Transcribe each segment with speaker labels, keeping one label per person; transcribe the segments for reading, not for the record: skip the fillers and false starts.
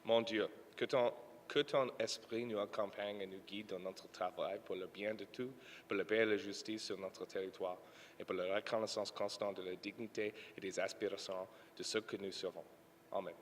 Speaker 1: Mon Dieu, que ton esprit nous accompagne et nous guide dans notre travail pour le bien de tous, pour la paix et la justice sur notre territoire et pour la reconnaissance constante de la dignité et des aspirations de ceux que nous servons. Amen.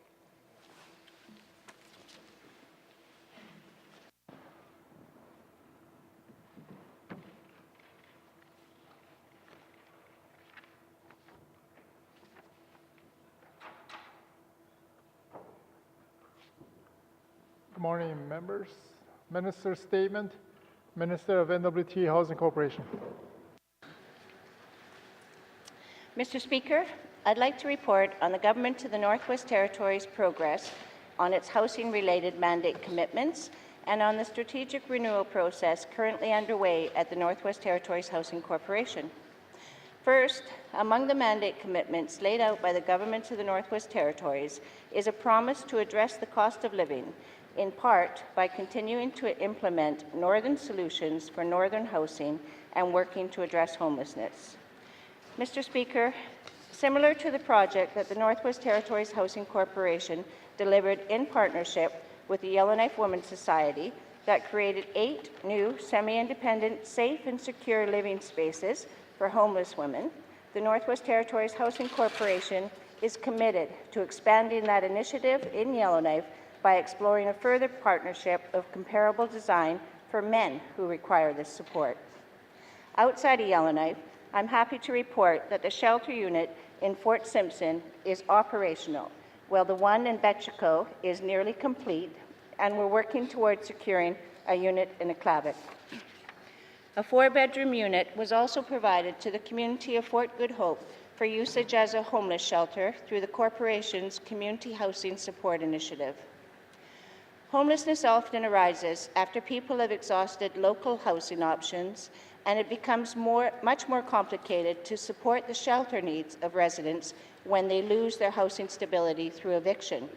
Speaker 2: Good morning, members. Minister's statement. Minister of N.W.T. Housing Corporation.
Speaker 3: Mr. Speaker, I'd like to report on the Government of the Northwest Territories' progress on its housing-related mandate commitments and on the strategic renewal process currently underway at the Northwest Territories Housing Corporation. First, among the mandate commitments laid out by the Government of the Northwest Territories is a promise to address the cost of living, in part by continuing to implement northern solutions for northern housing and working to address homelessness. Mr. Speaker, similar to the project that the Northwest Territories Housing Corporation delivered in partnership with the Yellowknife Women's Society that created 8 new semi-independent, safe and secure living spaces for homeless women, the Northwest Territories Housing Corporation is committed to expanding that initiative in Yellowknife by exploring a further partnership of comparable design for men who require this support. Outside of Yellowknife, I'm happy to report that the shelter unit in Fort Simpson is operational, while the one in Betchico is nearly complete, and we're working towards securing a unit in Acknowledgements. A 4-bedroom unit was also provided to the community of Fort Good Hope for usage as a homeless shelter through the corporation's Community Housing Support Initiative. Homelessness often arises after people have exhausted local housing options, and it becomes much more complicated to support the shelter needs of residents when they lose their housing stability through eviction.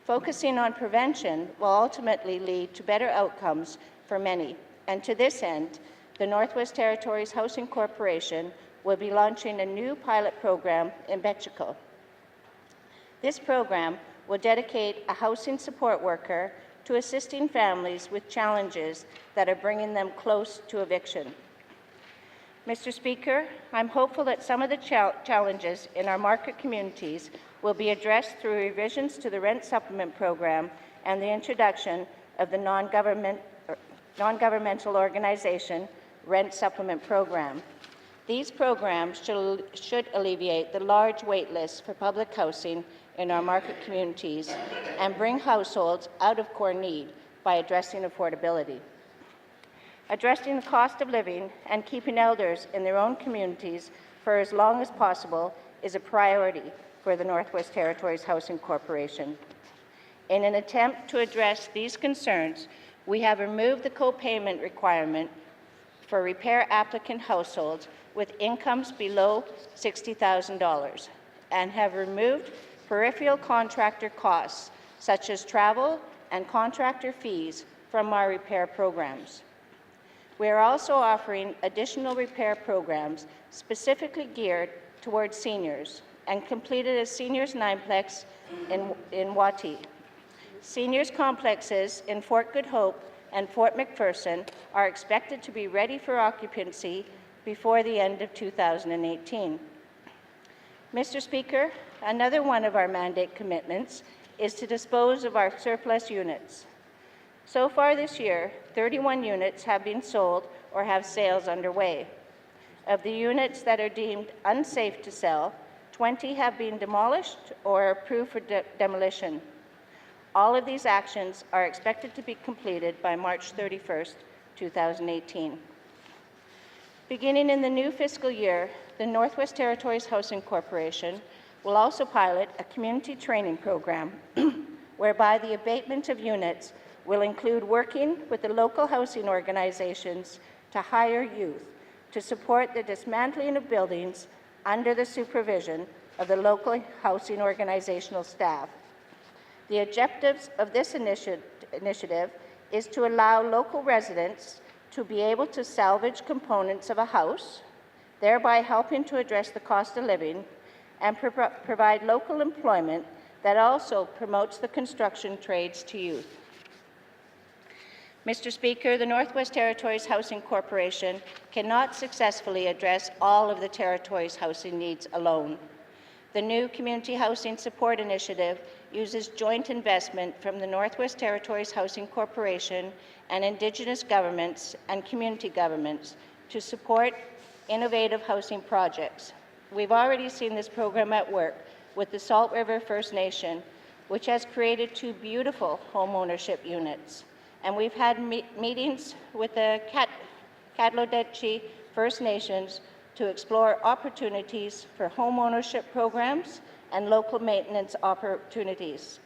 Speaker 3: Focusing on prevention will ultimately lead to better outcomes for many, and to this end, the Northwest Territories Housing Corporation will be launching a new pilot program in Betchico. This program will dedicate a housing support worker to assisting families with challenges that are bringing them close to eviction. Mr. Speaker, I'm hopeful that some of the challenges in our market communities will be addressed through revisions to the rent supplement program and the introduction of the non-governmental organization rent supplement program. These programs should alleviate the large wait lists for public housing in our market communities and bring households out of core need by addressing affordability. Addressing the cost of living and keeping elders in their own communities for as long as possible is a priority for the Northwest Territories Housing Corporation. In an attempt to address these concerns, we have removed the co-payment requirement for repair applicant households with incomes below $60,000 and have removed peripheral contractor costs such as travel and contractor fees from our repair programs. We are also offering additional repair programs specifically geared towards seniors and completed a seniors nineplex in N.W.T. Seniors complexes in Fort Good Hope and Fort McPherson are expected to be ready for occupancy before the end of 2018. Mr. Speaker, another one of our mandate commitments is to dispose of our surplus units. So far this year, 31 units have been sold or have sales underway. Of the units that are deemed unsafe to sell, 20 have been demolished or approved for demolition. All of these actions are expected to be completed by March 31st, 2018. Beginning in the new fiscal year, the Northwest Territories Housing Corporation will also pilot a community training program whereby the abatement of units will include working with the local housing organizations to hire youth to support the dismantling of buildings under the supervision of the local housing organizational staff. The objectives of this initiative is to allow local residents to be able to salvage components of a house, thereby helping to address the cost of living and provide local employment that also promotes the construction trades to youth. Mr. Speaker, the Northwest Territories Housing Corporation cannot successfully address all of the Territories' housing needs alone. The new Community Housing Support Initiative uses joint investment from the Northwest Territories Housing Corporation and Indigenous governments and community governments to support innovative housing projects. We've already seen this program at work with the Salt River First Nation, which has created 2 beautiful homeownership units. And we've had meetings with the N.W.T First Nations to explore opportunities for homeownership programs and local maintenance opportunities.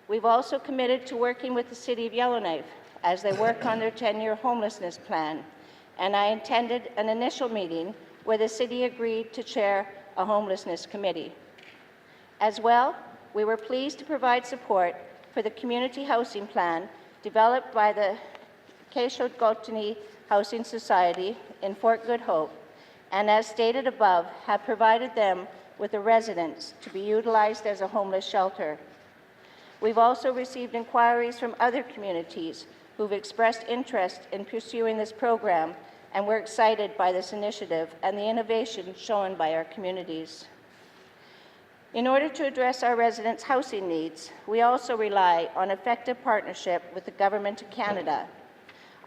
Speaker 3: We've also committed to working with the City of Yellowknife as they work on their 10-year homelessness plan. And I attended an initial meeting where the City agreed to chair a homelessness committee. As well, we were pleased to provide support for the community housing plan developed by the N.W.T Housing Society in Fort Good Hope, and as stated above, have provided them with a residence to be utilized as a homeless shelter. We've also received inquiries from other communities who've expressed interest in pursuing this program, and we're excited by this initiative and the innovation shown by our communities. In order to address our residents' housing needs, we also rely on effective partnership with the Government of Canada.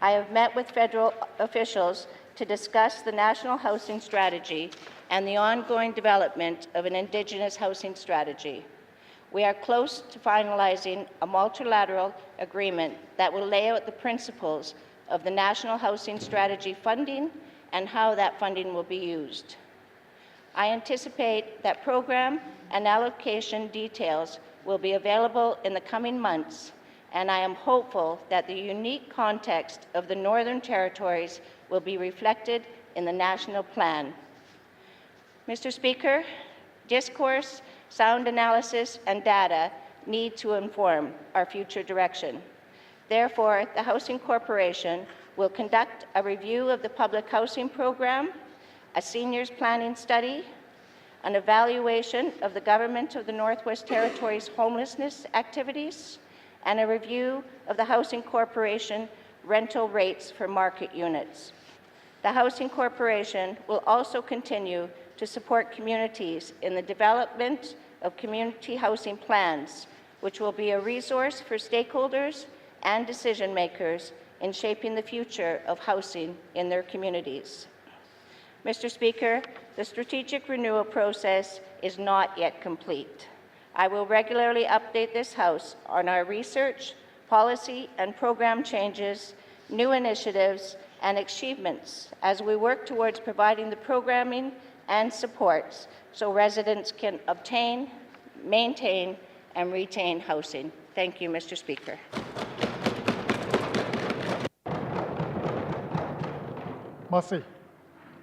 Speaker 3: I have met with federal officials to discuss the National Housing Strategy and the ongoing development of an Indigenous housing strategy. We are close to finalizing a multilateral agreement that will lay out the principles of the National Housing Strategy funding and how that funding will be used. I anticipate that program and allocation details will be available in the coming months, and I am hopeful that the unique context of the Northern Territories will be reflected in the national plan. Mr. Speaker, discourse, sound analysis, and data need to inform our future direction. Therefore, the Housing Corporation will conduct a review of the public housing program, a seniors planning study, an evaluation of the Government of the Northwest Territories homelessness activities, and a review of the Housing Corporation rental rates for market units. The Housing Corporation will also continue to support communities in the development of community housing plans, which will be a resource for stakeholders and decision makers in shaping the future of housing in their communities. Mr. Speaker, the strategic renewal process is not yet complete. I will regularly update this House on our research, policy, and program changes, new initiatives, and achievements as we work towards providing the programming and supports so residents can obtain, maintain, and retain housing. Thank you, Mr. Speaker.
Speaker 2: Merci.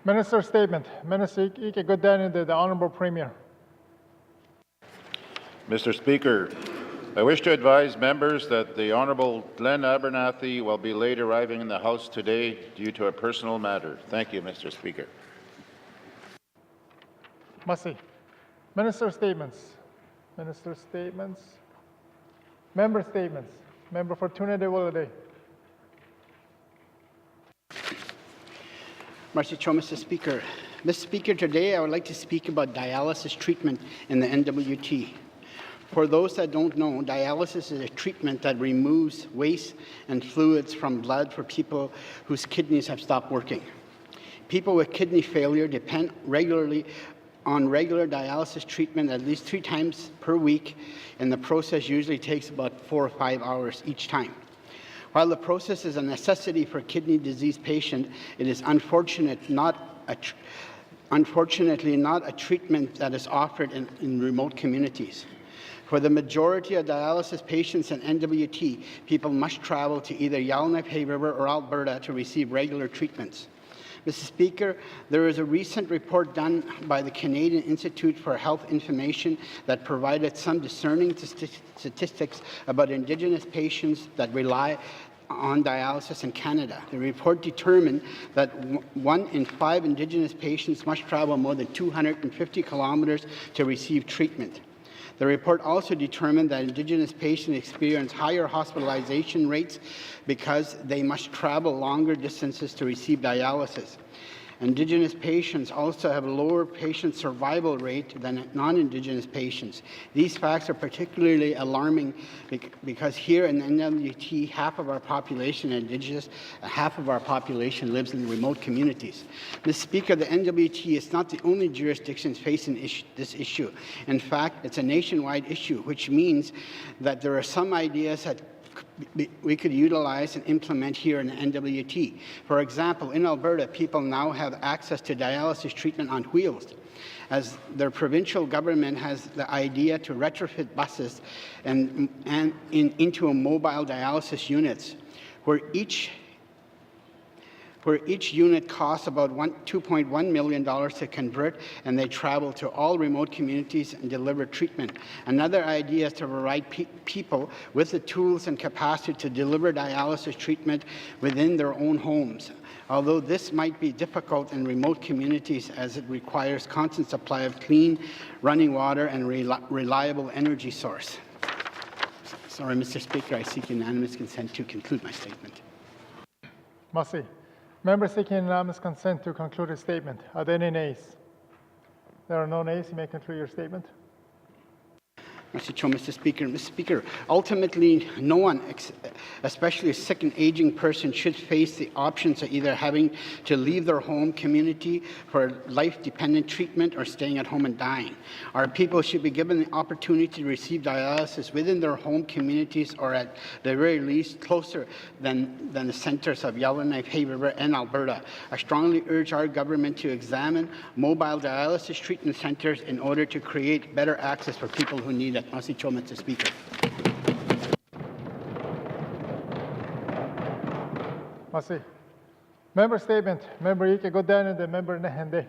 Speaker 2: Minister's statement. Minister, good day, the Honourable Premier.
Speaker 4: Mr. Speaker, I wish to advise members that the Honourable Glenn Abernathy will be late arriving in the House today due to a personal matter. Thank you, Mr. Speaker.
Speaker 2: Merci. Minister statements. Minister statements. Member statements. Member for Trinity Willowday.
Speaker 5: Merci, Mr. Speaker. Mr. Speaker, today I would like to speak about dialysis treatment in the N.W.T. For those that don't know, dialysis is a treatment that removes waste and fluids from blood for people whose kidneys have stopped working. People with kidney failure depend on regular dialysis treatment at least 3 times per week, and the process usually takes about 4 or 5 hours each time. While the process is a necessity for kidney disease patients, it is unfortunately not a treatment that is offered in remote communities. For the majority of dialysis patients in N.W.T, people must travel to either Yellowknife, Hay River, or Alberta to receive regular treatments. Mr. Speaker, there is a recent report done by the Canadian Institute for Health Information that provided some discerning statistics about Indigenous patients that rely on dialysis in Canada. The report determined that 1 in 5 Indigenous patients must travel more than 250 kilometers to receive treatment. The report also determined that Indigenous patients experience higher hospitalization rates because they must travel longer distances to receive dialysis. Indigenous patients also have a lower patient survival rate than non-Indigenous patients. These facts are particularly alarming because here in N.W.T, half of our population is Indigenous, and half of our population lives in remote communities. Mr. Speaker, the N.W.T is not the only jurisdiction facing this issue. In fact, it's a nationwide issue, which means that there are some ideas that we could utilize and implement here in the N.W.T. For example, in Alberta, people now have access to dialysis treatment on wheels, as their provincial government has the idea to retrofit buses into mobile dialysis units, where each unit costs about $2.1 million to convert, and they travel to all remote communities and deliver treatment. Another idea is to provide people with the tools and capacity to deliver dialysis treatment within their own homes. Although this might be difficult in remote communities as it requires constant supply of clean, running water and reliable energy source. Sorry, Mr. Speaker, I seek unanimous consent to conclude my statement.
Speaker 2: Merci. Member seeking unanimous consent to conclude his statement. Are there any nays? There are no nays. You may conclude your statement.
Speaker 5: Mr. Speaker. Mr. Speaker, ultimately, no one, especially a sick and aging person, should face the options of either having to leave their home community for life-dependent treatment or staying at home and dying. Our people should be given the opportunity to receive dialysis within their home communities, or at the very least closer than the centres of Yellowknife, Hay River, and Alberta. I strongly urge our government to examine mobile dialysis treatment centres in order to create better access for people who need it. Mr. Speaker.
Speaker 2: Merci. Member statement. Member Ike Godin and the member Nehende.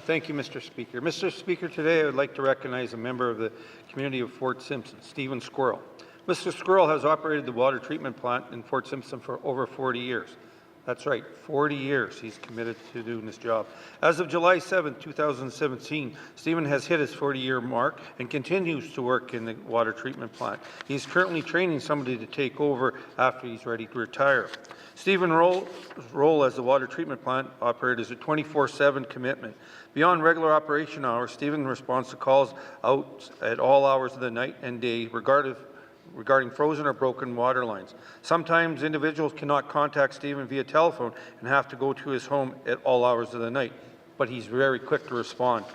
Speaker 6: Thank you, Mr. Speaker. Mr. Speaker, today I would like to recognize a member of the community of Fort Simpson, Stephen Squirrel. Mr. Squirrel has operated the water treatment plant in Fort Simpson for over 40 years. That's right, 40 years he's committed to doing this job. As of July 7, 2017, Stephen has hit his 40-year mark and continues to work in the water treatment plant. He's currently training somebody to take over after he's ready to retire. Stephen's role as the water treatment plant operator is a 24/7 commitment. Beyond regular operation hours, Stephen responds to calls out at all hours of the night and day, regarding frozen or broken water lines. Sometimes individuals cannot contact Stephen via telephone and have to go to his home at all hours of the night, but he's very quick to respond.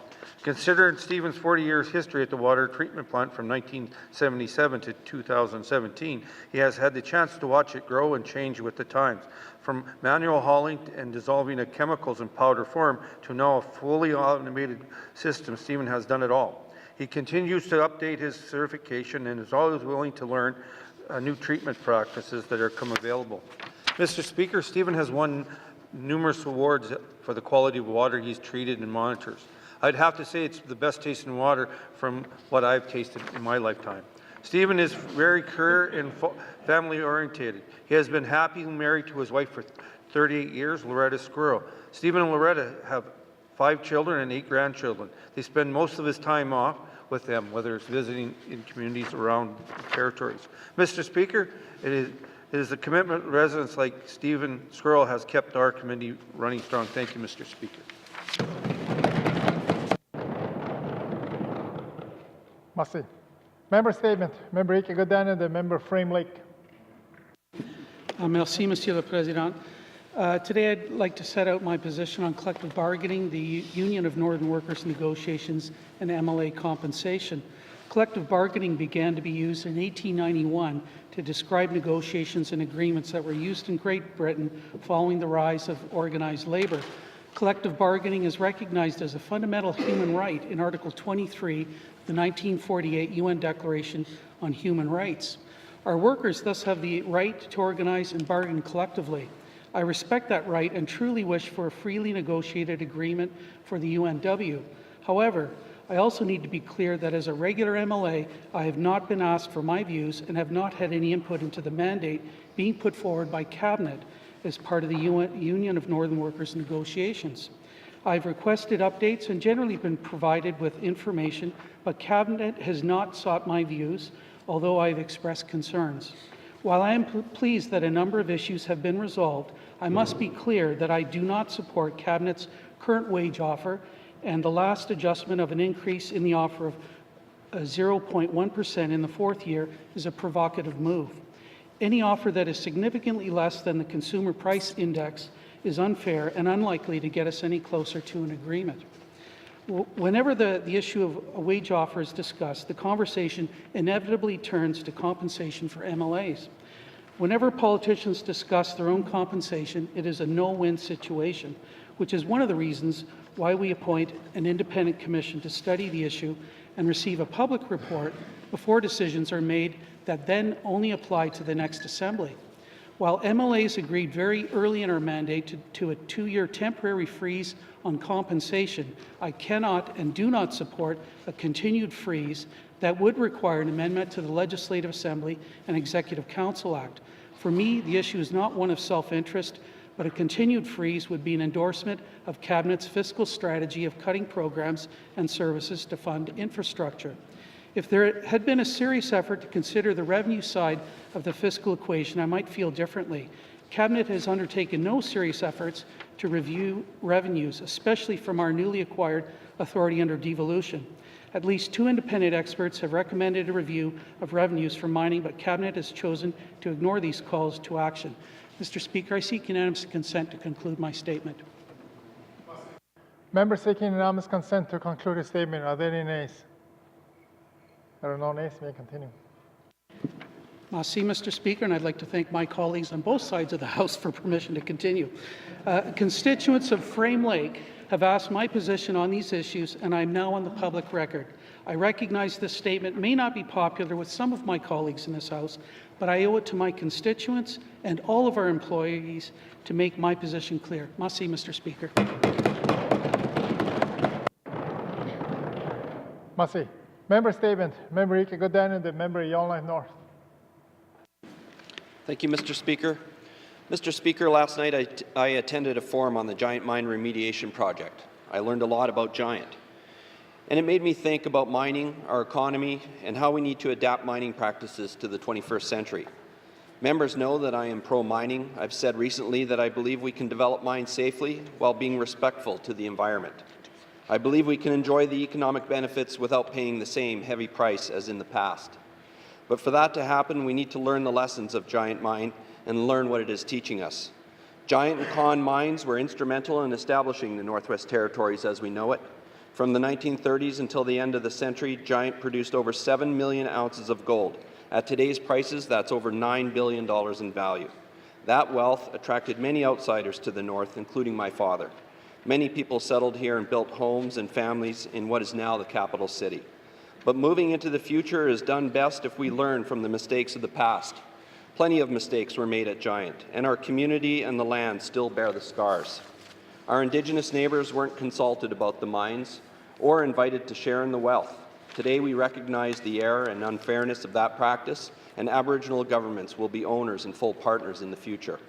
Speaker 6: Considering Stephen's 40 years history at the water treatment plant from 1977 to 2017, he has had the chance to watch it grow and change with the times. From manual hauling and dissolving of chemicals in powder form to now a fully automated system, Stephen has done it all. He continues to update his certification and is always willing to learn new treatment practices that are come available. Mr. Speaker, Stephen has won numerous awards for the quality of water he's treated and monitors. I'd have to say it's the best tasting water from what I've tasted in my lifetime. Stephen is very career and family orientated. He has been happily married to his wife for 38 years, Loretta Squirrel. Stephen and Loretta have 5 children and 8 grandchildren. They spend most of his time off with them, whether it's visiting in communities around the territories. Mr. Speaker, it is a commitment residents like Stephen Squirrel has kept our committee running strong. Thank you, Mr. Speaker.
Speaker 2: Merci. Member statement. Member Ike Godin and the member Frame Lake.
Speaker 7: Merci, Monsieur le Président. Today I'd like to set out my position on collective bargaining, the Union of Northern Workers negotiations, and MLA compensation. Collective bargaining began to be used in 1891 to describe negotiations and agreements that were used in Great Britain following the rise of organized labour. Collective bargaining is recognized as a fundamental human right in Article 23 of the 1948 UN Declaration on Human Rights. Our workers thus have the right to organize and bargain collectively. I respect that right and truly wish for a freely negotiated agreement for the UNW. However, I also need to be clear that as a regular MLA, I have not been asked for my views and have not had any input into the mandate being put forward by Cabinet as part of the Union of Northern Workers negotiations. I've requested updates and generally been provided with information, but Cabinet has not sought my views, although I've expressed concerns. While I am pleased that a number of issues have been resolved, I must be clear that I do not support Cabinet's current wage offer, and the last adjustment of an increase in the offer of 0.1% in the fourth year is a provocative move. Any offer that is significantly less than the Consumer Price Index is unfair and unlikely to get us any closer to an agreement. Whenever the issue of a wage offer is discussed, the conversation inevitably turns to compensation for MLAs. Whenever politicians discuss their own compensation, it is a no-win situation, which is one of the reasons why we appoint an independent commission to study the issue and receive a public report before decisions are made that then only apply to the next Assembly. While MLAs agreed very early in our mandate to a 2-year temporary freeze on compensation, I cannot and do not support a continued freeze that would require an amendment to the Legislative Assembly and Executive Council Act. For me, the issue is not one of self-interest, but a continued freeze would be an endorsement of Cabinet's fiscal strategy of cutting programs and services to fund infrastructure. If there had been a serious effort to consider the revenue side of the fiscal equation, I might feel differently. Cabinet has undertaken no serious efforts to review revenues, especially from our newly acquired authority under devolution. At least 2 independent experts have recommended a review of revenues from mining, but Cabinet has chosen to ignore these calls to action. Mr. Speaker, I seek unanimous consent to conclude my statement.
Speaker 2: Members seeking unanimous consent to conclude a statement. Are there any nays? There are no nays. May continue.
Speaker 7: Merci, Mr. Speaker, and I'd like to thank my colleagues on both sides of the House for permission to continue. Constituents of Frame Lake have asked my position on these issues, and I'm now on the public record. I recognize this statement may not be popular with some of my colleagues in this House, but I owe it to my constituents and all of our employees to make my position clear. Merci, Mr. Speaker.
Speaker 2: Merci. Member statement. Member Ika Godan and the member Yellowknife North.
Speaker 8: Thank you, Mr. Speaker. Mr. Speaker, last night I attended a forum on the Giant Mine Remediation Project. I learned a lot about Giant, and it made me think about mining, our economy, and how we need to adapt mining practices to the 21st century. Members know that I am pro-mining. I've said recently that I believe we can develop mines safely while being respectful to the environment. I believe we can enjoy the economic benefits without paying the same heavy price as in the past. But for that to happen, we need to learn the lessons of Giant Mine and learn what it is teaching us. Giant and Con mines were instrumental in establishing the Northwest Territories as we know it. From the 1930s until the end of the century, Giant produced over 7 million ounces of gold. At today's prices, that's over $9 billion in value. That wealth attracted many outsiders to the North, including my father. Many people settled here and built homes and families in what is now the capital city. But moving into the future is done best if we learn from the mistakes of the past. Plenty of mistakes were made at Giant, and our community and the land still bear the scars. Our Indigenous neighbours weren't consulted about the mines or invited to share in the wealth. Today we recognize the error and unfairness of that practice, and Aboriginal governments will be owners and full partners in the future.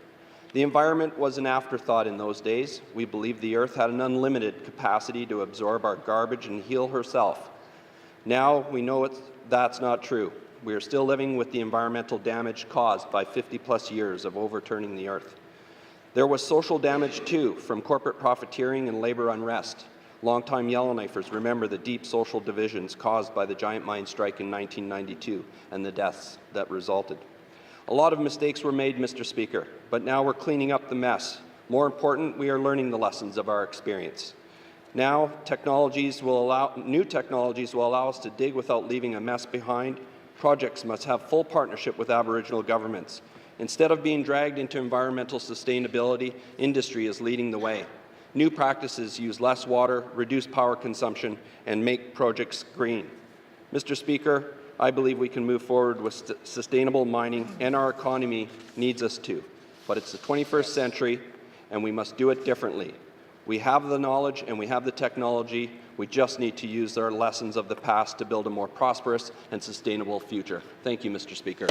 Speaker 8: The environment was an afterthought in those days. We believed the earth had an unlimited capacity to absorb our garbage and heal herself. Now we know that's not true. We are still living with the environmental damage caused by 50-plus years of overturning the earth. There was social damage too, from corporate profiteering and labor unrest. Longtime Yellowknifers remember the deep social divisions caused by the Giant Mine strike in 1992 and the deaths that resulted. A lot of mistakes were made, Mr. Speaker, but now we're cleaning up the mess. More important, we are learning the lessons of our experience. Now, new technologies will allow us to dig without leaving a mess behind. Projects must have full partnership with Aboriginal governments. Instead of being dragged into environmental sustainability, industry is leading the way. New practices use less water, reduce power consumption, and make projects green. Mr. Speaker, I believe we can move forward with sustainable mining, and our economy needs us to. But it's the 21st century, and we must do it differently. We have the knowledge and we have the technology. We just need to use our lessons of the past to build a more prosperous and sustainable future. Thank you, Mr. Speaker.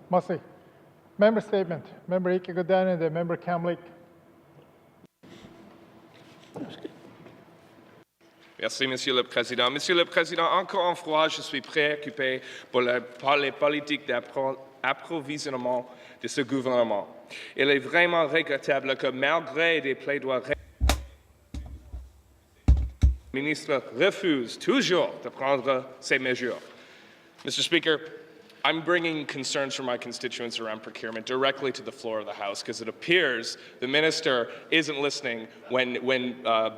Speaker 2: Merci. Member statement. Member Ike-Godin and the member Kamlik.
Speaker 1: Merci, Monsieur le Président. Monsieur le Président, encore une fois, je suis préoccupé par les politiques d'approvisionnement de ce gouvernement. Il est vraiment regrettable que malgré des plaidoiries, le ministre refuse toujours de prendre ces mesures. Mr. Speaker, I'm bringing concerns from my constituents around procurement directly to the floor of the House because it appears the minister isn't listening when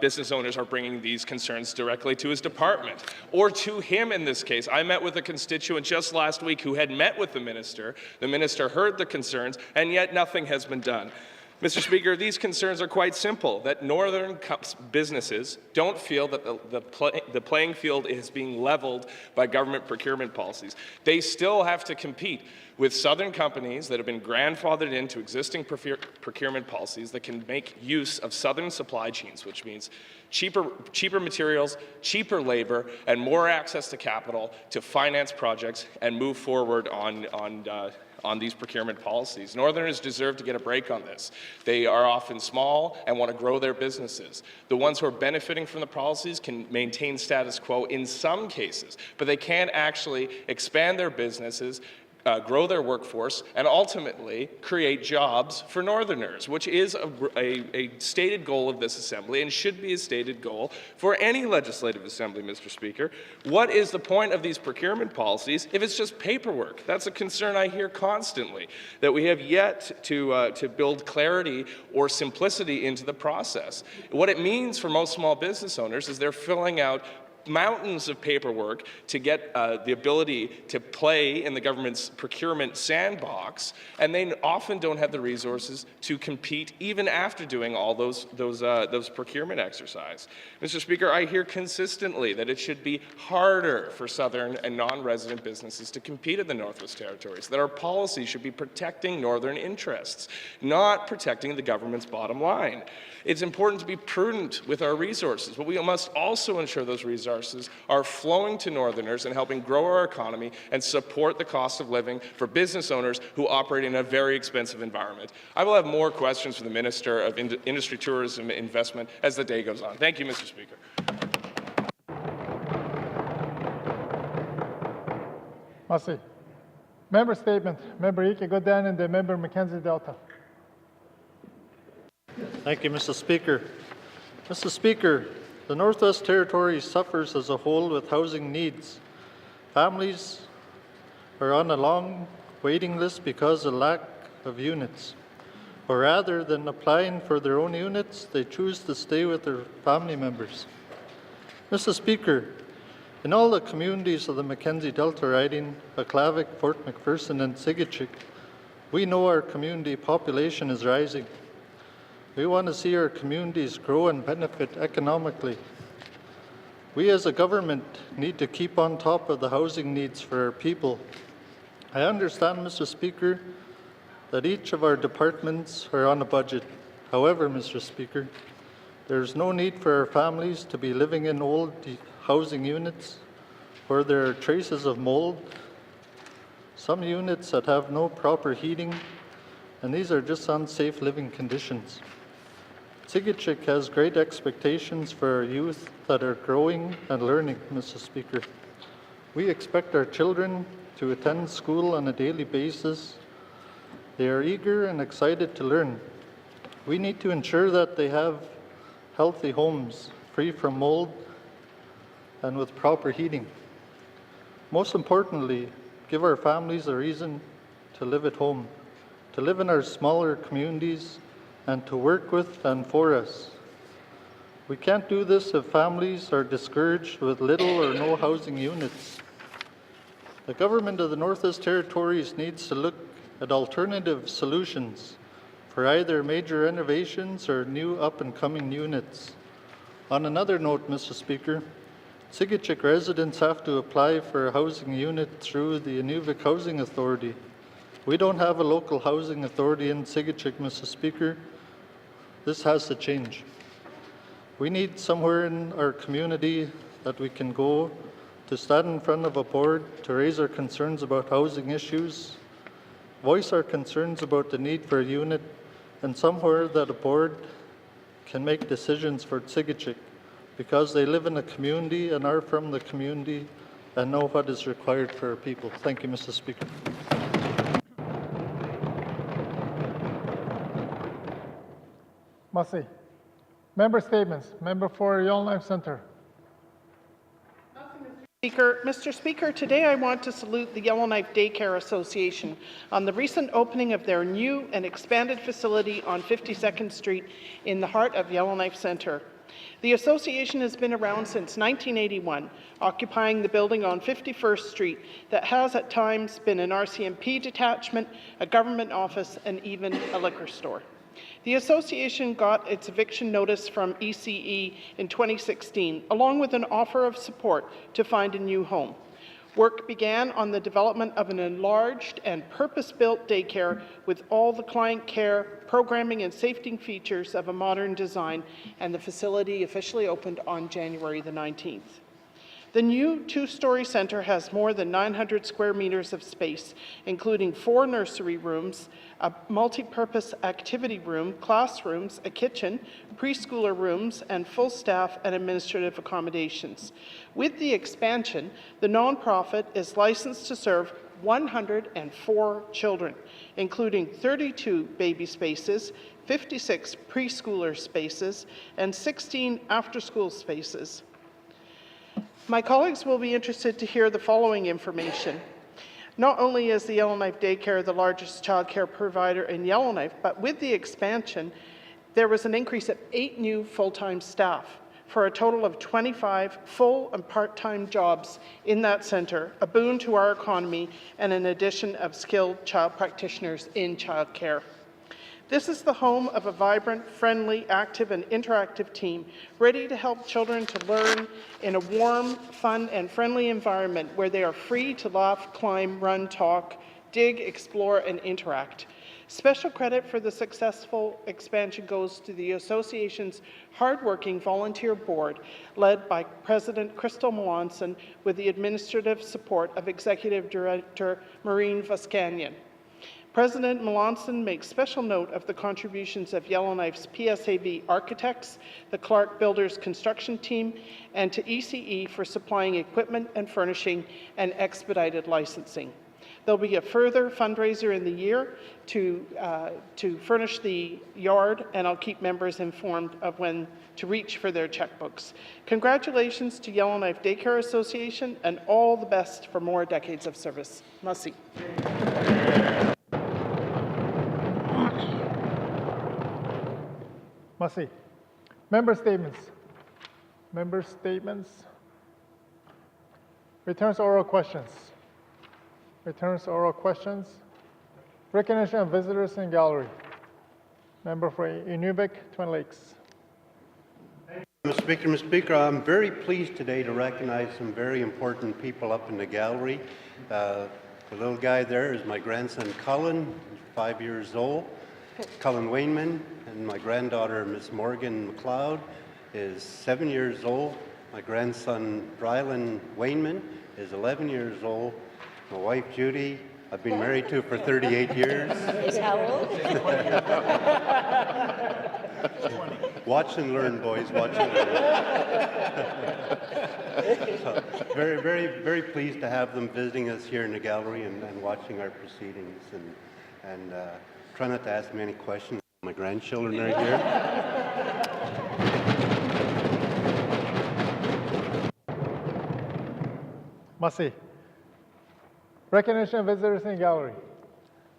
Speaker 1: business owners are bringing these concerns directly to his department or to him in this case. I met with a constituent just last week who had met with the minister. The minister heard the concerns, and yet nothing has been done. Mr. Speaker, these concerns are quite simple, that northern businesses don't feel that the playing field is being leveled by government procurement policies. They still have to compete with southern companies that have been grandfathered into existing procurement policies that can make use of southern supply chains, which means cheaper materials, cheaper labor, and more access to capital to finance projects and move forward on these procurement policies. Northerners deserve to get a break on this. They are often small and want to grow their businesses. The ones who are benefiting from the policies can maintain status quo in some cases, but they can't actually expand their businesses, grow their workforce, and ultimately create jobs for Northerners, which is a stated goal of this Assembly and should be a stated goal for any legislative assembly, Mr. Speaker. What is the point of these procurement policies if it's just paperwork? That's a concern I hear constantly, that we have yet to build clarity or simplicity into the process. What it means for most small business owners is they're filling out mountains of paperwork to get the ability to play in the government's procurement sandbox, and they often don't have the resources to compete even after doing all those procurement exercises. Mr. Speaker, I hear consistently that it should be harder for southern and non-resident businesses to compete in the Northwest Territories, that our policy should be protecting northern interests, not protecting the government's bottom line. It's important to be prudent with our resources, but we must also ensure those resources are flowing to Northerners and helping grow our economy and support the cost of living for business owners who operate in a very expensive environment. I will have more questions for the Minister of Industry, Tourism and Investment as the day goes on. Thank you, Mr. Speaker.
Speaker 2: Merci. Member statement. Member Ike-Godin and the member Mackenzie Delta.
Speaker 9: Thank you, Mr. Speaker. Mr. Speaker, the Northwest Territories suffers as a whole with housing needs. Families are on a long waiting list because of lack of units. Or rather than applying for their own units, they choose to stay with their family members. Mr. Speaker, in all the communities of the Mackenzie Delta riding, Aklavik, Fort McPherson, and Sigitchik, we know our community population is rising. We want to see our communities grow and benefit economically. We as a government need to keep on top of the housing needs for our people. I understand, Mr. Speaker, that each of our departments are on a budget. However, Mr. Speaker, there is no need for our families to be living in old housing units where there are traces of mold, some units that have no proper heating, and these are just unsafe living conditions. Sigitchik has great expectations for our youth that are growing and learning, Mr. Speaker. We expect our children to attend school on a daily basis. They are eager and excited to learn. We need to ensure that they have healthy homes, free from mold and with proper heating. Most importantly, give our families a reason to live at home, to live in our smaller communities, and to work with and for us. We can't do this if families are discouraged with little or no housing units. The government of the Northwest Territories needs to look at alternative solutions for either major renovations or new up-and-coming units. On another note, Mr. Speaker, Sigitchik residents have to apply for a housing unit through the N.W.T Housing Authority. We don't have a local housing authority in Sigitchik, Mr. Speaker. This has to change. We need somewhere in our community that we can go to stand in front of a board to raise our concerns about housing issues voice our concerns about the need for a unit and somewhere that a board can make decisions for Tsigichik because they live in the community and are from the community and know what is required for our people. Thank you, Mr. Speaker.
Speaker 2: Massey. Member statements. Member for Yellowknife Centre.
Speaker 10: Mr. Speaker, today I want to salute the Yellowknife Daycare Association on the recent opening of their new and expanded facility on 52nd Street in the heart of Yellowknife Centre. The association has been around since 1981, occupying the building on 51st Street that has at times been an RCMP detachment, a government office, and even a liquor store. The association got its eviction notice from ECE in 2016, along with an offer of support to find a new home. Work began on the development of an enlarged and purpose-built daycare with all the client care, programming and safety features of a modern design, and the facility officially opened on January the 19th. The new two-story centre has more than 900 square meters of space, including 4 nursery rooms, a multi-purpose activity room, classrooms, a kitchen, preschooler rooms, and full staff and administrative accommodations. With the expansion, the nonprofit is licensed to serve 104 children, including 32 baby spaces, 56 preschooler spaces, and 16 after-school spaces. My colleagues will be interested to hear the following information. Not only is the Yellowknife Daycare the largest childcare provider in Yellowknife, but with the expansion, there was an increase of 8 new full-time staff for a total of 25 full and part-time jobs in that centre, a boon to our economy and an addition of skilled child practitioners in childcare. This is the home of a vibrant, friendly, active, and interactive team, ready to help children to learn in a warm, fun, and friendly environment where they are free to laugh, climb, run, talk, dig, explore, and interact. Special credit for the successful expansion goes to the Association's hardworking volunteer board, led by President Crystal Melanson, with the administrative support of Executive Director Maureen Voskanian. President Melanson makes special note of the contributions of Yellowknife's PSAV architects, the Clark Builders construction team, and to ECE for supplying equipment and furnishing and expedited licensing. There'll be a further fundraiser in the year to furnish the yard, and I'll keep members informed of when to reach for their checkbooks. Congratulations to Yellowknife Daycare Association and all the best for more decades of service. Merci.
Speaker 2: Massey. Member statements. Member statements. Returns to oral questions. Returns to oral questions. Recognition of visitors in gallery. Member for Inuvik, Twin Lakes.
Speaker 11: Mr. Speaker, I'm very pleased today to recognize some very important people up in the gallery. The little guy there is my grandson Cullen, 5 years old. Cullen Wainman, and my granddaughter Miss Morgan McLeod is 7 years old. My grandson Brylan Wainman is 11 years old. My wife Judy, I've been married to for 38 years.
Speaker 3: Is how old?
Speaker 11: Watch and learn, boys. Watch and learn. So, very pleased to have them visiting us here in the gallery and watching our proceedings. And try not to ask me any questions. My grandchildren are here.
Speaker 2: Massey. Recognition of visitors in gallery.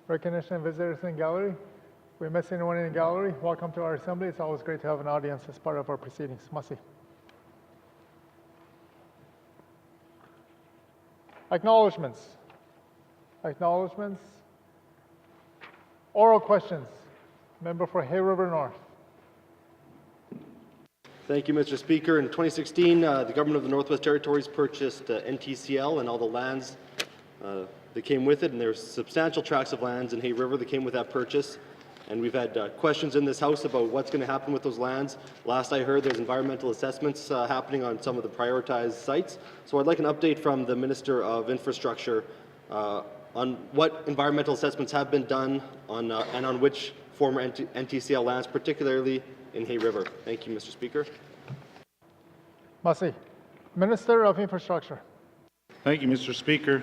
Speaker 2: Recognition of visitors in gallery. If we miss anyone in the gallery, welcome to our assembly. It's always great to have an audience as part of our proceedings. Massey. Acknowledgements. Acknowledgements. Oral questions. Member for Hay River North.
Speaker 12: Thank you, Mr. Speaker. In 2016, the Government of the Northwest Territories purchased NTCL and all the lands that came with it, and there's substantial tracts of lands in Hay River that came with that purchase. And we've had questions in this House about what's going to happen with those lands. Last I heard, there's environmental assessments happening on some of the prioritized sites. So I'd like an update from the Minister of Infrastructure on on what environmental assessments have been done on, and on which former NTCL lands, particularly in Hay River. Thank you, Mr. Speaker.
Speaker 2: Massey. Minister of Infrastructure.
Speaker 4: Thank you, Mr. Speaker.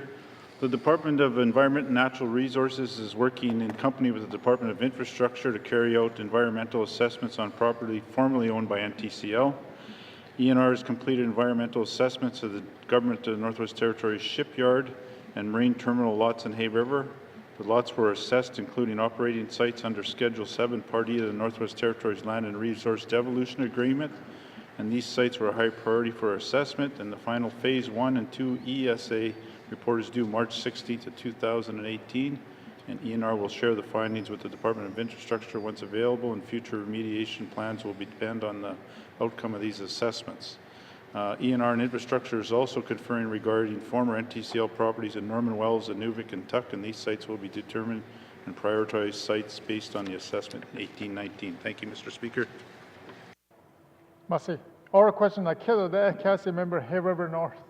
Speaker 4: The Department of Environment and Natural Resources is working in company with the Department of Infrastructure to carry out environmental assessments on property formerly owned by NTCL. ENR has completed environmental assessments of the Government of the Northwest Territories shipyard and marine terminal lots in Hay River. The lots were assessed, including operating sites under Schedule 7, Part E of the Northwest Territories Land and Resource Devolution Agreement, and these sites were a high priority for assessment, and the final Phase 1 and 2 ESA report is due March 16th of 2018, and ENR will share the findings with the Department of Infrastructure once available, and future remediation plans will depend on the outcome of these assessments. ENR and Infrastructure is also conferring regarding former NTCL properties in Norman Wells, Inuvik, and Tuck, and these sites will be determined and prioritized sites based on the assessment in 1819. Thank you, Mr. Speaker.
Speaker 2: Massey. Oral question, Cassie, member Hay River North.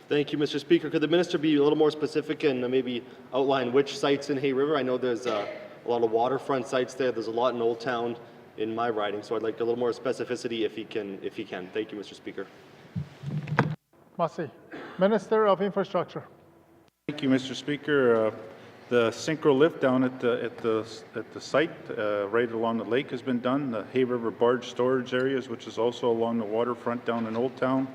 Speaker 12: Thank you, Mr. Speaker. Could the minister be a little more specific and maybe outline which sites in Hay River? I know there's a lot of waterfront sites there. There's a lot in Old Town in my riding, so I'd like a little more specificity if he can. Thank you, Mr. Speaker.
Speaker 2: Massey. Minister of Infrastructure.
Speaker 4: Thank you, Mr. Speaker. The synchro lift down at the site right along the lake has been done. The Hay River barge storage areas, which is also along the waterfront down in Old Town,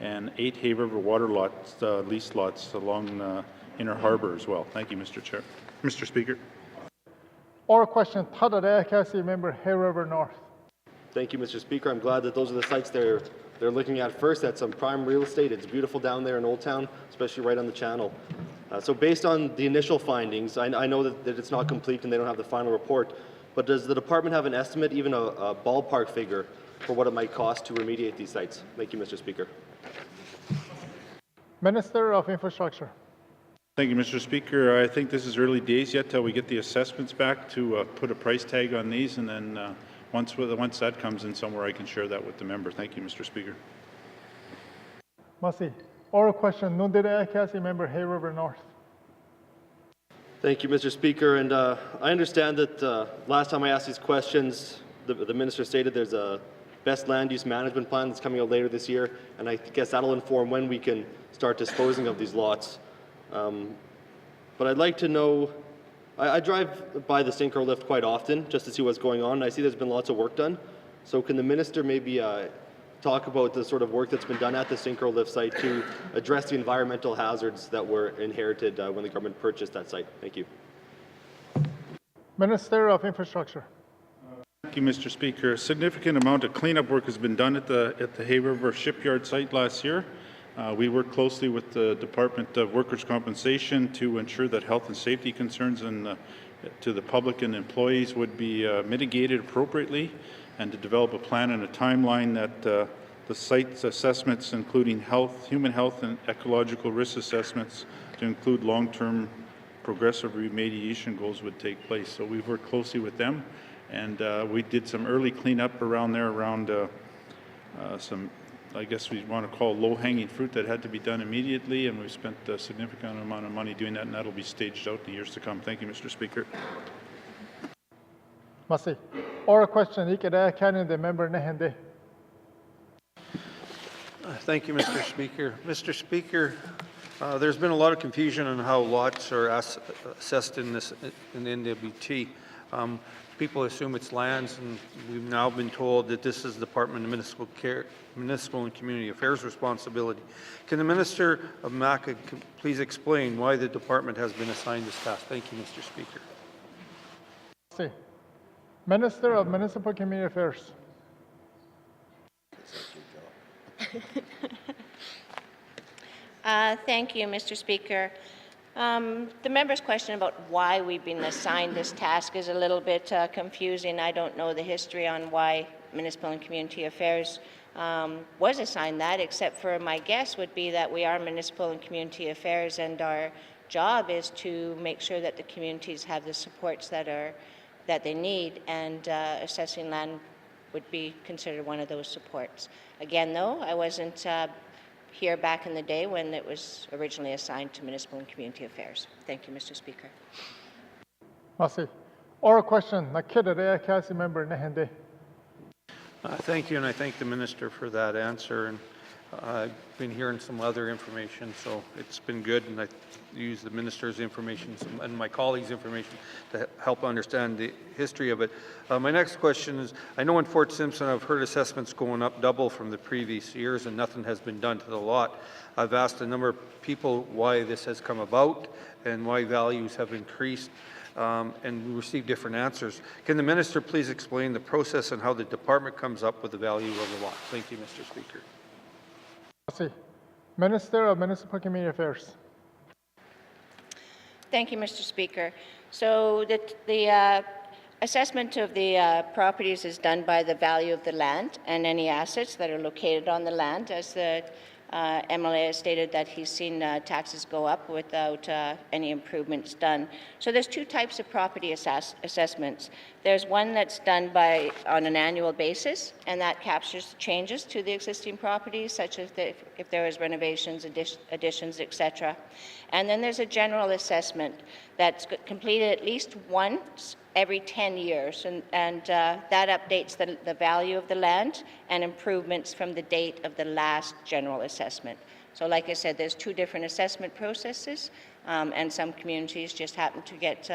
Speaker 4: and 8 Hay River water lots, lease lots along Inner Harbor as well. Thank you, Mr. Speaker.
Speaker 2: Oral question, Cassie, member Hay River North.
Speaker 12: Thank you, Mr. Speaker. I'm glad that those are the sites they're looking at first. That's some prime real estate. It's beautiful down there in Old Town, especially right on the channel. So based on the initial findings, I know that it's not complete and they don't have the final report, but does the department have an estimate, even a ballpark figure, for what it might cost to remediate these sites? Thank you, Mr. Speaker.
Speaker 2: Minister of Infrastructure.
Speaker 4: Thank you, Mr. Speaker. I think this is early days yet till we get the assessments back to put a price tag on these, and then once that comes in somewhere, I can share that with the member. Thank you, Mr. Speaker.
Speaker 2: Massey. Oral question, Cassie, member Hay River North.
Speaker 12: Thank you, Mr. Speaker. And I understand that last time I asked these questions, the minister stated there's a best land use management plan that's coming out later this year, and I guess that'll inform when we can start disposing of these lots. But I'd like to know, I drive by the synchro lift quite often just to see what's going on, and I see there's been lots of work done. So can the minister maybe talk about the sort of work that's been done at the synchro lift site to address the environmental hazards that were inherited when the government purchased that site? Thank you.
Speaker 2: Minister of Infrastructure.
Speaker 4: Thank you, Mr. Speaker. A significant amount of cleanup work has been done at the Hay River shipyard site last year. We worked closely with the Department of Workers' Compensation to ensure that health and safety concerns to the public and employees would be mitigated appropriately, and to develop a plan and a timeline that the site's assessments, including human health and ecological risk assessments, to include long-term progressive remediation goals would take place. So we've worked closely with them, and we did some early cleanup around there, around some, I guess we want to call low-hanging fruit that had to be done immediately, and we spent a significant amount of money doing that, and that'll be staged out in the years to come. Thank you, Mr. Speaker.
Speaker 2: Massey. Oral question, the member Nehende.
Speaker 6: Thank you, Mr. Speaker. Mr. Speaker, there's been a lot of confusion on how lots are assessed in the N.W.T. People assume it's lands, and we've now been told that this is the Department of Municipal and Community Affairs responsibility. Can the Minister of MACA please explain why the department has been assigned this task? Thank you, Mr. Speaker.
Speaker 2: Massey. Minister of Municipal Community Affairs.
Speaker 3: Thank you, Mr. Speaker. The member's question about why we've been assigned this task is a little bit confusing. I don't know the history on why Municipal and Community Affairs was assigned that, except for my guess would be that we are Municipal and Community Affairs, and our job is to make sure that the communities have the supports that they need, and assessing land would be considered one of those supports. Again, though, I wasn't here back in the day when it was originally assigned to Municipal and Community Affairs. Thank you, Mr. Speaker.
Speaker 2: Merci. Oral question, Nakida, Council Member Nahende.
Speaker 6: Thank you, and I thank the minister for that answer. And I've been hearing some other information, so it's been good, and I use the minister's information and my colleagues' information to help understand the history of it. My next question is, I know in Fort Simpson I've heard assessments going up double from the previous years and nothing has been done to the lot. I've asked a number of people why this has come about and why values have increased, and received different answers. Can the minister please explain the process and how the department comes up with the value of the lot? Thank you, Mr. Speaker.
Speaker 2: Minister of Municipal Community Affairs.
Speaker 3: Thank you, Mr. Speaker. So the assessment of the properties is done by the value of the land and any assets that are located on the land. As the MLA has stated that he's seen taxes go up without any improvements done. So there's two types of property assessments. There's one that's done on an annual basis, and that captures changes to the existing properties, such as if there is renovations, additions, etc. And then there's a general assessment that's completed at least once every 10 years, and that updates the value of the land and improvements from the date of the last general assessment. So like I said, there's two different assessment processes, and some communities just happen to get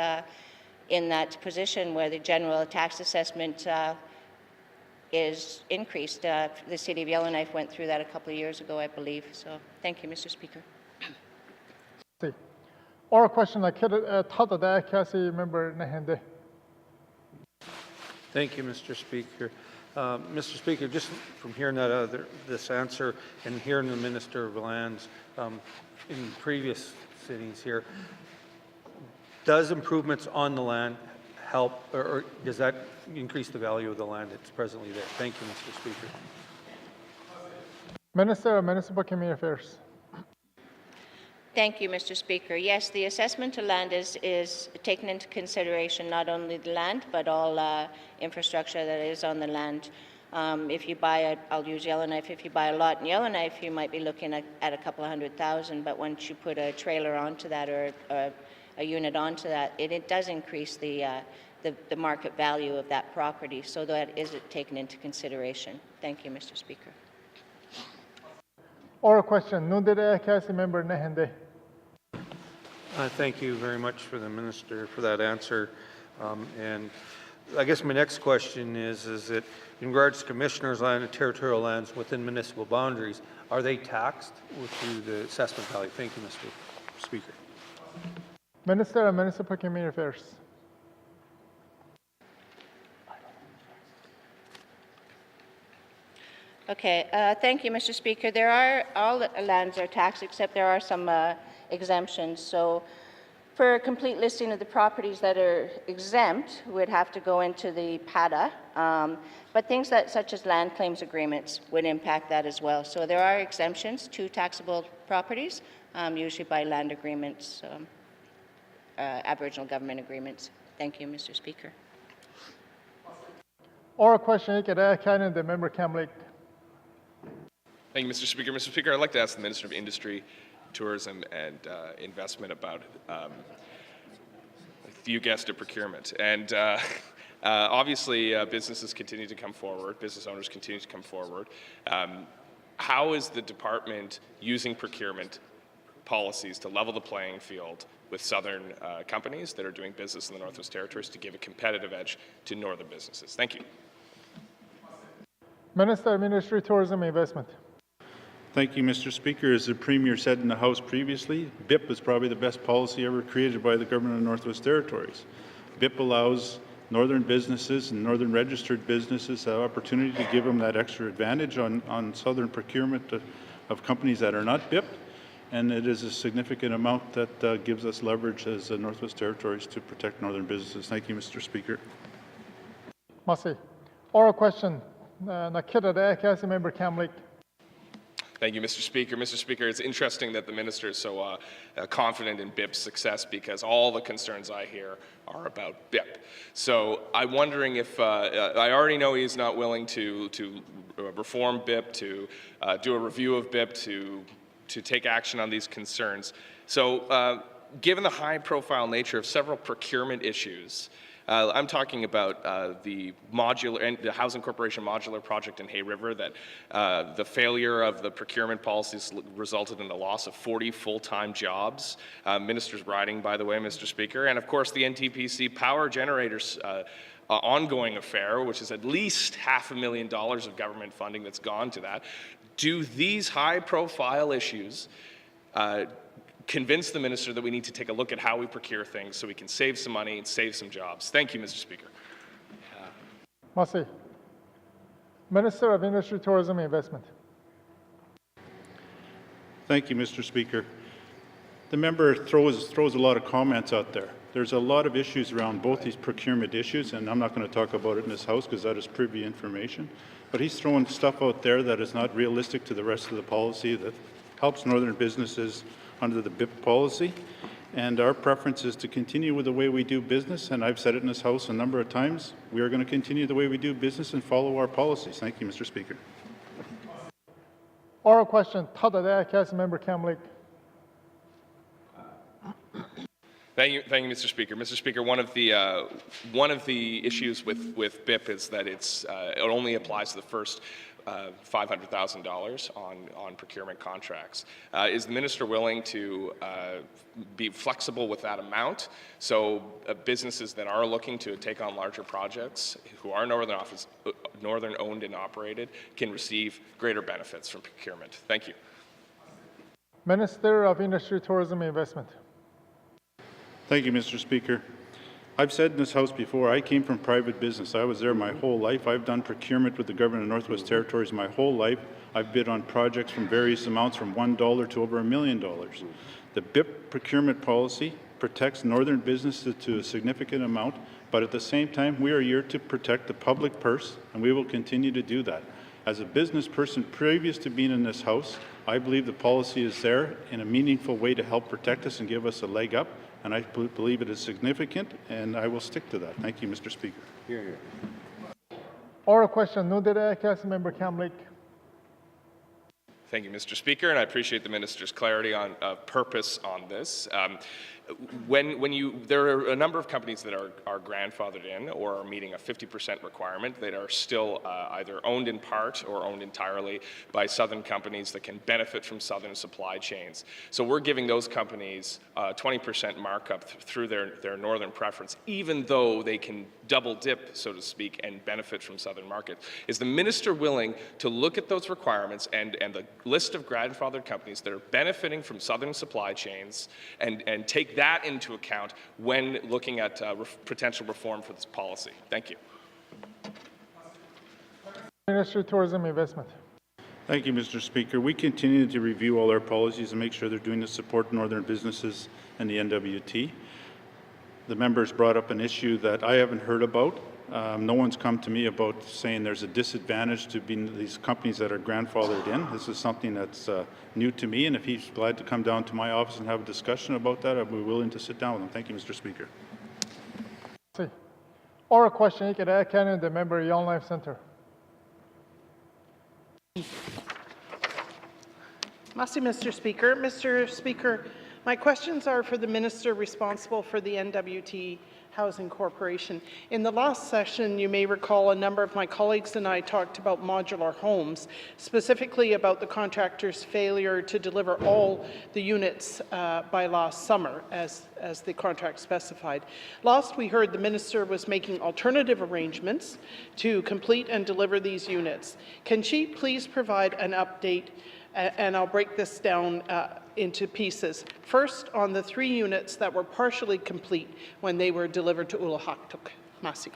Speaker 3: in that position where the general tax assessment is increased. The City of Yellowknife went through that a couple of years ago, I believe. So thank you, Mr. Speaker.
Speaker 2: Oral question, Tada, Council Member Nahende.
Speaker 6: Thank you, Mr. Speaker. Mr. Speaker, just from hearing that this answer and hearing the Minister of Lands in previous cities here, does improvements on the land help, or does that increase the value of the land that's presently there? Thank you, Mr. Speaker.
Speaker 2: Minister of Municipal Community Affairs.
Speaker 3: Thank you, Mr. Speaker. Yes, the assessment of land is taken into consideration not only the land, but all infrastructure that is on the land. If you buy I'll use Yellowknife, if you buy a lot in Yellowknife, you might be looking at a couple of $100,000, but once you put a trailer onto that or a unit onto that, it does increase the market value of that property, so that is taken into consideration. Thank you, Mr. Speaker.
Speaker 2: Oral question, Nundere, Council Member Nahende.
Speaker 6: Thank you very much for the Minister for that answer. And I guess my next question is that in regards to commissioners' land and territorial lands within municipal boundaries, are they taxed through the assessment value? Thank you, Mr. Speaker.
Speaker 2: Minister of Municipal Community Affairs.
Speaker 3: Okay, thank you, Mr. Speaker. All the lands are taxed, except there are some exemptions. So for a complete listing of the properties that are exempt, we'd have to go into the PADA, but things such as land claims agreements would impact that as well. So there are exemptions to taxable properties, usually by land agreements, Aboriginal government agreements. Thank you, Mr. Speaker.
Speaker 2: Oral question, the member Kamlik.
Speaker 1: Thank you, Mr. Speaker. Mr. Speaker, I'd like to ask the Minister of Industry, Tourism and Investment about you guessed it, procurement. And obviously, businesses continue to come forward, business owners continue to come forward. How is the department using procurement policies to level the playing field with southern companies that are doing business in the Northwest Territories to give a competitive edge to northern businesses? Thank you.
Speaker 2: Minister of Industry, Tourism and Investment.
Speaker 4: Thank you, Mr. Speaker. As the Premier said in the House previously, BIP is probably the best policy ever created by the Government of the Northwest Territories. BIP allows northern businesses and northern registered businesses the opportunity to give them that extra advantage on southern procurement of companies that are not BIP, and it is a significant amount that gives us leverage as the Northwest Territories to protect northern businesses. Thank you, Mr. Speaker.
Speaker 2: Merci. Oral question, Nakida, Council Member Kamlik.
Speaker 1: Thank you, Mr. Speaker. Mr. Speaker, it's interesting that the minister is so confident in BIP's success because all the concerns I hear are about BIP. So I'm wondering if, I already know he's not willing to reform BIP, to do a review of BIP, to take action on these concerns. So given the high-profile nature of several procurement issues, I'm talking about the Housing Corporation modular project in Hay River, that the failure of the procurement policies resulted in the loss of 40 full-time jobs. Minister's riding, by the way, Mr. Speaker. And of course, the NTPC power generators ongoing affair, which is at least $500,000 of government funding that's gone to that. Do these high-profile issues convince the minister that we need to take a look at how we procure things so we can save some money and save some jobs? Thank you, Mr. Speaker.
Speaker 2: Massey. Minister of Industry, Tourism and Investment.
Speaker 4: Thank you, Mr. Speaker. The member throws a lot of comments out there. There's a lot of issues around both these procurement issues, and I'm not going to talk about it in this House because that is privy information. But he's throwing stuff out there that is not realistic to the rest of the policy that helps northern businesses under the BIP policy, and our preference is to continue with the way we do business, and I've said it in this House a number of times. We are going to continue the way we do business and follow our policies. Thank you, Mr. Speaker.
Speaker 2: Oral question, Tada Council Member Kamlik.
Speaker 1: Thank you, Mr. Speaker. Mr. Speaker, one of the issues with BIP is that it only applies to the first $500,000 on procurement contracts. Is the minister willing to be flexible with that amount so businesses that are looking to take on larger projects, who are northern owned and operated, can receive greater benefits from procurement? Thank you.
Speaker 2: Minister of Industry, Tourism and Investment.
Speaker 4: Thank you, Mr. Speaker. I've said in this House before, I came from private business. I was there my whole life. I've done procurement with the government of Northwest Territories my whole life. I've bid on projects from various amounts from $1 to over $1 million. The BIP procurement policy protects northern businesses to a significant amount, but at the same time, we are here to protect the public purse, and we will continue to do that. As a business person previous to being in this House, I believe the policy is there in a meaningful way to help protect us and give us a leg up. And I believe it is significant, and I will stick to that. Thank you, Mr. Speaker.
Speaker 12: Here, here.
Speaker 2: Oral question, Nundere Council Member Kamlik.
Speaker 1: Thank you, Mr. Speaker, and I appreciate the minister's clarity on purpose on this. There are a number of companies that are grandfathered in or are meeting a 50% requirement that are still either owned in part or owned entirely by southern companies that can benefit from southern supply chains. So we're giving those companies 20% markup through their northern preference, even though they can double dip, so to speak, and benefit from southern markets. Is the minister willing to look at those requirements and the list of grandfathered companies that are benefiting from southern supply chains and take that into account when looking at potential reform for this policy? Thank you.
Speaker 2: Ministry of Tourism and Investment.
Speaker 4: Thank you, Mr. Speaker. We continue to review all our policies and make sure they're doing to support northern businesses and the N.W.T. The members brought up an issue that I haven't heard about. No one's come to me about saying there's a disadvantage to being these companies that are grandfathered in. This is something that's new to me, and if he's glad to come down to my office and have a discussion about that, I'll be willing to sit down with him. Thank you, Mr. Speaker.
Speaker 2: Oral question, Canada, the member Yellowknife Centre.
Speaker 10: Merci, Mr. Speaker. Mr. Speaker, my questions are for the minister responsible for the N.W.T. Housing Corporation. In the last session, you may recall a number of my colleagues and I talked about modular homes, specifically about the contractor's failure to deliver all the units by last summer, as the contract specified. Last we heard the minister was making alternative arrangements to complete and deliver these units. Can she please provide an update, and I'll break this down into pieces. First, on the 3 units that were partially complete when they were delivered to Ulahaktuk. Merci.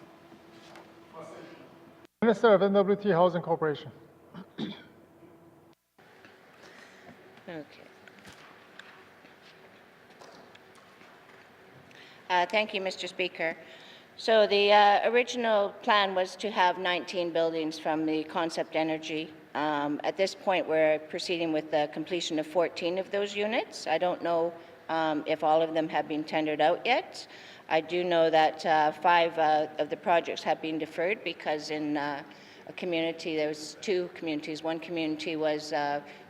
Speaker 2: Minister of N.W.T. Housing Corporation.
Speaker 3: Okay. Thank you, Mr. Speaker. So the original plan was to have 19 buildings from the Concept Energy At this point, we're proceeding with the completion of 14 of those units. I don't know if all of them have been tendered out yet. I do know that 5 of the projects have been deferred because in a community, there was 2 communities. One community was,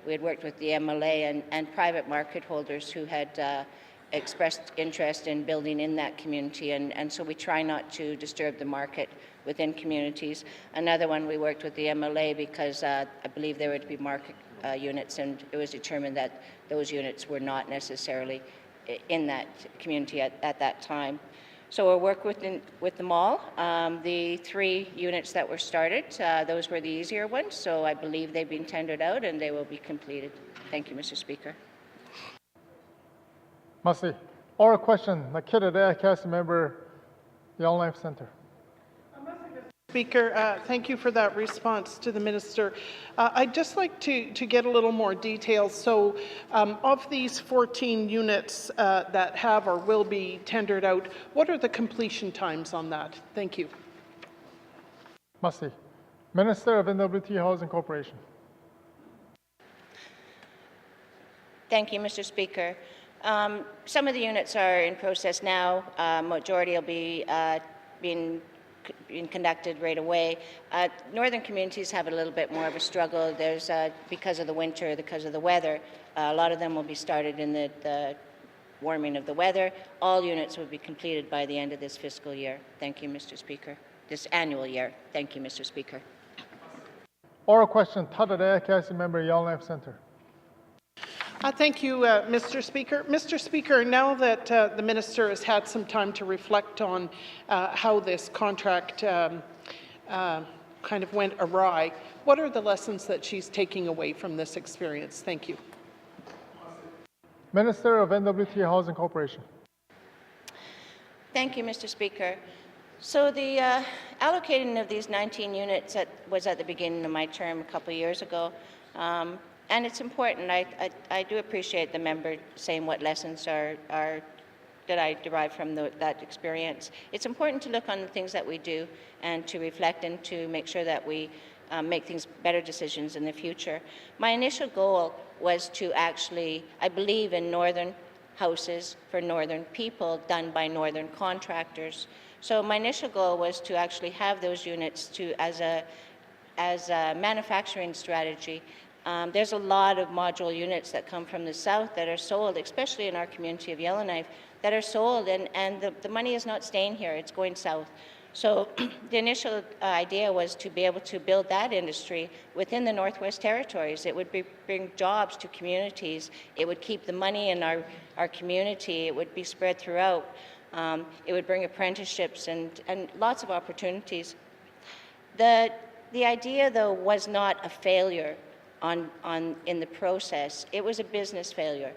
Speaker 3: we had worked with the MLA and private market holders who had expressed interest in building in that community, and so we try not to disturb the market within communities. Another one, we worked with the MLA because I believe there were to be market units, and it was determined that those units were not necessarily in that community at that time. So we'll work with them all. The 3 units that were started, those were the easier ones, so I believe they've been tendered out and they will be completed. Thank you, Mr. Speaker.
Speaker 2: Merci. Oral question, Nakita Dea, Council Member, Yellowknife Centre.
Speaker 10: Speaker, thank you for that response to the Minister. I'd just like to get a little more detail. So of these 14 units that have or will be tendered out, what are the completion times on that? Thank you.
Speaker 2: Merci. Minister of N.W.T. Housing Corporation.
Speaker 3: Thank you, Mr. Speaker. Some of the units are in process now. Majority will be being conducted right away. Northern communities have a little bit more of a struggle. There's, because of the winter, because of the weather, a lot of them will be started in the warming of the weather. All units will be completed by the end of this fiscal year. Thank you, Mr. Speaker. This annual year. Thank you, Mr. Speaker.
Speaker 2: Oral question, Tata Dea, Council Member, Yellowknife Centre.
Speaker 10: Thank you, Mr. Speaker. Mr. Speaker, now that the Minister has had some time to reflect on how this contract kind of went awry, what are the lessons that she's taking away from this experience? Thank you.
Speaker 2: Minister of N.W.T. Housing Corporation.
Speaker 3: Thank you, Mr. Speaker. So the allocating of these 19 units was at the beginning of my term a couple of years ago. And it's important. I do appreciate the member saying what lessons are that I derive from that experience. It's important to look on the things that we do and to reflect and to make sure that we make things better decisions in the future. My initial goal was to actually, I believe in northern houses for northern people done by northern contractors. So my initial goal was to actually have those units as a manufacturing strategy. There's a lot of module units that come from the south that are sold, especially in our community of Yellowknife, that are sold, and the money is not staying here, it's going south. So the initial idea was to be able to build that industry within the Northwest Territories. It would bring jobs to communities. It would keep the money in our community. It would be spread throughout. It would bring apprenticeships and lots of opportunities. The idea, though, was not a failure in the process. It was a business failure,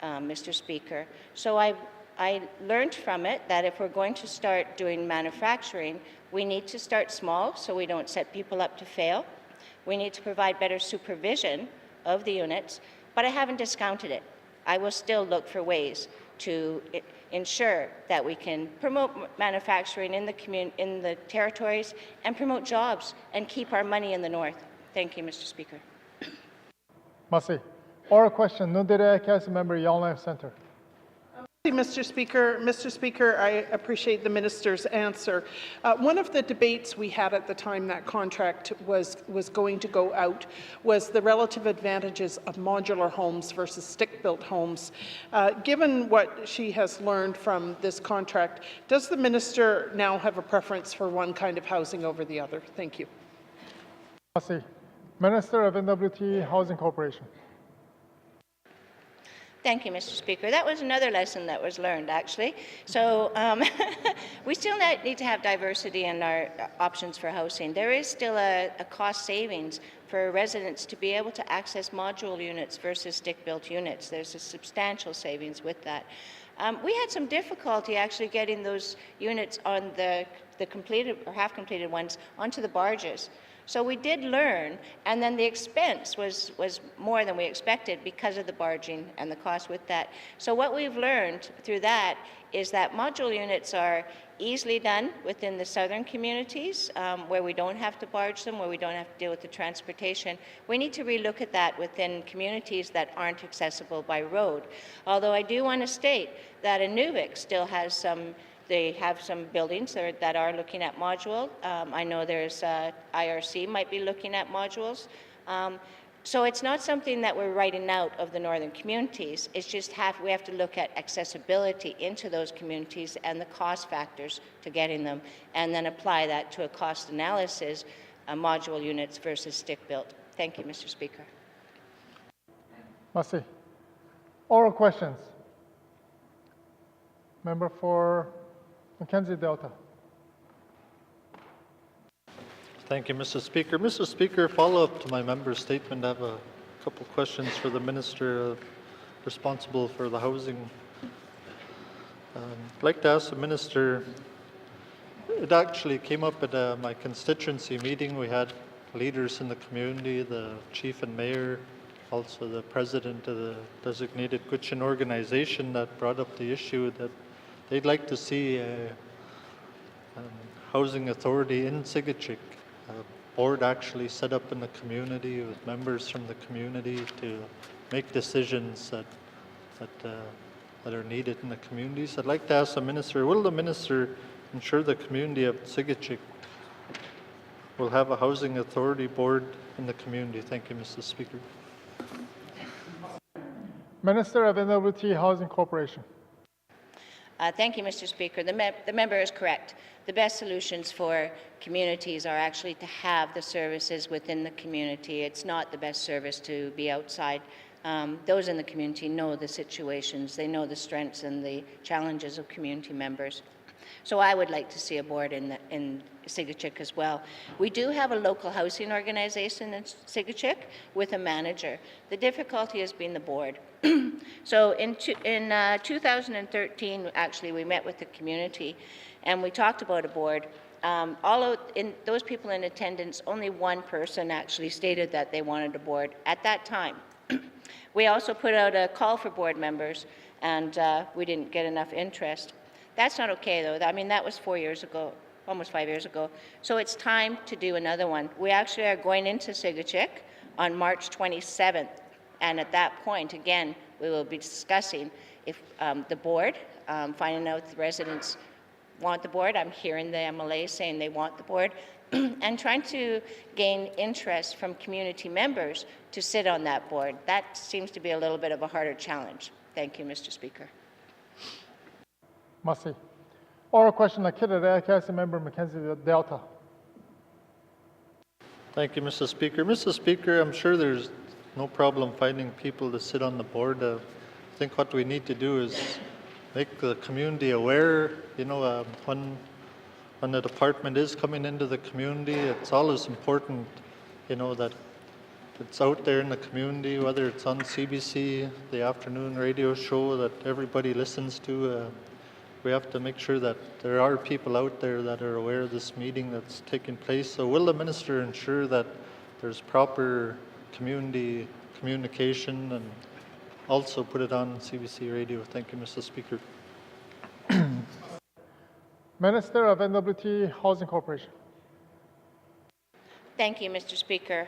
Speaker 3: Mr. Speaker. So I learned from it that if we're going to start doing manufacturing, we need to start small so we don't set people up to fail. We need to provide better supervision of the units, but I haven't discounted it. I will still look for ways to ensure that we can promote manufacturing in the territories and promote jobs and keep our money in the north. Thank you, Mr. Speaker.
Speaker 2: Merci. Oral question, Nundere, Council Member, Yellowknife Centre.
Speaker 10: Mr. Speaker. Mr. Speaker, I appreciate the Minister's answer. One of the debates we had at the time that contract was going to go out was the relative advantages of modular homes versus stick-built homes. Given what she has learned from this contract, does the Minister now have a preference for one kind of housing over the other? Thank you.
Speaker 2: Merci. Minister of N.W.T. Housing Corporation.
Speaker 3: Thank you, Mr. Speaker. That was another lesson that was learned, actually. So we still need to have diversity in our options for housing. There is still a cost savings for residents to be able to access module units versus stick-built units. There's a substantial savings with that. We had some difficulty actually getting those units on the completed or half-completed ones onto the barges. So we did learn, and then the expense was more than we expected because of the barging and the cost with that. So what we've learned through that is that module units are easily done within the southern communities where we don't have to barge them, where we don't have to deal with the transportation. We need to relook at that within communities that aren't accessible by road. Although I do want to state that N.W.T still has some, they have some buildings that are looking at module. I know there's IRC might be looking at modules. So it's not something that we're writing out of the northern communities. It's just we have to look at accessibility into those communities and the cost factors to getting them, and then apply that to a cost analysis, module units versus stick-built. Thank you, Mr. Speaker.
Speaker 2: Merci. Oral questions. Member for Mackenzie Delta.
Speaker 9: Thank you, Mr. Speaker. Mr. Speaker, follow-up to my member's statement, I have a couple questions for the Minister responsible for the housing. I'd like to ask the Minister, it actually came up at my constituency meeting. We had leaders in the community, the Chief and Mayor, also the President of the designated Gwich'in organization that brought up the issue that they'd like to see a housing authority in Sigachik. Board actually set up in the community with members from the community to make decisions that are needed in the communities. I'd like to ask the Minister, will the Minister ensure the community of Sigachik will have a housing authority board in the community? Thank you, Mr. Speaker.
Speaker 2: Minister of N.W.T Housing Corporation.
Speaker 3: Thank you, Mr. Speaker. The member is correct. The best solutions for communities are actually to have the services within the community. It's not the best service to be outside. Those in the community know the situations, they know the strengths and the challenges of community members. So I would like to see a board in Sigachik as well. We do have a local housing organization in Sigachik with a manager. The difficulty has been the board. So in 2013, actually, we met with the community and we talked about a board. Those people in attendance, only one person actually stated that they wanted a board at that time. We also put out a call for board members and we didn't get enough interest. That's not okay, though. I mean, that was 4 years ago, almost 5 years ago. So it's time to do another one. We actually are going into Sigachik on March 27th. And at that point, again, we will be discussing if the board, finding out if the residents want the board. I'm hearing the MLA saying they want the board. And trying to gain interest from community members to sit on that board. That seems to be a little bit of a harder challenge. Thank you, Mr. Speaker.
Speaker 2: Merci. Oral question, Akita Council Member Mackenzie Delta.
Speaker 9: Thank you, Mr. Speaker. Mr. Speaker, I'm sure there's no problem finding people to sit on the board. I think what we need to do is make the community aware. You know, when the department is coming into the community, it's always important, you know, that it's out there in the community, whether it's on CBC, the afternoon radio show that everybody listens to. We have to make sure that there are people out there that are aware of this meeting that's taking place. So will the Minister ensure that there's proper community communication and also put it on CBC radio? Thank you, Mr. Speaker.
Speaker 2: Minister of N.W.T Housing Corporation.
Speaker 3: Thank you, Mr. Speaker.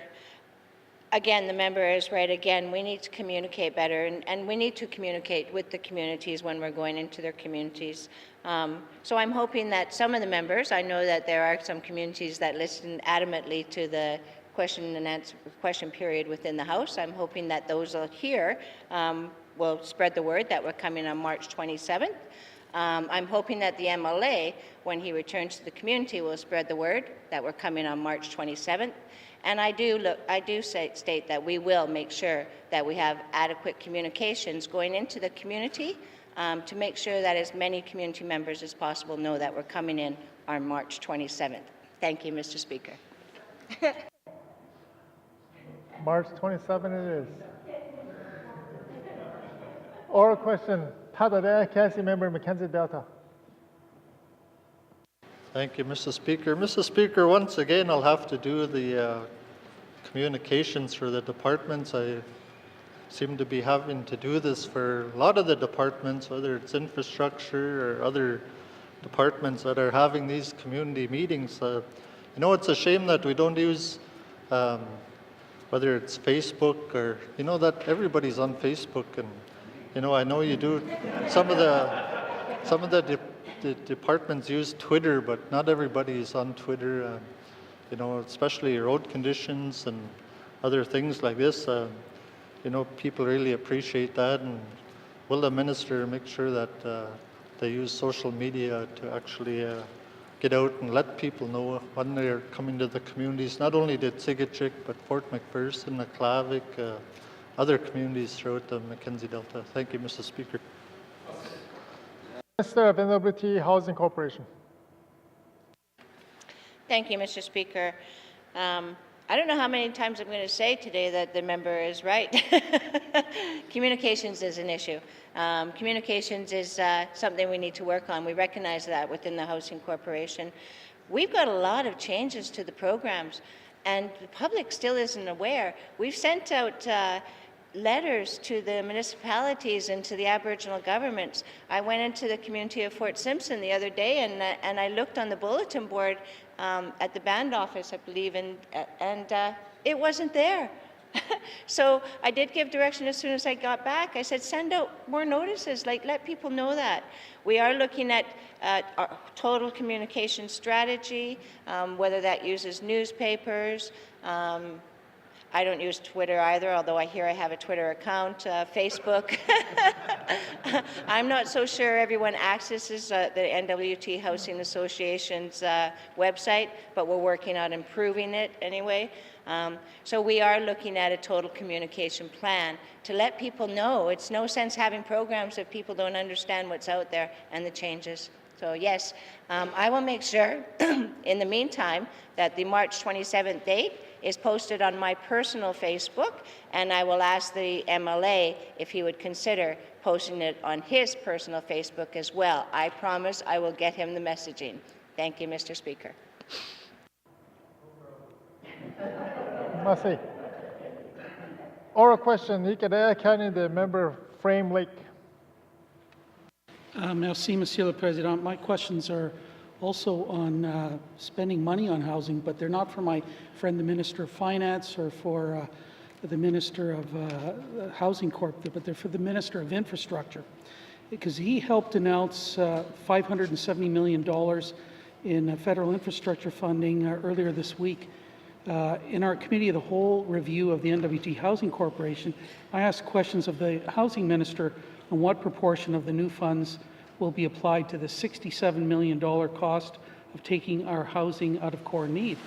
Speaker 3: Again, the member is right. Again, we need to communicate better, and we need to communicate with the communities when we're going into their communities. So I'm hoping that some of the members, I know that there are some communities that listen adamantly to the question and answer question period within the House. I'm hoping that those here will spread the word that we're coming on March 27th. I'm hoping that the MLA, when he returns to the community, will spread the word that we're coming on March 27th. And I do state that we will make sure that we have adequate communications going into the community to make sure that as many community members as possible know that we're coming in on March 27th. Thank you, Mr. Speaker.
Speaker 2: March 27 it is. Oral question, Tadadea Cassie Member Mackenzie Delta.
Speaker 9: Thank you, Mr. Speaker. Mr. Speaker, once again, I'll have to do the communications for the departments. I seem to be having to do this for a lot of the departments, whether it's infrastructure or other departments that are having these community meetings. You know, it's a shame that we don't use, whether it's Facebook or, you know, that everybody's on Facebook, and, you know, I know you do. Some of the departments use Twitter, but not everybody is on Twitter. You know, especially road conditions and other things like this. You know, people really appreciate that, and will the minister make sure that they use social media to actually get out and let people know when they're coming to the communities, not only the Tigachik, but Fort McPherson, Aklavik, other communities throughout the Mackenzie Delta. Thank you, Mr. Speaker.
Speaker 2: Minister of N.W.T. Housing Corporation.
Speaker 3: Thank you, Mr. Speaker. I don't know how many times I'm going to say today that the member is right. Communications is an issue. Communications is something we need to work on. We recognize that within the Housing Corporation. We've got a lot of changes to the programs, and the public still isn't aware. We've sent out letters to the municipalities and to the Aboriginal governments. I went into the community of Fort Simpson the other day, and I looked on the bulletin board at the band office, I believe, and it wasn't there. So I did give direction as soon as I got back. I said, send out more notices, like let people know that. We are looking at our total communication strategy, whether that uses newspapers. I don't use Twitter either, although I hear I have a Twitter account, Facebook. I'm not so sure everyone accesses the N.W.T. Housing Association's website, but we're working on improving it anyway. So we are looking at a total communication plan to let people know. It's no sense having programs if people don't understand what's out there and the changes. So yes, I will make sure in the meantime that the March 27th date is posted on my personal Facebook, and I will ask the MLA if he would consider posting it on his personal Facebook as well. I promise I will get him the messaging. Thank you, Mr. Speaker.
Speaker 2: Merci. Oral question, Nicodère County, the member Frame Lake.
Speaker 7: Merci, Monsieur le Président. My questions are also on spending money on housing, but they're not for my friend the Minister of Finance or for the Minister of Housing Corp, but they're for the Minister of Infrastructure, because he helped announce $570 million in federal infrastructure funding earlier this week. In our Committee of the Whole review of the N.W.T. Housing Corporation, I asked questions of the Housing Minister on what proportion of the new funds will be applied to the $67 million cost of taking our housing out of core need.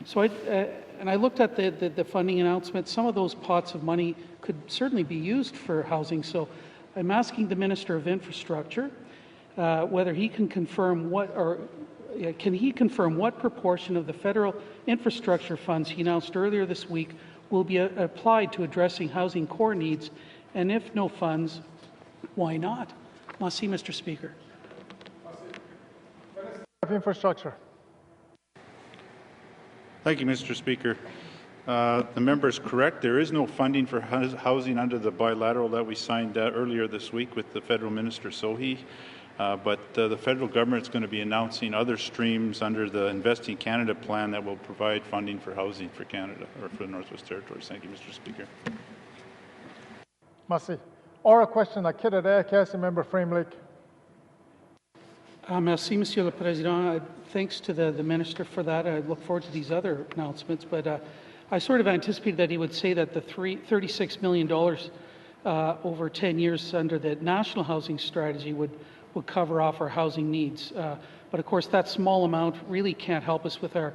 Speaker 7: So I looked at the funding announcement. Some of those pots of money could certainly be used for housing. So I'm asking the Minister of Infrastructure whether he can confirm what proportion of the federal infrastructure funds he announced earlier this week will be applied to addressing housing core needs, and if no funds, why not? Merci, Mr. Speaker.
Speaker 2: Minister of Infrastructure.
Speaker 4: Thank you, Mr. Speaker. The member is correct. There is no funding for housing under the bilateral that we signed earlier this week with the Federal Minister Sohi. But the federal government is going to be announcing other streams under the Investing Canada plan that will provide funding for housing for Canada, or for the Northwest Territories. Thank you, Mr. Speaker.
Speaker 2: Merci. Oral question, Nicodère County, member Frame Lake.
Speaker 7: Merci, Monsieur le Président. Thanks to the Minister for that. I look forward to these other announcements, but I sort of anticipated that he would say that the $36 million over 10 years under the National Housing Strategy would cover off our housing needs. But of course, that small amount really can't help us with our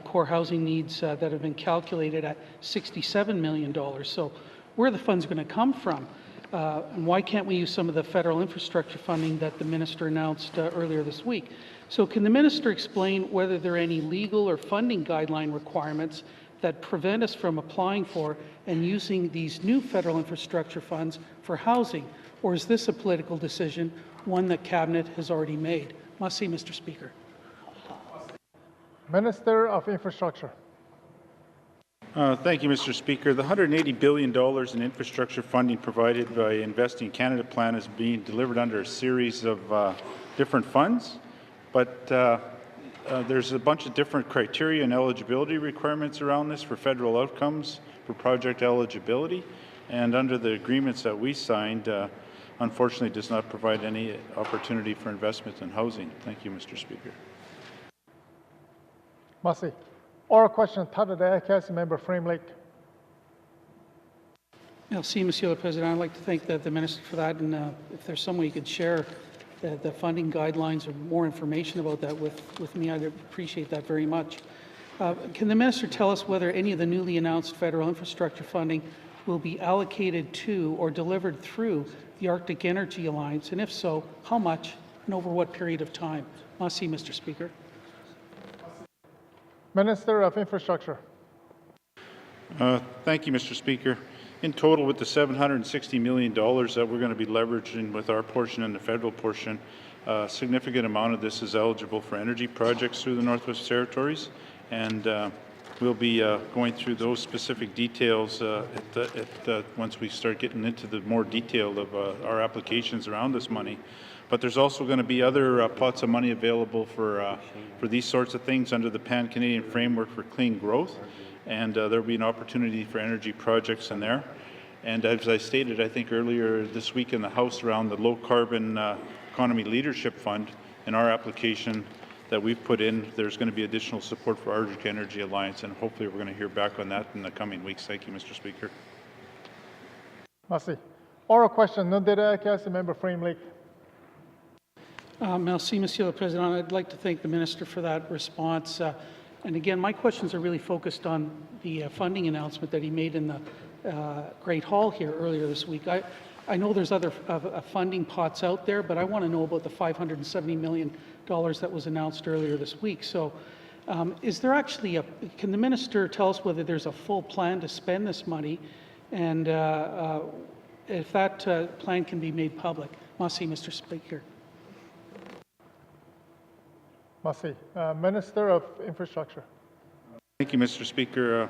Speaker 7: core housing needs that have been calculated at $67 million. So where are the funds going to come from? And why can't we use some of the federal infrastructure funding that the Minister announced earlier this week? So can the Minister explain whether there are any legal or funding guideline requirements that prevent us from applying for and using these new federal infrastructure funds for housing? Or is this a political decision, one that Cabinet has already made? Merci, Mr. Speaker.
Speaker 2: Minister of Infrastructure.
Speaker 4: Thank you, Mr. Speaker. The $180 billion in infrastructure funding provided by Investing Canada plan is being delivered under a series of different funds. But there's a bunch of different criteria and eligibility requirements around this for federal outcomes for project eligibility, and under the agreements that we signed, unfortunately does not provide any opportunity for investment in housing. Thank you, Mr. Speaker.
Speaker 2: Merci. Oral question, Tada Dayakasi, Member Frame Lake.
Speaker 7: Merci, Monsieur le Président. I'd like to thank the Minister for that, and if there's some way you could share the funding guidelines or more information about that with me, I'd appreciate that very much. Can the Minister tell us whether any of the newly announced federal infrastructure funding will be allocated to or delivered through the Arctic Energy Alliance, and if so, how much and over what period of time? Merci, Mr. Speaker.
Speaker 2: Minister of Infrastructure.
Speaker 4: Thank you, Mr. Speaker. In total, with the $760 million that we're going to be leveraging with our portion and the federal portion, a significant amount of this is eligible for energy projects through the Northwest Territories, and we'll be going through those specific details once we start getting into the more detail of our applications around this money. But there's also going to be other pots of money available for these sorts of things under the Pan-Canadian Framework for Clean Growth, and there will be an opportunity for energy projects in there. And as I stated, I think earlier this week in the House around the Low Carbon Economy Leadership Fund, in our application that we've put in, there's going to be additional support for Arctic Energy Alliance, and hopefully we're going to hear back on that in the coming weeks. Thank you, Mr. Speaker.
Speaker 2: Merci. Oral question, Nundera Kasi, Member Frame Lake.
Speaker 7: Merci, Monsieur le Président. I'd like to thank the Minister for that response. And again, my questions are really focused on the funding announcement that he made in the Great Hall here earlier this week. I know there's other funding pots out there, but I want to know about the $570 million that was announced earlier this week. So is there actually can the Minister tell us whether there's a full plan to spend this money, and if that plan can be made public? Merci, Mr. Speaker.
Speaker 2: Merci. Minister of Infrastructure.
Speaker 4: Thank you, Mr. Speaker.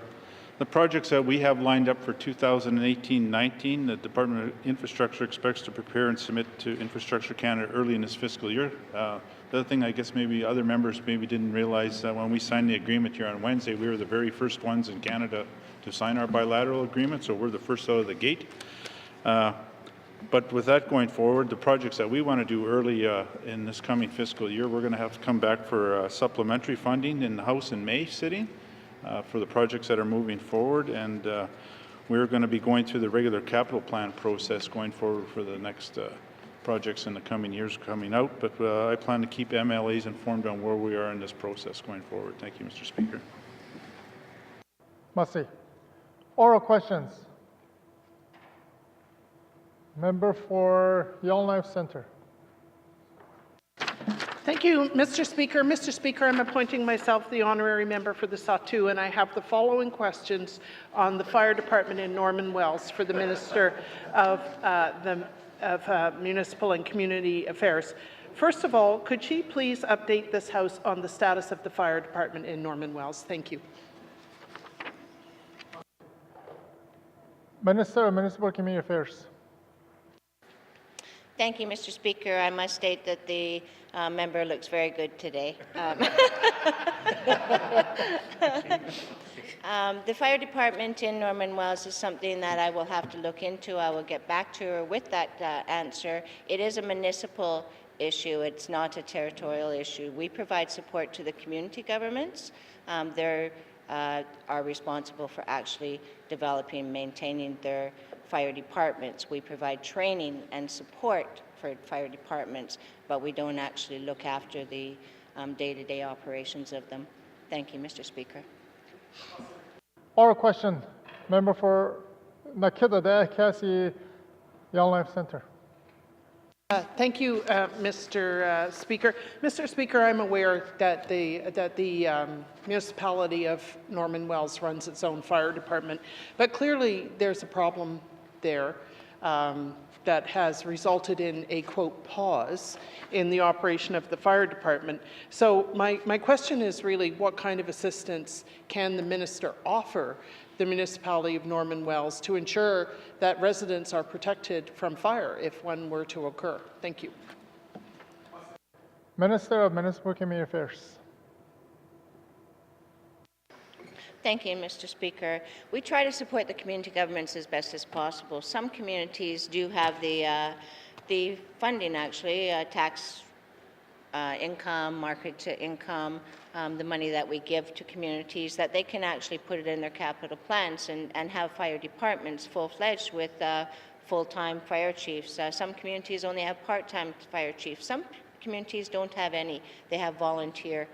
Speaker 4: The projects that we have lined up for 2018-19, the Department of Infrastructure expects to prepare and submit to Infrastructure Canada early in this fiscal year. The other thing I guess maybe other members maybe didn't realize that when we signed the agreement here on Wednesday, we were the very first ones in Canada to sign our bilateral agreement, so we're the first out of the gate. But with that going forward, the projects that we want to do early in this coming fiscal year, we're going to have to come back for supplementary funding in the House in May sitting for the projects that are moving forward, and we're going to be going through the regular capital plan process going forward for the next projects in the coming years coming out, but I plan to keep MLAs informed on where we are in this process going forward. Thank you, Mr. Speaker.
Speaker 2: Merci. Oral questions. Member for Yellowknife Centre.
Speaker 10: Thank you, Mr. Speaker. Mr. Speaker, I'm appointing myself the honorary member for the Sahtu, and I have the following questions on the fire department in Norman Wells for the Minister of Municipal and Community Affairs. First of all, could she please update this House on the status of the fire department in Norman Wells? Thank you.
Speaker 2: Minister of Municipal and Community Affairs.
Speaker 3: Thank you, Mr. Speaker. I must state that the member looks very good today. The fire department in Norman Wells is something that I will have to look into. I will get back to her with that answer. It is a municipal issue. It's not a territorial issue. We provide support to the community governments. They're are responsible for actually developing and maintaining their fire departments. We provide training and support for fire departments, but we don't actually look after the day-to-day operations of them. Thank you, Mr. Speaker.
Speaker 2: Oral question, member for Nakita Cassie, Yellowknife Centre.
Speaker 10: Thank you, Mr. Speaker. Mr. Speaker, I'm aware that the municipality of Norman Wells runs its own fire department, but clearly there's a problem there that has resulted in a, quote, pause in the operation of the fire department. So my question is really, what kind of assistance can the minister offer the municipality of Norman Wells to ensure that residents are protected from fire if one were to occur? Thank you.
Speaker 2: Minister of Municipal Community Affairs.
Speaker 3: Thank you, Mr. Speaker. We try to support the community governments as best as possible. Some communities do have the funding, actually, tax income, market to income, the money that we give to communities, that they can actually put it in their capital plans and have fire departments full-fledged with full-time fire chiefs. Some communities only have part-time fire chiefs. Some communities don't have any. They have volunteer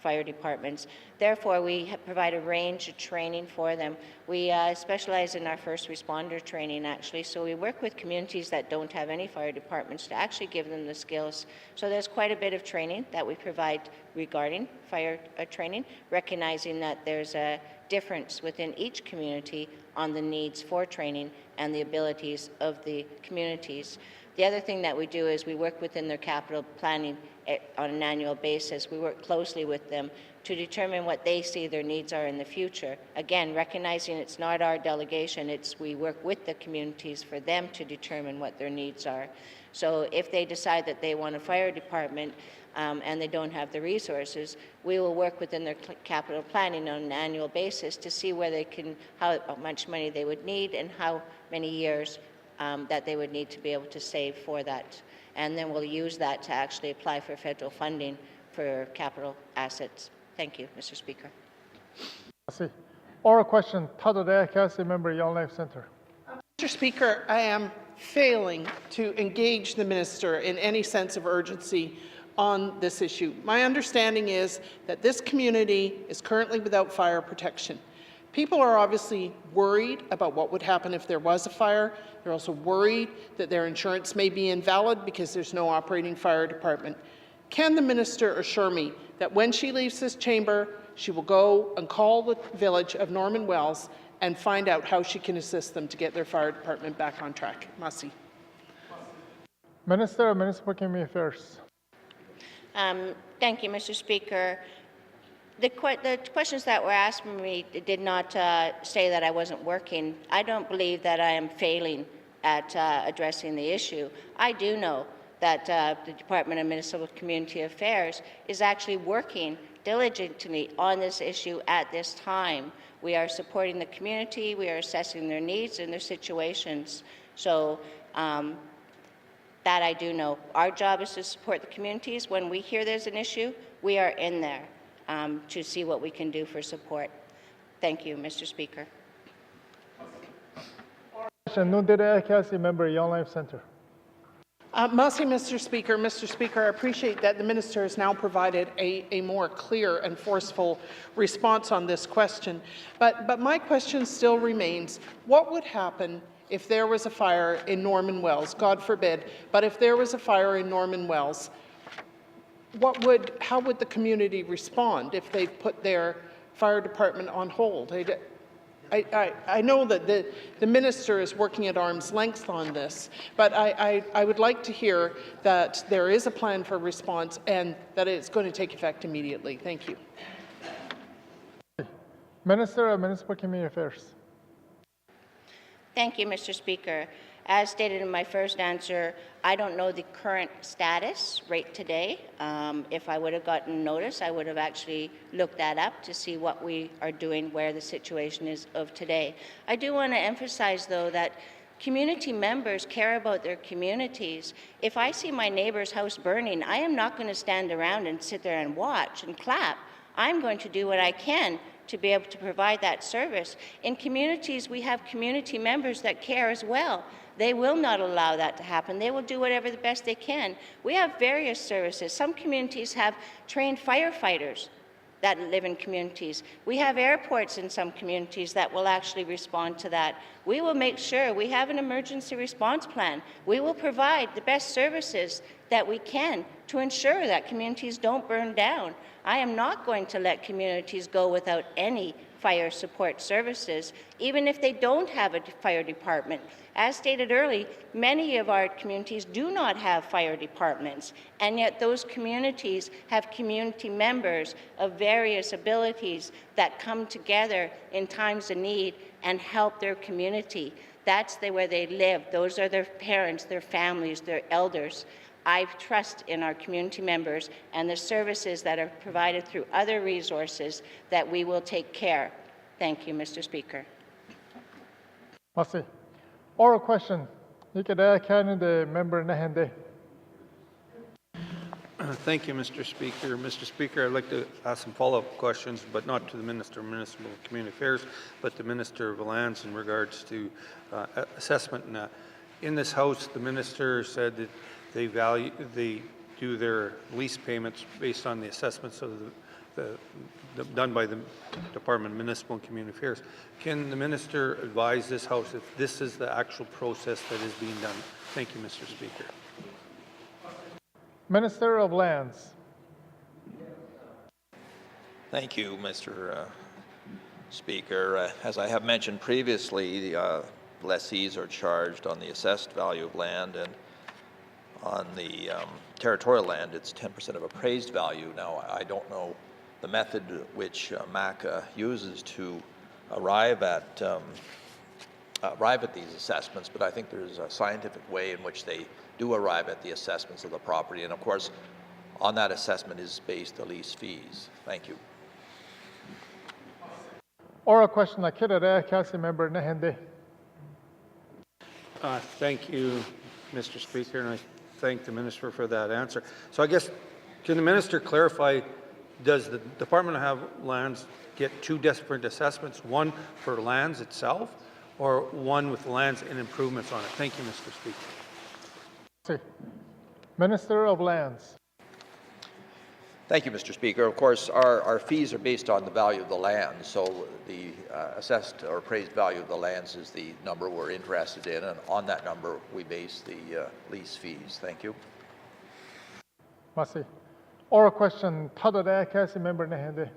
Speaker 3: fire departments. Therefore, we provide a range of training for them. We specialize in our first responder training, actually, so we work with communities that don't have any fire departments to actually give them the skills. So there's quite a bit of training that we provide regarding fire training, recognizing that there's a difference within each community on the needs for training and the abilities of the communities. The other thing that we do is we work within their capital planning on an annual basis. We work closely with them to determine what they see their needs are in the future. Again, recognizing it's not our delegation, we work with the communities for them to determine what their needs are. So if they decide that they want a fire department and they don't have the resources, we will work within their capital planning on an annual basis to see where they can, how much money they would need and how many years that they would need to be able to save for that. And then we'll use that to actually apply for federal funding for capital assets. Thank you, Mr. Speaker.
Speaker 2: Merci. Oral question, Tato Council Member Yellowknife Centre.
Speaker 10: Mr. Speaker, I am failing to engage the minister in any sense of urgency on this issue. My understanding is that this community is currently without fire protection. People are obviously worried about what would happen if there was a fire. They're also worried that their insurance may be invalid because there's no operating fire department. Can the minister assure me that when she leaves this chamber, she will go and call the village of Norman Wells and find out how she can assist them to get their fire department back on track? Merci.
Speaker 2: Minister of Municipal Community Affairs.
Speaker 3: Thank you, Mr. Speaker. The questions that were asked me did not say that I wasn't working. I don't believe that I am failing at addressing the issue. I do know that the Department of Municipal Community Affairs is actually working diligently on this issue at this time. We are supporting the community, we are assessing their needs and their situations. So that I do know. Our job is to support the communities. When we hear there's an issue, we are in there to see what we can do for support. Thank you, Mr. Speaker.
Speaker 2: Nundere Council Member Yellowknife Centre.
Speaker 10: Merci, Mr. Speaker. Mr. Speaker, I appreciate that the minister has now provided a more clear and forceful response on this question. But my question still remains, what would happen if there was a fire in Norman Wells? God forbid, but if there was a fire in Norman Wells, how would the community respond if they put their fire department on hold? I know that the minister is working at arm's length on this, but I would like to hear that there is a plan for response and that it's going to take effect immediately. Thank you.
Speaker 2: Minister of Municipal Community Affairs.
Speaker 3: Thank you, Mr. Speaker. As stated in my first answer, I don't know the current status right today. If I would have gotten notice, I would have actually looked that up to see what we are doing, where the situation is of today. I do want to emphasize, though, that community members care about their communities. If I see my neighbor's house burning, I am not going to stand around and sit there and watch and clap. I'm going to do what I can to be able to provide that service. In communities, we have community members that care as well. They will not allow that to happen. They will do whatever the best they can. We have various services. Some communities have trained firefighters that live in communities. We have airports in some communities that will actually respond to that. We will make sure we have an emergency response plan. We will provide the best services that we can to ensure that communities don't burn down. I am not going to let communities go without any fire support services, even if they don't have a fire department. As stated earlier, many of our communities do not have fire departments, and yet those communities have community members of various abilities that come together in times of need and help their community. That's where they live. Those are their parents, their families, their elders. I trust in our community members and the services that are provided through other resources that we will take care. Thank you, Mr. Speaker.
Speaker 2: Merci. Oral question. The member Nahende.
Speaker 6: Thank you, Mr. Speaker. Mr. Speaker, I'd like to ask some follow-up questions, but not to the Minister of Municipal Community Affairs, but to Minister Valance in regards to assessment. In this House, the Minister said that they do their lease payments based on the assessments of done by the Department of Municipal and Community Affairs. Can the Minister advise this House if this is the actual process that is being done? Thank you, Mr. Speaker.
Speaker 2: Minister of Lands.
Speaker 13: Thank you, Mr. Speaker. As I have mentioned previously, the lessees are charged on the assessed value of land, and on the territorial land, it's 10% of appraised value. Now, I don't know the method which MACA uses to arrive at these assessments, but I think there's a scientific way in which they do arrive at the assessments of the property, and of course, on that assessment is based the lease fees. Thank you.
Speaker 2: Oral question. Council member Nahende.
Speaker 6: Thank you, Mr. Speaker, and I thank the Minister for that answer. So I guess, can the Minister clarify, does the Department of Lands get two different assessments, one for lands itself or one with lands and improvements on it? Thank you, Mr. Speaker.
Speaker 2: Minister of Lands.
Speaker 13: Thank you, Mr. Speaker. Of course, our fees are based on the value of the land, so the assessed or appraised value of the lands is the number we're interested in, and on that number we base the lease fees. Thank you.
Speaker 2: Merci. Oral question. Council member Nahende.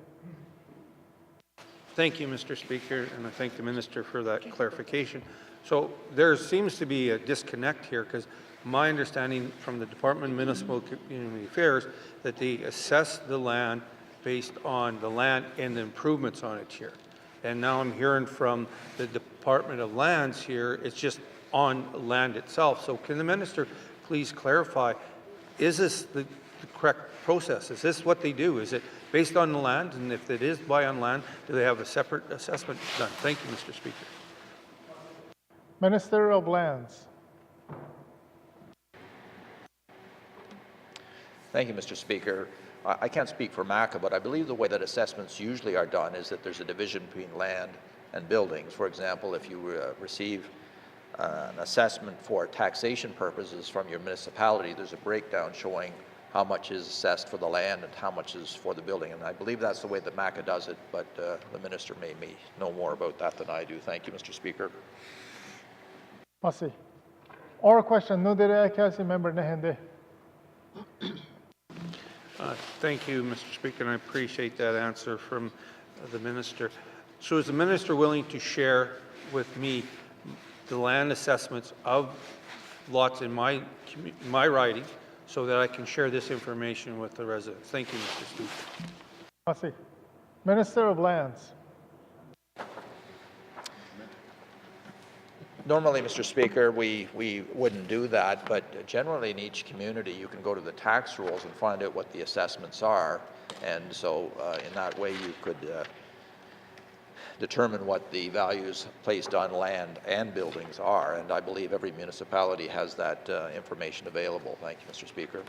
Speaker 6: Thank you, Mr. Speaker, and I thank the Minister for that clarification. So there seems to be a disconnect here, because my understanding from the Department of Municipal Community Affairs that they assess the land based on the land and the improvements on it here. And now I'm hearing from the Department of Lands here, it's just on land itself. So can the Minister please clarify, is this the correct process? Is this what they do? Is it based on the land? And if it is on land, do they have a separate assessment done? Thank you, Mr. Speaker.
Speaker 2: Minister of Lands.
Speaker 13: Thank you, Mr. Speaker. I can't speak for MACA, but I believe the way that assessments usually are done is that there's a division between land and buildings. For example, if you receive an assessment for taxation purposes from your municipality, there's a breakdown showing how much is assessed for the land and how much is for the building. And I believe that's the way that MACA does it, but the Minister may know more about that than I do. Thank you, Mr. Speaker.
Speaker 2: Merci. Oral question. Council member Nahende.
Speaker 6: Thank you, Mr. Speaker, and I appreciate that answer from the Minister. So is the Minister willing to share with me the land assessments of lots in my riding so that I can share this information with the residents? Thank you, Mr. Speaker.
Speaker 2: Merci. Minister of Lands.
Speaker 13: Normally, Mr. Speaker, we wouldn't do that, but generally in each community you can go to the tax rules and find out what the assessments are, and so in that way you could determine what the values placed on land and buildings are, and I believe every municipality has that information available. Thank you, Mr. Speaker.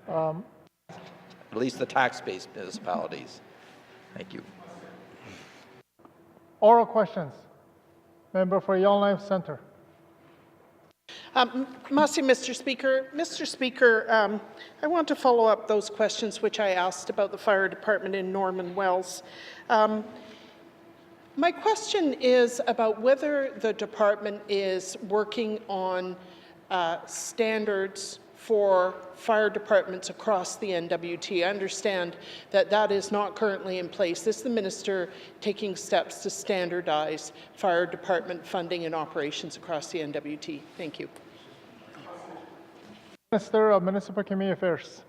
Speaker 13: At least the tax-based municipalities. Thank you.
Speaker 2: Oral questions. Member for Yellowknife Centre.
Speaker 10: Merci, Mr. Speaker. Mr. Speaker, I want to follow up those questions which I asked about the fire department in Norman Wells. My question is about whether the department is working on standards for fire departments across the N.W.T. I understand that that is not currently in place. Is the Minister taking steps to standardize fire department funding and operations across the N.W.T.? Thank you.
Speaker 2: Minister of Municipal Community Affairs.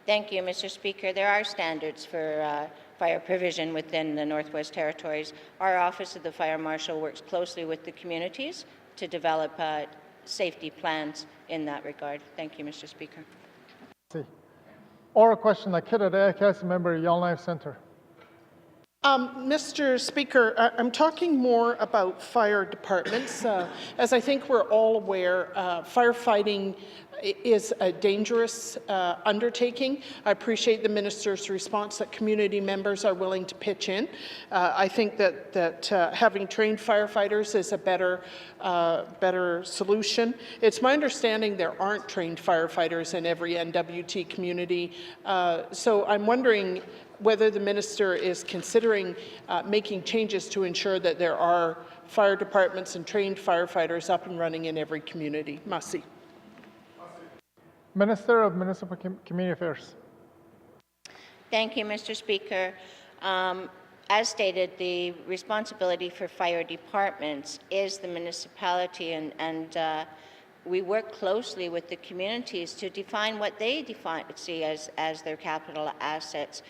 Speaker 3: Thank you, Mr. Speaker. There are standards for fire provision within the Northwest Territories. Our Office of the Fire Marshal works closely with the communities to develop safety plans in that regard. Thank you, Mr. Speaker.
Speaker 2: Oral question, the Kitadaya member, Yellowknife Centre.
Speaker 10: Mr. Speaker, I'm talking more about fire departments. As I think we're all aware, firefighting is a dangerous undertaking. I appreciate the minister's response that community members are willing to pitch in. I think that having trained firefighters is a better solution. It's my understanding there aren't trained firefighters in every N.W.T community. So I'm wondering whether the minister is considering making changes to ensure that there are fire departments and trained firefighters up and running in every community. Masi.
Speaker 2: Minister of Municipal Community Affairs.
Speaker 3: Thank you, Mr. Speaker. As stated, the responsibility for fire departments is the municipality, and we work closely with the communities to define what they see as their capital assets.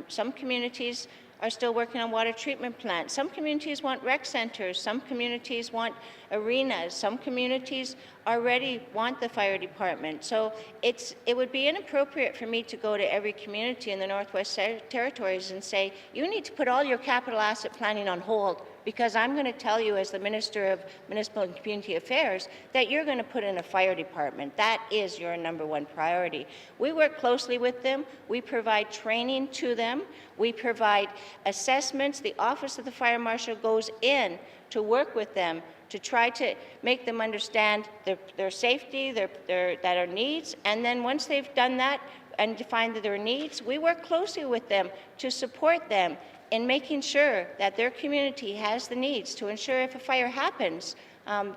Speaker 3: Some communities are still working on water treatment plants. Some communities want rec centers. Some communities want arenas. Some communities already want the fire department. So it would be inappropriate for me to go to every community in the Northwest Territories and say, you need to put all your capital asset planning on hold, because I'm going to tell you as the Minister of Municipal and Community Affairs that you're going to put in a fire department. That is your #1 priority. We work closely with them. We provide training to them. We provide assessments. The Office of the Fire Marshal goes in to work with them to try to make them understand their safety, their needs, and then once they've done that and defined their needs, we work closely with them to support them in making sure that their community has the needs to ensure if a fire happens,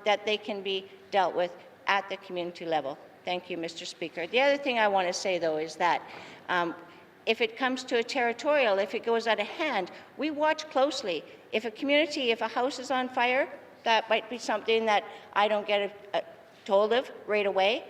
Speaker 3: that they can be dealt with at the community level. Thank you, Mr. Speaker. The other thing I want to say, though, is that if it comes to a territorial, if it goes out of hand, we watch closely. If a house is on fire, that might be something that I don't get told of right away.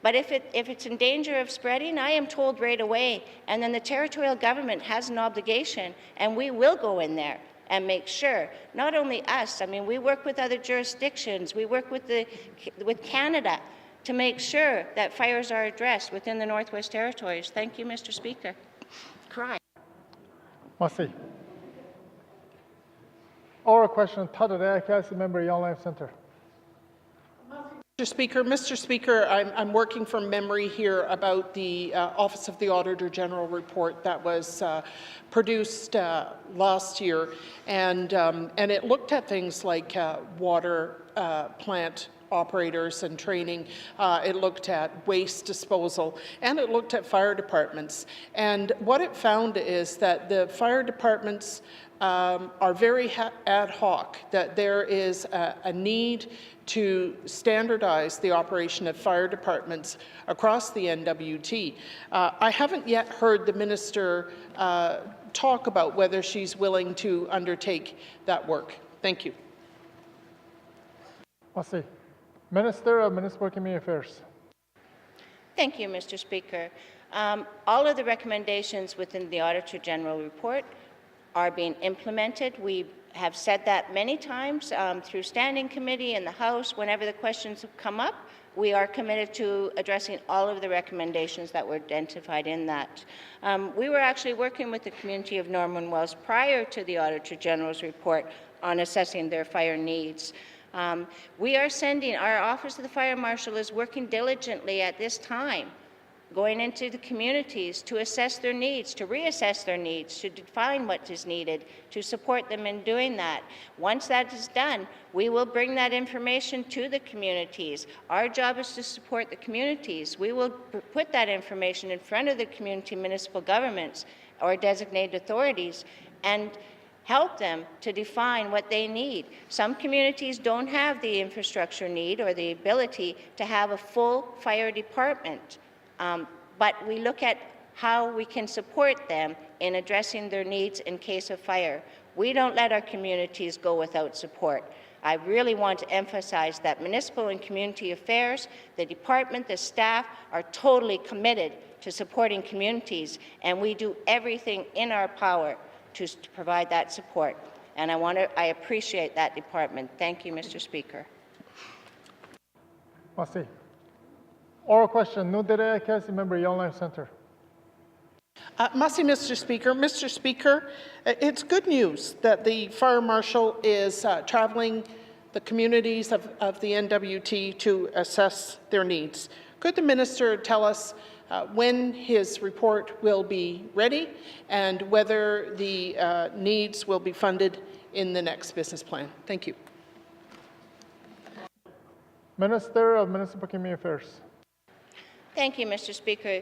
Speaker 3: But if it's in danger of spreading, I am told right away. And then the territorial government has an obligation, and we will go in there and make sure, not only us, I mean, we work with other jurisdictions, we work with Canada to make sure that fires are addressed within the Northwest Territories. Thank you, Mr. Speaker. Cry.
Speaker 2: Masi. Oral question, Tadadaya member, Yellowknife Centre.
Speaker 10: Mr. Speaker, I'm working from memory here about the Office of the Auditor General report that was produced last year, and it looked at things like water plant operators and training. It looked at waste disposal, and it looked at fire departments. And what it found is that the fire departments are very ad hoc, that there is a need to standardize the operation of fire departments across the N.W.T. I haven't yet heard the minister talk about whether she's willing to undertake that work. Thank you.
Speaker 2: Minister of Municipal Community Affairs.
Speaker 3: Thank you, Mr. Speaker. All of the recommendations within the Auditor General report are being implemented. We have said that many times through standing committee in the House. Whenever the questions have come up, we are committed to addressing all of the recommendations that were identified in that. We were actually working with the community of Norman Wells prior to the Auditor General's report on assessing their fire needs. We are sending, our Office of the Fire Marshal is working diligently at this time, going into the communities to assess their needs, to reassess their needs, to define what is needed, to support them in doing that. Once that is done, we will bring that information to the communities. Our job is to support the communities. We will put that information in front of the community municipal governments or designated authorities and help them to define what they need. Some communities don't have the infrastructure need or the ability to have a full fire department. But we look at how we can support them in addressing their needs in case of fire. We don't let our communities go without support. I really want to emphasize that Municipal and Community Affairs, the department, the staff are totally committed to supporting communities, and we do everything in our power to provide that support. And I appreciate that department. Thank you, Mr. Speaker.
Speaker 2: Merci. Oral question, New Day Council Member Yellowknife Centre.
Speaker 10: Merci, Mr. Speaker. Mr. Speaker, it's good news that the Fire Marshal is traveling the communities of the N.W.T. to assess their needs. Could the Minister tell us when his report will be ready and whether the needs will be funded in the next business plan? Thank you.
Speaker 2: Minister of Municipal Community Affairs.
Speaker 3: Thank you, Mr. Speaker.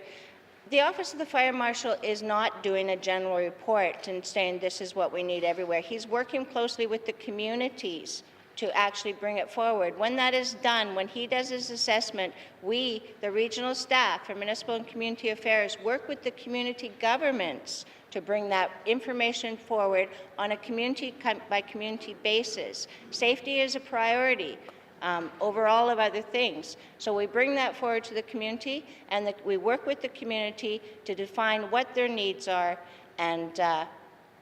Speaker 3: The Office of the Fire Marshal is not doing a general report and saying this is what we need everywhere. He's working closely with the communities to actually bring it forward. When that is done, when he does his assessment, we, the regional staff for Municipal and Community Affairs, work with the community governments to bring that information forward on a community-by-community basis. Safety is a priority. Over all of other things. So we bring that forward to the community, and we work with the community to define what their needs are and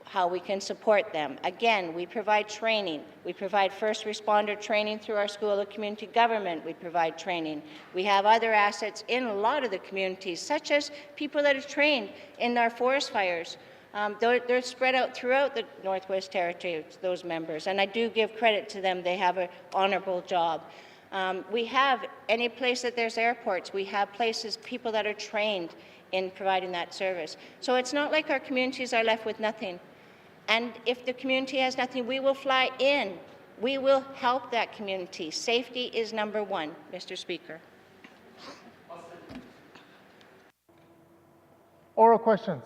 Speaker 3: how we can support them. Again, we provide training. We provide first responder training through our School of Community Government. We provide training. We have other assets in a lot of the communities, such as people that are trained in our forest fires. They're spread out throughout the Northwest Territory, those members, and I do give credit to them. They have an honorable job. We have, any place that there's airports, we have places, people that are trained in providing that service. So it's not like our communities are left with nothing. And if the community has nothing, we will fly in. We will help that community. Safety is number one, Mr. Speaker.
Speaker 2: Oral questions.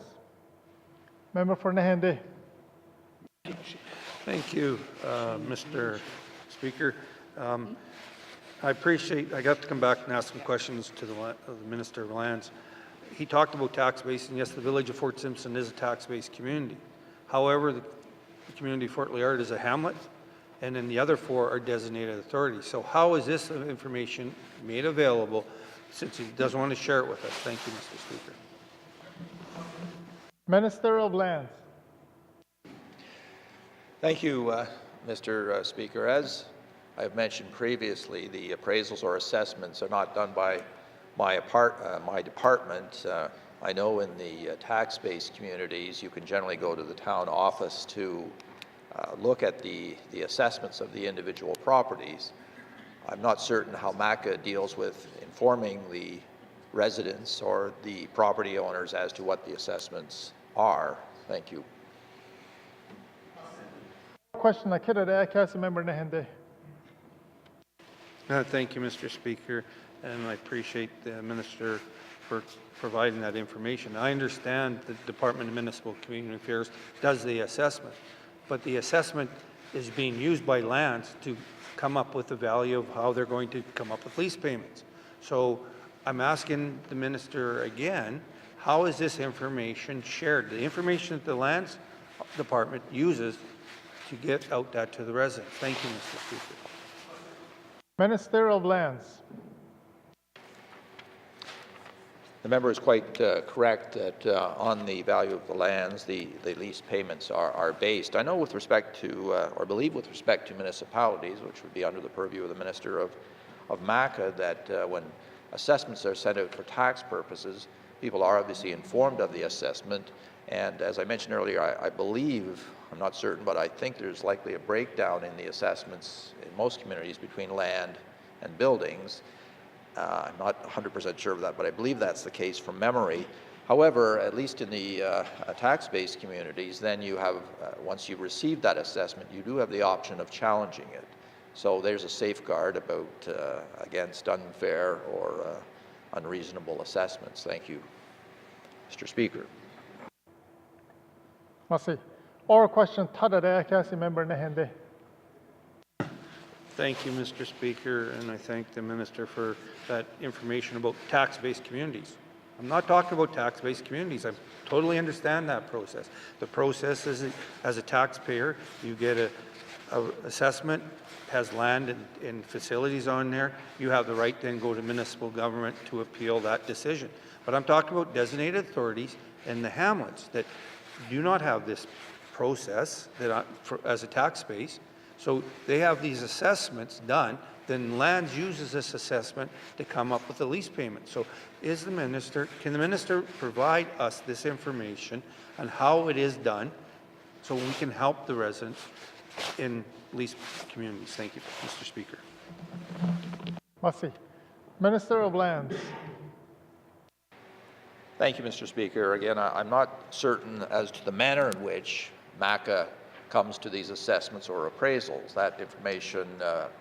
Speaker 2: Member for Nahende.
Speaker 6: Thank you, Mr. Speaker. I appreciate, I got to come back and ask some questions to the Minister of Lands. He talked about tax base, and yes, the village of Fort Simpson is a tax-based community. However, the community of Fort Liard is a hamlet, and then the other four are designated authorities. So how is this information made available since he doesn't want to share it with us? Thank you, Mr. Speaker.
Speaker 2: Minister of Lands.
Speaker 13: Thank you, Mr. Speaker. As I have mentioned previously, the appraisals or assessments are not done by my department. I know in the tax-based communities, you can generally go to the town office to look at the assessments of the individual properties. I'm not certain how MACA deals with informing the residents or the property owners as to what the assessments are. Thank you.
Speaker 2: Question, Akira Council Member Nahende.
Speaker 6: Thank you, Mr. Speaker, and I appreciate the Minister for providing that information. I understand the Department of Municipal Community Affairs does the assessment, but the assessment is being used by lands to come up with the value of how they're going to come up with lease payments. So I'm asking the Minister again, how is this information shared? The information that the Lands Department uses to get out that to the residents. Thank you, Mr. Speaker.
Speaker 2: Minister of Lands.
Speaker 13: The member is quite correct that on the value of the lands, the lease payments are based. I know with respect to, or believe with respect to municipalities, which would be under the purview of the Minister of MACA, that when assessments are sent out for tax purposes, people are obviously informed of the assessment. And as I mentioned earlier, I believe, I'm not certain, but I think there's likely a breakdown in the assessments in most communities between land and buildings. I'm not 100% sure of that, but I believe that's the case from memory. However, at least in the tax-based communities, then you have, once you receive that assessment, you do have the option of challenging it. So there's a safeguard about against unfair or unreasonable assessments. Thank you, Mr. Speaker.
Speaker 2: Merci. Oral question, Tadare Council Member Nahende.
Speaker 6: Thank you, Mr. Speaker, and I thank the Minister for that information about tax-based communities. I'm not talking about tax-based communities. I totally understand that process. The process is, as a taxpayer, you get assessment has land and facilities on there, you have the right to then go to municipal government to appeal that decision. But I'm talking about designated authorities and the hamlets that do not have this process as a tax base. So they have these assessments done, then lands uses this assessment to come up with the lease payment. So can the minister provide us this information on how it is done so we can help the residents in lease communities? Thank you, Mr. Speaker.
Speaker 2: Massey. Minister of Lands.
Speaker 13: Thank you, Mr. Speaker. Again, I'm not certain as to the manner in which MACA comes to these assessments or appraisals. That information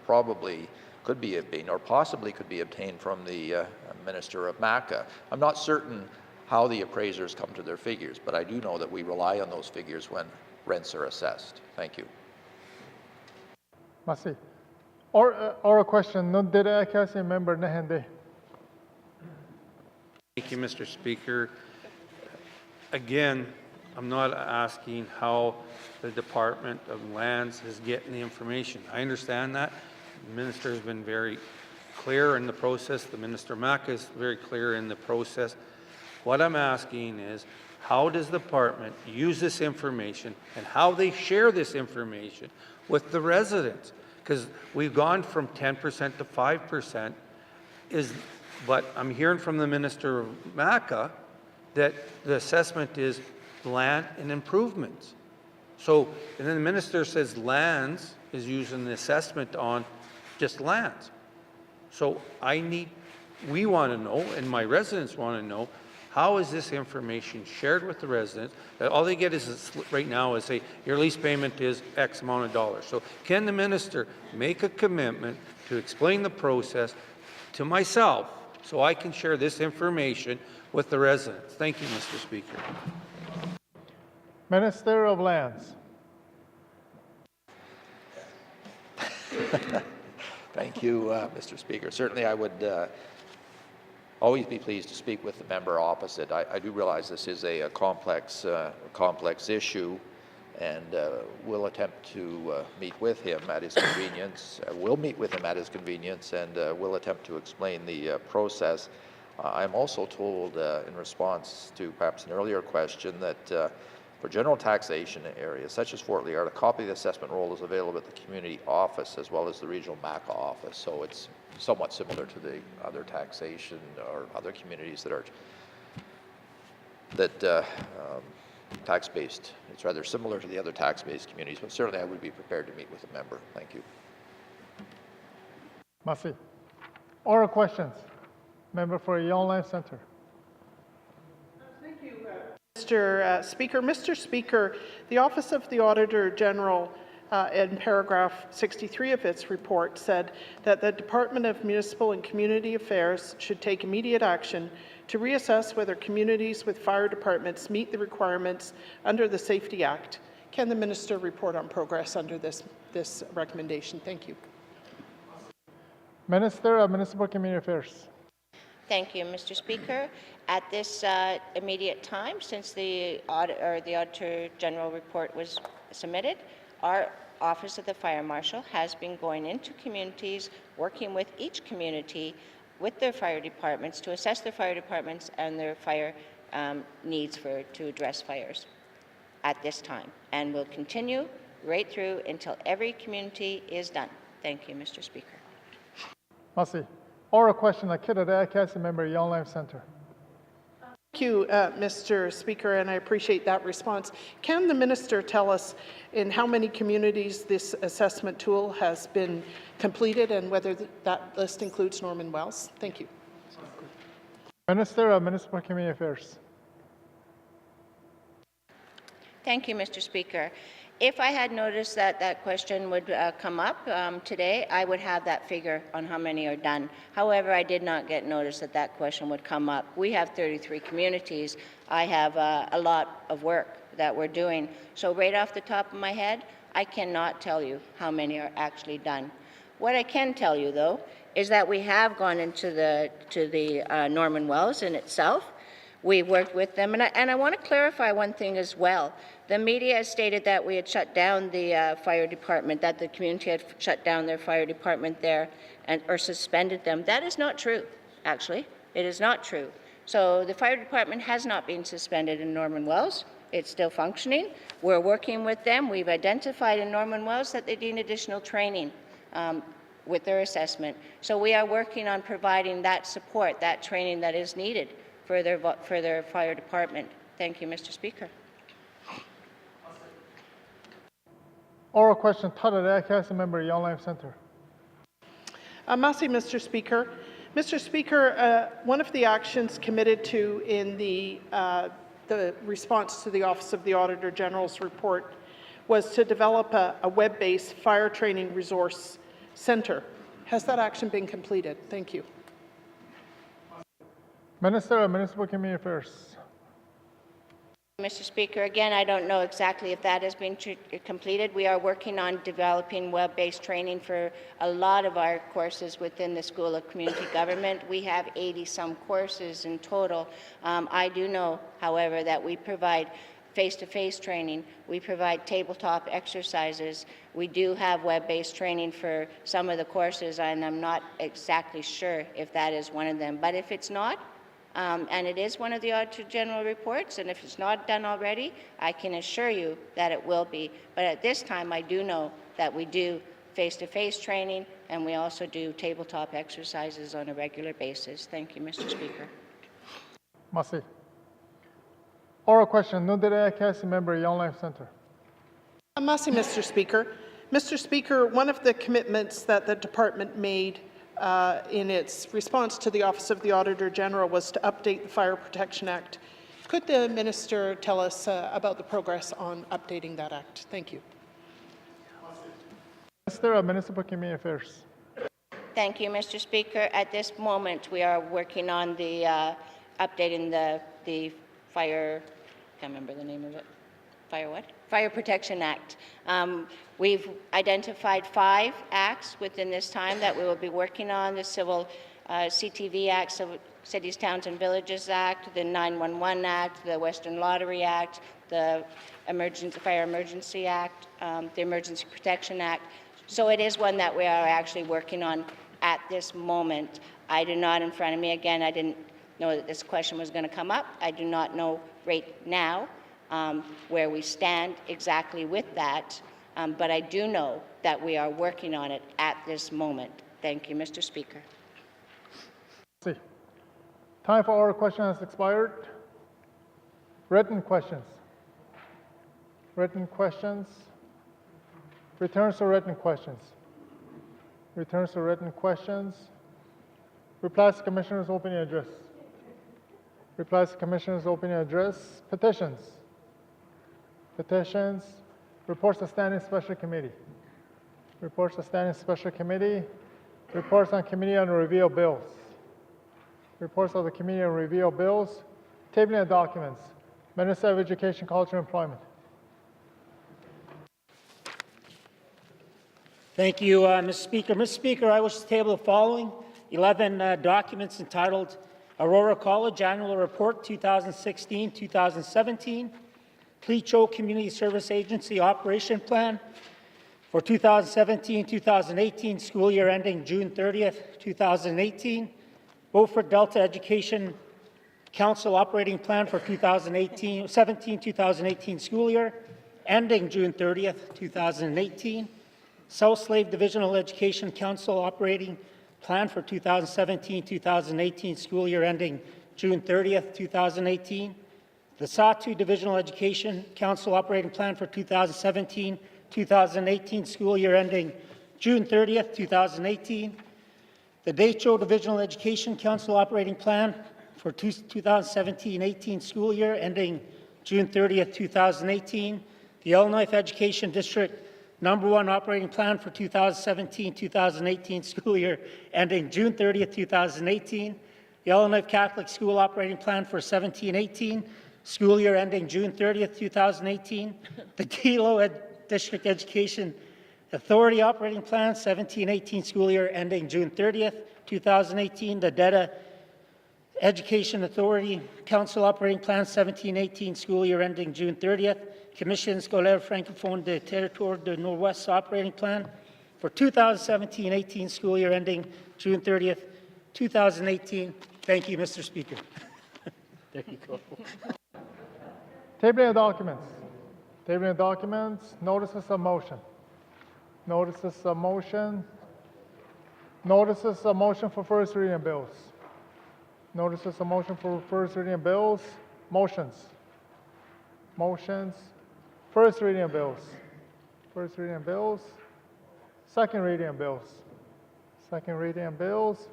Speaker 13: probably could be obtained or possibly could be obtained from the Minister of MACA. I'm not certain how the appraisers come to their figures, but I do know that we rely on those figures when rents are assessed. Thank you.
Speaker 2: Massey. Or a question, no dire kasi member na hindi.
Speaker 6: Thank you, Mr. Speaker. Again, I'm not asking how the Department of Lands is getting the information. I understand that. The Minister has been very clear in the process. The Minister Mack is very clear in the process. What I'm asking is, how does the department use this information and how they share this information with the residents? Because we've gone from 10% to 5%, but I'm hearing from the Minister of MACA that the assessment is land and improvements. So, and then the minister says lands is using the assessment on just lands. So we want to know, and my residents want to know, how is this information shared with the residents? That all they get is right now is say your lease payment is X amount of dollars. So can the minister make a commitment to explain the process to myself so I can share this information with the residents? Thank you, Mr. Speaker.
Speaker 2: Minister of Lands.
Speaker 13: Thank you, Mr. Speaker. Certainly I would always be pleased to speak with the member opposite. I do realize this is a complex issue, and we'll attempt to meet with him at his convenience. We'll meet with him at his convenience, and we'll attempt to explain the process. I'm also told in response to perhaps an earlier question that for general taxation areas such as Fort Liard, a copy of the assessment roll is available at the community office as well as the regional MACA office. So it's somewhat similar to the other taxation or other communities that tax-based. It's rather similar to the other tax-based communities, but certainly I would be prepared to meet with a member. Thank you.
Speaker 2: Massey. Oral questions. Member for Yellowknife Centre.
Speaker 10: Thank you, Mr. Speaker. Mr. Speaker, the Office of the Auditor General in paragraph 63 of its report said that the Department of Municipal and Community Affairs should take immediate action to reassess whether communities with fire departments meet the requirements under the Safety Act. Can the Minister report on progress under this recommendation? Thank you.
Speaker 2: Minister of Municipal Community Affairs.
Speaker 3: Thank you, Mr. Speaker. At this immediate time, since the Auditor General report was submitted, our Office of the Fire Marshal has been going into communities, working with each community with their fire departments to assess their fire departments and their fire needs to address fires at this time. And will continue right through until every community is done. Thank you, Mr. Speaker.
Speaker 2: Massey. Oral question, Akira Cassie, member Yellowknife Centre.
Speaker 10: Thank you, Mr. Speaker, and I appreciate that response. Can the minister tell us in how many communities this assessment tool has been completed and whether that list includes Norman Wells? Thank you.
Speaker 2: Minister of Municipal Community Affairs.
Speaker 3: Thank you, Mr. Speaker. If I had noticed that that question would come up today, I would have that figure on how many are done. However, I did not get notice that that question would come up. We have 33 communities. I have a lot of work that we're doing. So right off the top of my head, I cannot tell you how many are actually done. What I can tell you, though, is that we have gone into the Norman Wells in itself. We worked with them, and I want to clarify one thing as well. The media has stated that we had shut down the fire department, that the community had shut down their fire department there or suspended them. That is not true, actually. It is not true. So the fire department has not been suspended in Norman Wells. It's still functioning. We're working with them. We've identified in Norman Wells that they need additional training with their assessment. So we are working on providing that support, that training that is needed for their fire department. Thank you, Mr. Speaker.
Speaker 2: Oral question, Tada, Council Member, Yellowknife Centre.
Speaker 10: Massey, Mr. Speaker. Mr. Speaker, one of the actions committed to in the response to the Office of the Auditor General's report was to develop a web-based fire training resource centre. Has that action been completed? Thank you.
Speaker 2: Minister of Municipal Community Affairs.
Speaker 3: Mr. Speaker, again, I don't know exactly if that has been completed. We are working on developing web-based training for a lot of our courses within the School of Community Government. We have 80-some courses in total. I do know, however, that we provide face-to-face training. We provide tabletop exercises. We do have web-based training for some of the courses, and I'm not exactly sure if that is one of them. But if it's not, and it is one of the Auditor General reports, and if it's not done already, I can assure you that it will be. But at this time, I do know that we do face-to-face training, and we also do tabletop exercises on a regular basis. Thank you, Mr. Speaker.
Speaker 2: Massey. Oral question, Nundere Council Member, Yellowknife Centre.
Speaker 10: Massey, Mr. Speaker. Mr. Speaker, one of the commitments that the department made in its response to the Office of the Auditor General was to update the Fire Protection Act. Could the Minister tell us about the progress on updating that Act? Thank you.
Speaker 2: Minister of Municipal Community Affairs.
Speaker 3: Thank you, Mr. Speaker. At this moment, we are working on the updating the fire, I can't remember the name of it. Fire what? Fire Protection Act. We've identified 5 acts within this time that we will be working on: the Civil CTV Act, Civil Cities, Towns and Villages Act, the 911 Act, the Western Lottery Act, the Fire Emergency Act, the Emergency Protection Act. So it is one that we are actually working on at this moment. I do not in front of me, again, I didn't know that this question was going to come up. I do not know right now where we stand exactly with that, but I do know that we are working on it at this moment. Thank you, Mr. Speaker.
Speaker 2: See. Time for oral questions has expired. Written questions. Written questions. Returns to written questions. Returns to written questions. Replies to Commissioner's opening address. Replies to Commissioner's opening address. Petitions. Petitions. Reports of Standing Special Committee. Reports of Standing Special Committee. Reports on Committee on Review of Bills. Reports of the Committee on Review of Bills. Tabling of documents. Minister of Education, Culture, and Employment.
Speaker 14: Thank you, Mr. Speaker. Mr. Speaker, I wish to table the following 11 documents entitled Aurora College Annual Report 2016-2017, Clecho Community Service Agency Operation Plan for 2017-2018 school year ending June 30th, 2018, Beaufort Delta Education Council Operating Plan for 2017-2018 school year ending June 30th, 2018, South Slave Divisional Education Council Operating Plan for 2017-2018 school year ending June 30th, 2018, the Satu Divisional Education Council Operating Plan for 2017-2018 school year ending June 30th, 2018, the Decho Divisional Education Council Operating Plan for 2017-18 school year ending June 30th, 2018, the Yellowknife Education District Number 1 Operating Plan for 2017-2018 school year ending June 30th, 2018, Yellowknife Catholic School Operating Plan for 17-18 school year ending June 30th, 2018, the Kilo District Education Authority Operating Plan 17-18 school year ending June 30th, 2018, the DETA Education Authority Council Operating Plan 17-18 school year ending June 30th. Commission Scolaire Francophone de Territoire de Nord-Ouest Operating Plan for 2017-18 school year ending June 30th, 2018. Thank you, Mr. Speaker. There you go.
Speaker 2: Tabling of documents. Tabling of documents. Notices of motion. Notices of motion. Notices of motion for first reading of bills. Notices of motion for first reading of bills. Motions. Motions. First reading of bills. First reading of bills. Second reading of bills. Second reading of bills.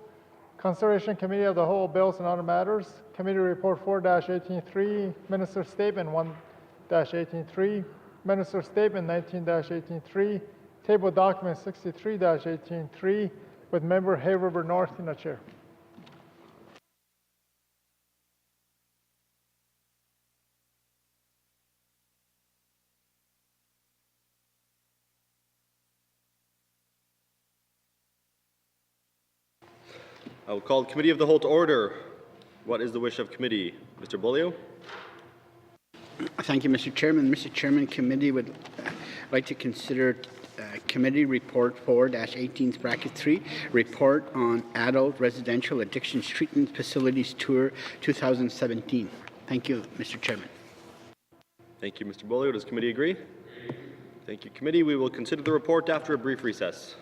Speaker 2: Consideration Committee of the Whole Bills and Other Matters. Committee Report 4-18.3. Minister Statement 1-18.3. Minister Statement 19-18.3. Table Document 63-18.3 with Member Hay River North in the chair.
Speaker 12: I will call the Committee of the Whole to order. What is the wish of committee? Mr. Bolio?
Speaker 5: Thank you, Mr. Chairman. Mr. Chairman, committee would like to consider Committee Report 4-18(3), Report on Adult Residential Addictions Treatment Facilities Tour 2017. Thank you, Mr. Chairman.
Speaker 12: Thank you, Mr. Bolio. Does committee agree? Thank you, committee. We will consider the report after a brief recess.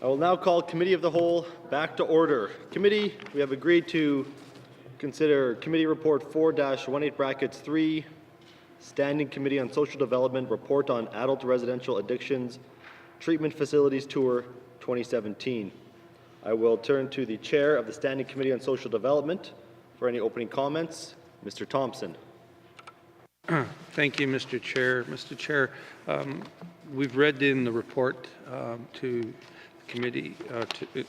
Speaker 12: will now call Committee of the Whole back to order. Committee, we have agreed to consider Committee Report 4-18(3), Standing Committee on Social Development Report on Adult Residential Addictions Treatment Facilities Tour 2017. I will turn to the Chair of the Standing Committee on Social Development for any opening comments. Mr. Thompson.
Speaker 6: Thank you, Mr. Chair. Mr. Chair, we've read in the report to committee,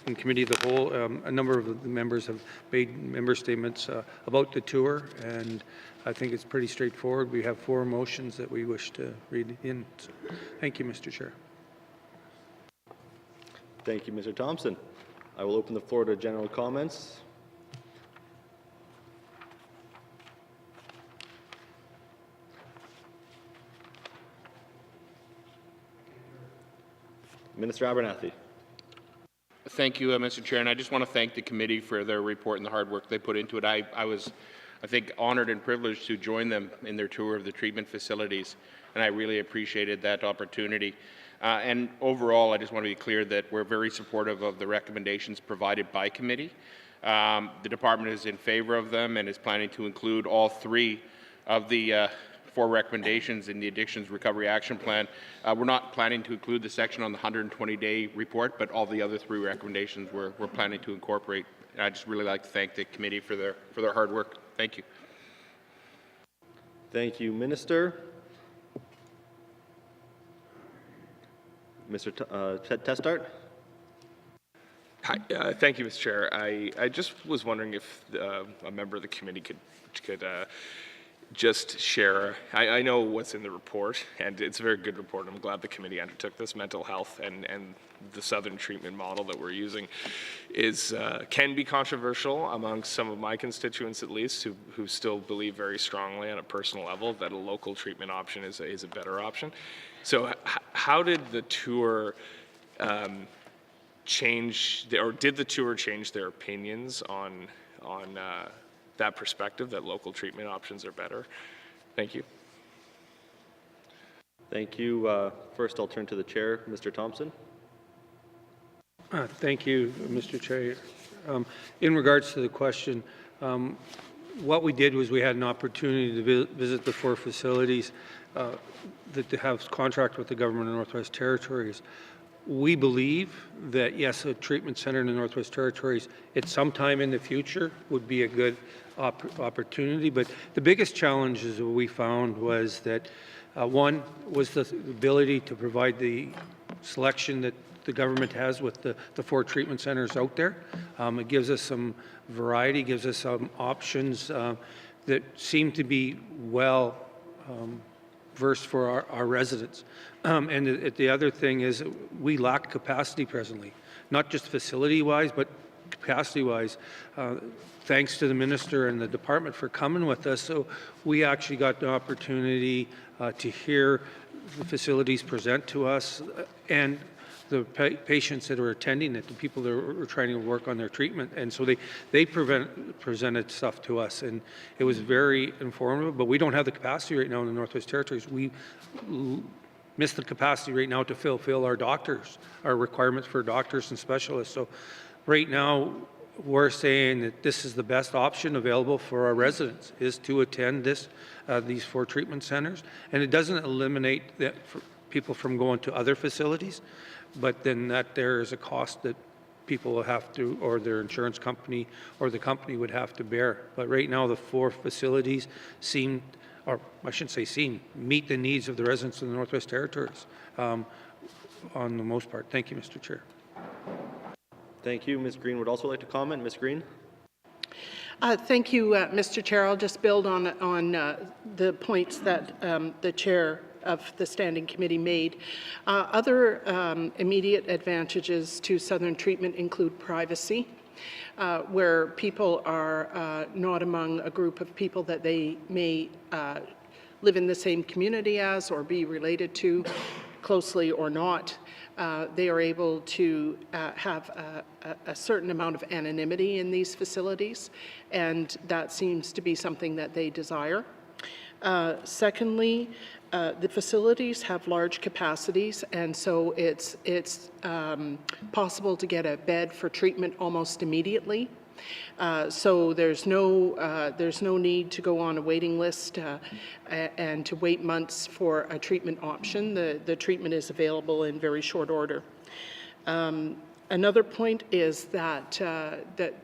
Speaker 6: in Committee of the Whole, a number of the members have made member statements about the tour, and I think it's pretty straightforward. We have 4 motions that we wish to read in. So, thank you, Mr. Chair.
Speaker 12: Thank you, Mr. Thompson. I will open the floor to general comments. Minister Abernathy.
Speaker 15: Thank you, Mr. Chair, and I just want to thank the committee for their report and the hard work they put into it. I was, I think, honored and privileged to join them in their tour of the treatment facilities, and I really appreciated that opportunity. And overall, I just want to be clear that we're very supportive of the recommendations provided by committee. The department is in favor of them and is planning to include all 3 of the 4 recommendations in the Addictions Recovery Action Plan. We're not planning to include the section on the 120-day report, but all the other 3 recommendations we're planning to incorporate. And I just really like to thank the committee for their hard work. Thank you.
Speaker 12: Thank you, Minister. Mr. Testart.
Speaker 1: Hi, thank you, Mr. Chair. I just was wondering if a member of the committee could just share. I know what's in the report, and it's a very good report. I'm glad the committee undertook this. Mental health and the Southern treatment model that we're using can be controversial among some of my constituents, at least, who still believe very strongly on a personal level that a local treatment option is a better option. So how did the tour change, or did the tour change their opinions on that perspective, that local treatment options are better? Thank you.
Speaker 12: Thank you. First, I'll turn to the chair, Mr. Thompson.
Speaker 6: Thank you, Mr. Chair. In regards to the question, what we did was we had an opportunity to visit the 4 facilities that have contract with the government of Northwest Territories. We believe that, yes, a treatment center in the Northwest Territories at some time in the future would be a good opportunity, but the biggest challenges that we found was that one was the ability to provide the selection that the government has with the 4 treatment centers out there. It gives us some variety, gives us some options that seem to be well versed for our residents. And the other thing is we lack capacity presently, not just facility-wise, but capacity-wise. Thanks to the minister and the department for coming with us. So we actually got the opportunity to hear the facilities present to us and the patients that are attending it, the people that are trying to work on their treatment. And so they presented stuff to us, and it was very informative, but we don't have the capacity right now in the Northwest Territories. We miss the capacity right now to fulfill our doctors, our requirements for doctors and specialists. So right now, we're saying that this is the best option available for our residents, is to attend these 4 treatment centers. And it doesn't eliminate that for people from going to other facilities, but then that there is a cost that people will have to, or their insurance company or the company would have to bear. But right now, the 4 facilities seem, or I shouldn't say seem, meet the needs of the residents of the Northwest Territories on the most part. Thank you, Mr. Chair.
Speaker 12: Thank you. Ms. Green would also like to comment. Ms. Green.
Speaker 10: Thank you, Mr. Chair. I'll just build on the points that the chair of the Standing Committee made. Other immediate advantages to Southern treatment include privacy, where people are not among a group of people that they may live in the same community as or be related to closely or not. They are able to have a certain amount of anonymity in these facilities, and that seems to be something that they desire. Secondly, the facilities have large capacities, and so it's possible to get a bed for treatment almost immediately. So there's no need to go on a waiting list and to wait months for a treatment option. The treatment is available in very short order. Another point is that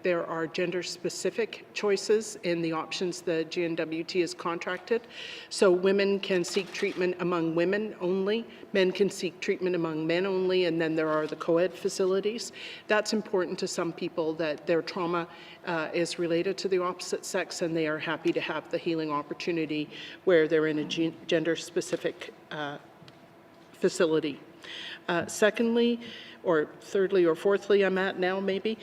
Speaker 10: there are gender-specific choices in the options the N.W.T is contracted. So women can seek treatment among women only, men can seek treatment among men only, and then there are the co-ed facilities. That's important to some people, that their trauma is related to the opposite sex, and they are happy to have the healing opportunity where they're in a gender-specific facility. Secondly, or thirdly or fourthly, I'm at now maybe,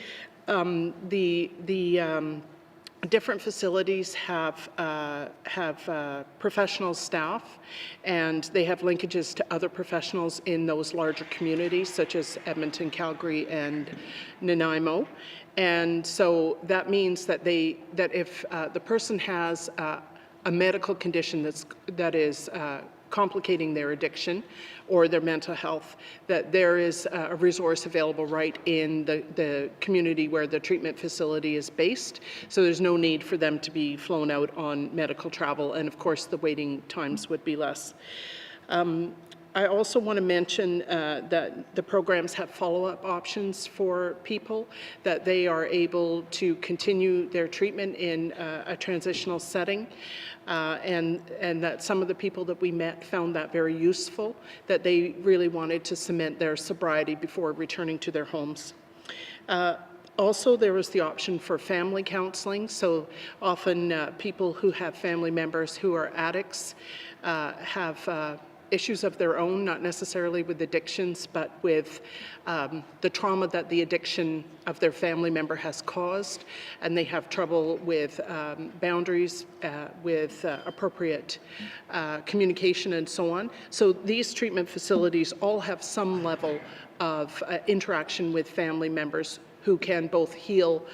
Speaker 10: different facilities have professional staff, and they have linkages to other professionals in those larger communities, such as Edmonton, Calgary, and Nanaimo. And so that means that if the person has a medical condition that is complicating their addiction or their mental health, that there is a resource available right in the community where the treatment facility is based. So there's no need for them to be flown out on medical travel, and of course the waiting times would be less. I also want to mention that the programs have follow-up options for people, that they are able to continue their treatment in a transitional setting, and that some of the people that we met found that very useful, that they really wanted to cement their sobriety before returning to their homes. Also, there was the option for family counseling. So often people who have family members who are addicts have issues of their own, not necessarily with addictions, but with the trauma that the addiction of their family member has caused, and they have trouble with boundaries, with appropriate communication and so on. So these treatment facilities all have some level of interaction with family members who can both heal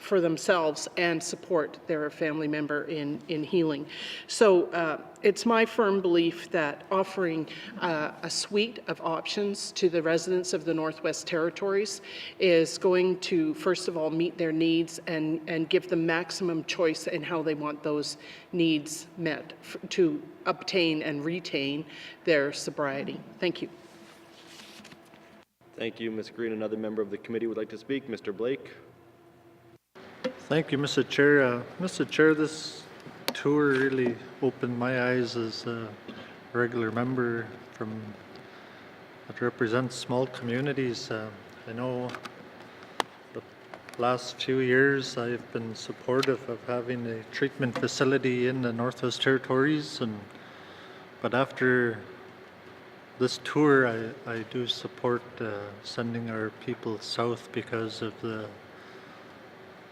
Speaker 10: for themselves and support their family member in healing. So it's my firm belief that offering a suite of options to the residents of the Northwest Territories is going to, first of all, meet their needs and give them maximum choice in how they want those needs met to obtain and retain their sobriety. Thank you.
Speaker 12: Thank you, Ms. Green. Another member of the committee would like to speak. Mr. Blake.
Speaker 9: Thank you, Mr. Chair. Mr. Chair, this tour really opened my eyes as a regular member that represents small communities. I know the last few years I've been supportive of having a treatment facility in the Northwest Territories, but after this tour, I do support sending our people south because of the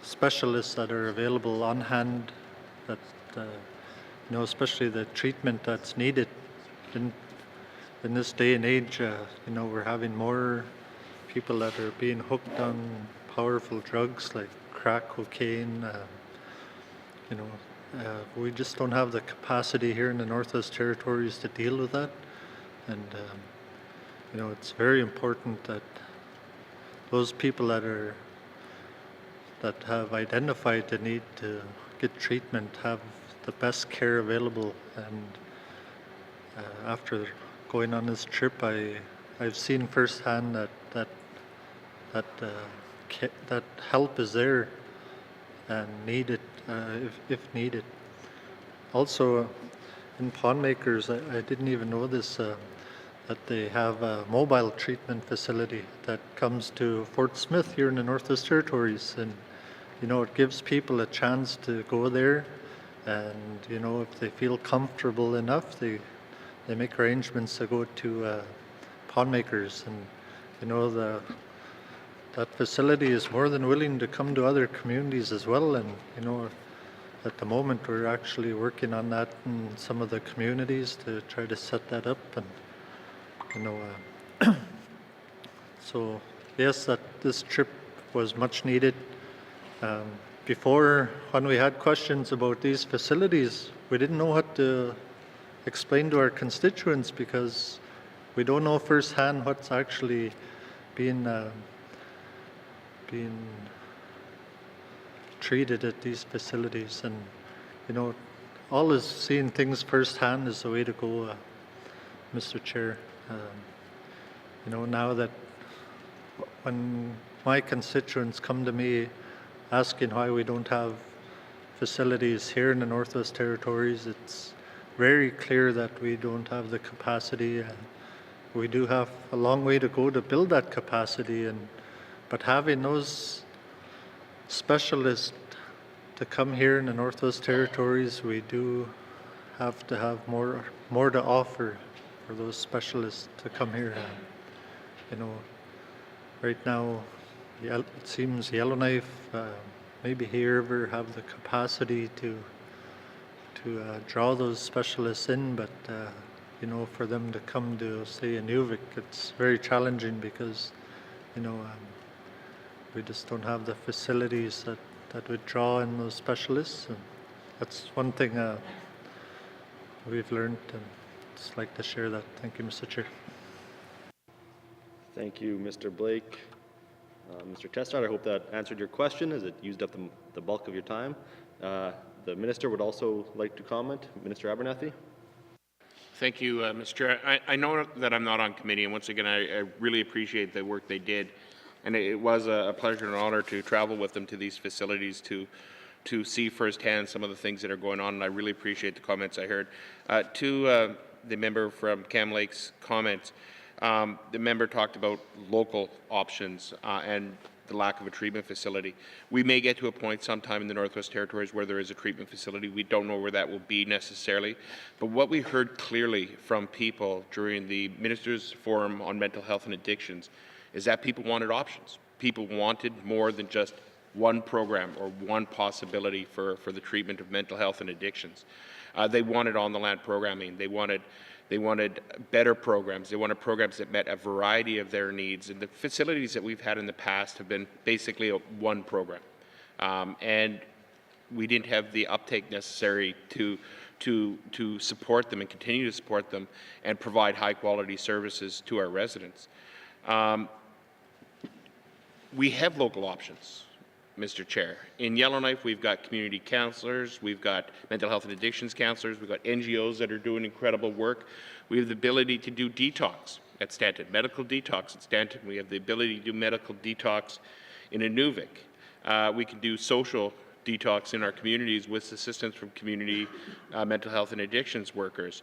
Speaker 9: specialists that are available on hand, that especially the treatment that's needed in this day and age. We're having more people that are being hooked on powerful drugs like crack cocaine. We just don't have the capacity here in the Northwest Territories to deal with that. And it's very important that those people that have identified the need to get treatment have the best care available. And after going on this trip, I've seen firsthand that help is there and needed if needed. Also, in Pondmakers, I didn't even know this. That they have a mobile treatment facility that comes to Fort Smith here in the Northwest Territories, and it gives people a chance to go there, and if they feel comfortable enough, they make arrangements to go to Pondmakers, and that facility is more than willing to come to other communities as well. And at the moment we're actually working on that in some of the communities to try to set that up. And so yes, that this trip was much needed. Before, when we had questions about these facilities, we didn't know what to explain to our constituents because we don't know firsthand what's actually being treated at these facilities. And, you know, always seeing things firsthand is the way to go, Mr. Chair. You know, now that when my constituents come to me asking why we don't have facilities here in the Northwest Territories, it's very clear that we don't have the capacity. We do have a long way to go to build that capacity, but having those specialists to come here in the Northwest Territories, we do have to have more to offer for those specialists to come here. You know, right now, it seems Yellowknife, maybe here ever have the capacity to draw those specialists in, but you know, for them to come to, say, Inuvik, it's very challenging because, you know, we just don't have the facilities that would draw in those specialists. And that's one thing we've learned, and just like to share that. Thank you, Mr. Chair.
Speaker 12: Thank you, Mr. Blake. Mr. Testard, I hope that answered your question as it used up the bulk of your time. The Minister would also like to comment. Minister Abernathy.
Speaker 15: Thank you, Mr. Chair. I know that I'm not on committee, and once again, I really appreciate the work they did. And it was a pleasure and honor to travel with them to these facilities to see firsthand some of the things that are going on, and I really appreciate the comments I heard. To the member from Cam Lake's comments, the member talked about local options and the lack of a treatment facility. We may get to a point sometime in the Northwest Territories where there is a treatment facility. We don't know where that will be necessarily. But what we heard clearly from people during the Ministers' Forum on Mental Health and Addictions is that people wanted options. People wanted more than just one program or one possibility for the treatment of mental health and addictions. They wanted on-the-land programming. They wanted better programs. They wanted programs that met a variety of their needs. And the facilities that we've had in the past have been basically one program. And we didn't have the uptake necessary to support them and continue to support them and provide high-quality services to our residents. We have local options, Mr. Chair. In Yellowknife, we've got community counselors, we've got mental health and addictions counselors, we've got NGOs that are doing incredible work. We have the ability to do detox at Stanton, medical detox at Stanton. We have the ability to do medical detox in Inuvik. We can do social detox in our communities with assistance from community mental health and addictions workers.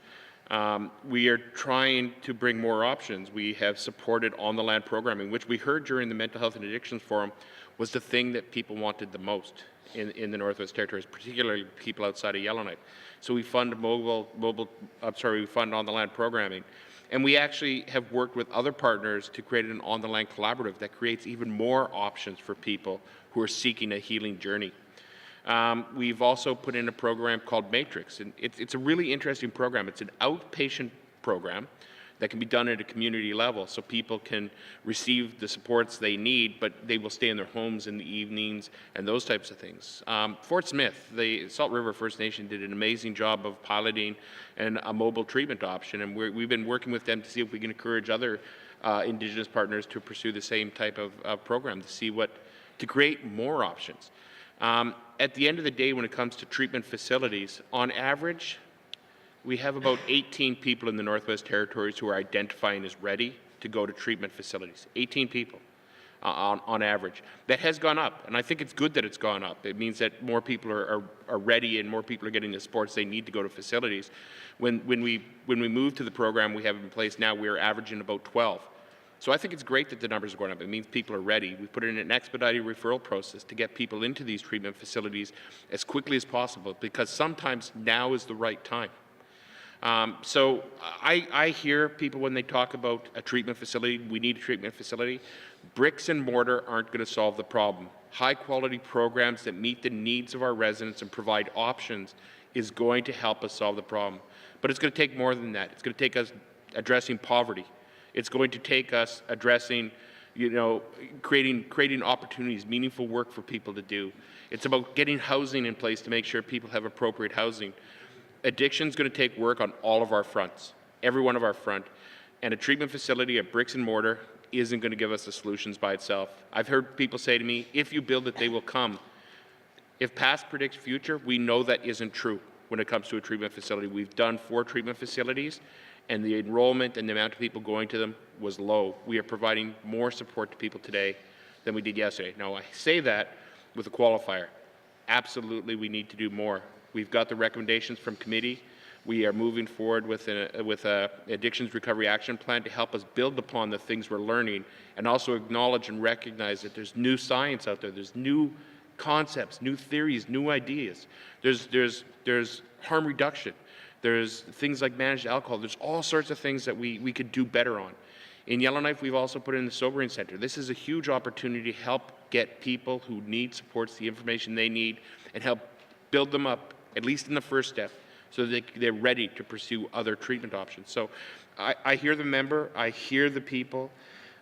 Speaker 15: We are trying to bring more options. We have supported on-the-land programming, which we heard during the Mental Health and Addictions Forum was the thing that people wanted the most in the Northwest Territories, particularly people outside of Yellowknife. So we fund we fund on-the-land programming. And we actually have worked with other partners to create an on-the-land collaborative that creates even more options for people who are seeking a healing journey. We've also put in a program called Matrix, and it's a really interesting program. It's an outpatient program that can be done at a community level, so people can receive the supports they need, but they will stay in their homes in the evenings and those types of things. Fort Smith, the Salt River First Nation, did an amazing job of piloting a mobile treatment option, and we've been working with them to see if we can encourage other Indigenous partners to pursue the same type of program to create more options. At the end of the day, when it comes to treatment facilities, on average, we have about 18 people in the Northwest Territories who are identifying as ready to go to treatment facilities. 18 people on average. That has gone up, and I think it's good that it's gone up. It means that more people are ready and more people are getting the supports they need to go to facilities. When we move to the program we have in place now, we're averaging about 12. So I think it's great that the numbers are going up. It means people are ready. We put in an expedited referral process to get people into these treatment facilities as quickly as possible, because sometimes now is the right time. So I hear people when they talk about a treatment facility, we need a treatment facility. Bricks and mortar aren't going to solve the problem. High quality programs that meet the needs of our residents and provide options is going to help us solve the problem. But it's going to take more than that. It's going to take us addressing poverty. It's going to take us addressing, creating opportunities, meaningful work for people to do. It's about getting housing in place to make sure people have appropriate housing. Addiction's going to take work on all of our fronts, every one of our front, and a treatment facility, a bricks and mortar, isn't going to give us the solutions by itself. I've heard people say to me, if you build it, they will come. If past predicts future, we know that isn't true when it comes to a treatment facility. We've done 4 treatment facilities, and the enrollment and the amount of people going to them was low. We are providing more support to people today than we did yesterday. Now, I say that with a qualifier. Absolutely, we need to do more. We've got the recommendations from committee. We are moving forward with a Addictions Recovery Action Plan to help us build upon the things we're learning and also acknowledge and recognize that there's new science out there. There's new concepts, new theories, new ideas. There's harm reduction. There's things like managed alcohol. There's all sorts of things that we could do better on. In Yellowknife, we've also put in the Sobering Center. This is a huge opportunity to help get people who need supports the information they need and help build them up, at least in the first step, so that they're ready to pursue other treatment options. So I hear the member, I hear the people.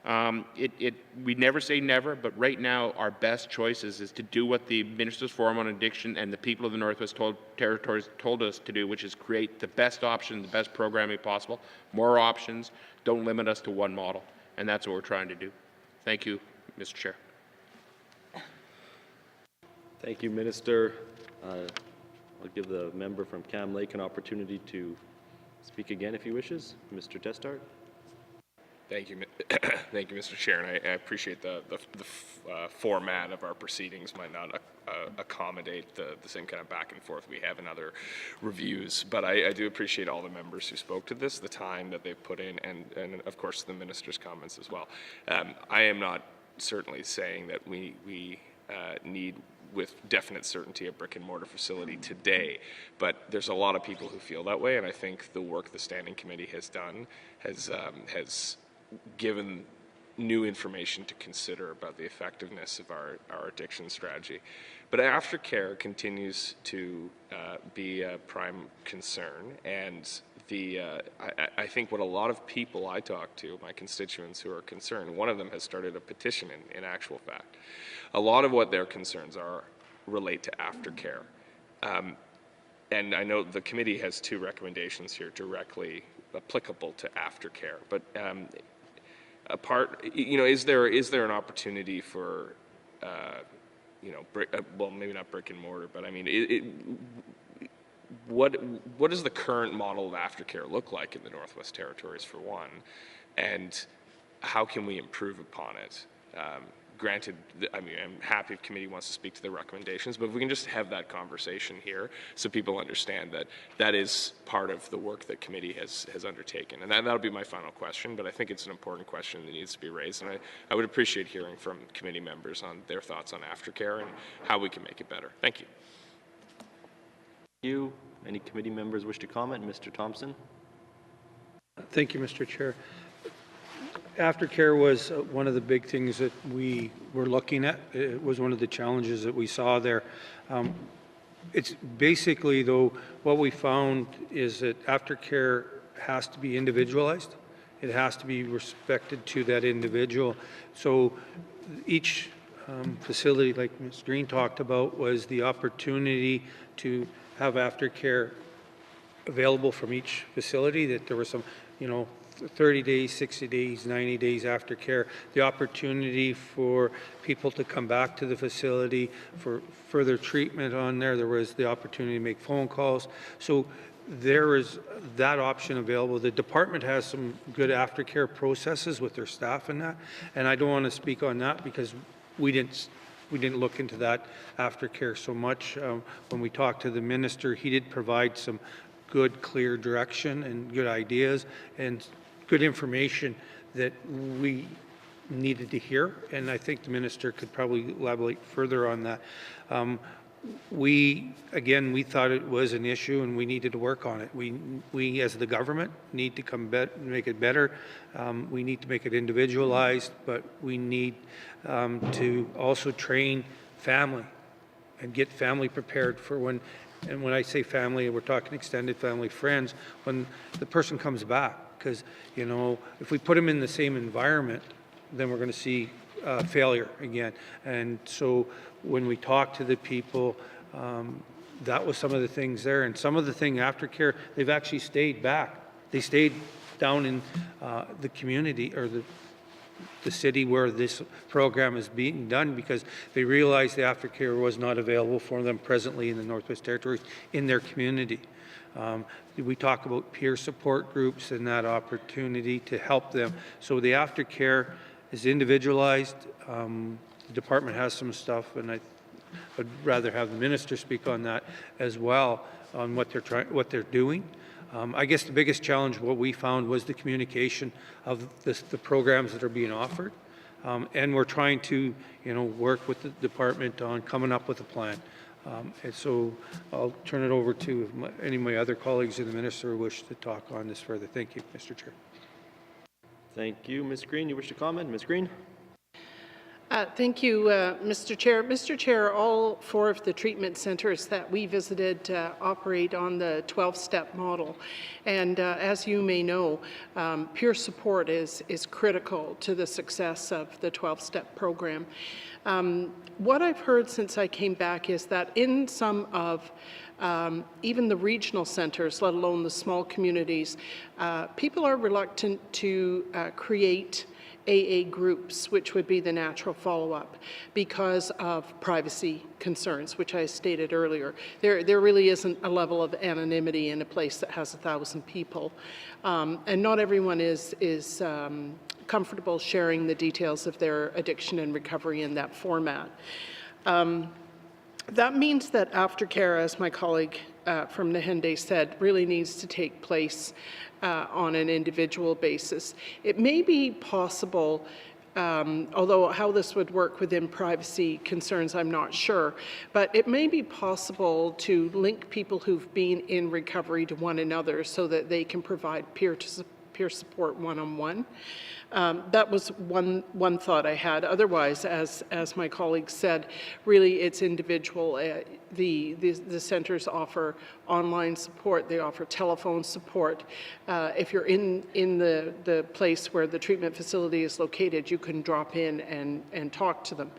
Speaker 15: We never say never, but right now our best choice is to do what the Ministers Forum on Addiction and the people of the Northwest Territories told us to do, which is create the best option, the best programming possible, more options, don't limit us to one model, and that's what we're trying to do. Thank you, Mr. Chair.
Speaker 12: Thank you, Minister. I'll give the member from Cam Lake an opportunity to speak again if he wishes. Mr. Testart.
Speaker 1: Thank you, thank you, Mr. Chair, and I appreciate the format of our proceedings might not accommodate the same kind of back and forth we have in other reviews, but I do appreciate all the members who spoke to this, the time that they've put in, and of course the minister's comments as well. I am not certainly saying that we need with definite certainty a brick and mortar facility today, but there's a lot of people who feel that way, and I think the work the Standing Committee has done has given new information to consider about the effectiveness of our addiction strategy. But aftercare continues to be a prime concern, and I think what a lot of people I talk to, my constituents who are concerned, one of them has started a petition in actual fact. A lot of what their concerns relate to aftercare. And I know the committee has 2 recommendations here directly applicable to aftercare, but is there an opportunity for, well, maybe not brick and mortar, but I mean, what does the current model of aftercare look like in the Northwest Territories, for one, and how can we improve upon it? Granted, I mean, I'm happy if committee wants to speak to the recommendations, but if we can just have that conversation here so people understand that that is part of the work that committee has undertaken. And that'll be my final question, but I think it's an important question that needs to be raised. And I would appreciate hearing from committee members on their thoughts on aftercare and how we can make it better. Thank you.
Speaker 12: Thank you. Any committee members wish to comment? Mr. Thompson.
Speaker 6: Thank you, Mr. Chair. Aftercare was one of the big things that we were looking at. It was one of the challenges that we saw there. It's basically, though, what we found is that aftercare has to be individualized. It has to be respected to that individual. So each facility, like Ms. Green talked about, was the opportunity to have aftercare available from each facility, that there was some, 30 days, 60 days, 90 days after care, the opportunity for people to come back to the facility for further treatment on there. There was the opportunity to make phone calls. So there is that option available. The department has some good aftercare processes with their staff in that, and I don't want to speak on that because we didn't look into that aftercare so much. When we talked to the minister, he did provide some good, clear direction and good ideas and good information that we needed to hear, and I think the minister could probably elaborate further on that. We thought it was an issue and we needed to work on it. We as the government need to make it better. We need to make it individualized, but we need to also train family and get family prepared for when, and when I say family, we're talking extended family, friends, when the person comes back. Because, if we put them in the same environment, then we're going to see failure again. And so when we talk to the people, that was some of the things there. And some of the thing aftercare, they've actually stayed back. They stayed down in the community or the city where this program is being done because they realized the aftercare was not available for them presently in the Northwest Territories in their community. We talk about peer support groups and that opportunity to help them. So the aftercare is individualized. The department has some stuff, and I would rather have the minister speak on that as well, on what they're doing. I guess the biggest challenge, what we found, was the communication of the programs that are being offered. And we're trying to, work with the department on coming up with a plan. And so I'll turn it over to any of my other colleagues in the minister who wish to talk on this further. Thank you, Mr. Chair.
Speaker 12: Thank you. Ms. Green, you wish to comment? Ms. Green?
Speaker 10: Thank you, Mr. Chair. Mr. Chair, all 4 of the treatment centres that we visited operate on the 12-step model. And as you may know, peer support is critical to the success of the 12-step program. What I've heard since I came back is that in some of even the regional centres, let alone the small communities, people are reluctant to create AA groups, which would be the natural follow-up, because of privacy concerns, which I stated earlier. There really isn't a level of anonymity in a place that has 1,000 people, and not everyone is comfortable sharing the details of their addiction and recovery in that format. That means that aftercare, as my colleague from Nahende said, really needs to take place on an individual basis. It may be possible, although how this would work within privacy concerns, I'm not sure, but it may be possible to link people who've been in recovery to one another so that they can provide peer support one-on-one. That was one thought I had. Otherwise, as my colleague said, really it's individual. The centres offer online support. They offer telephone support. If you're in the place where the treatment facility is located, you can drop in and talk to them.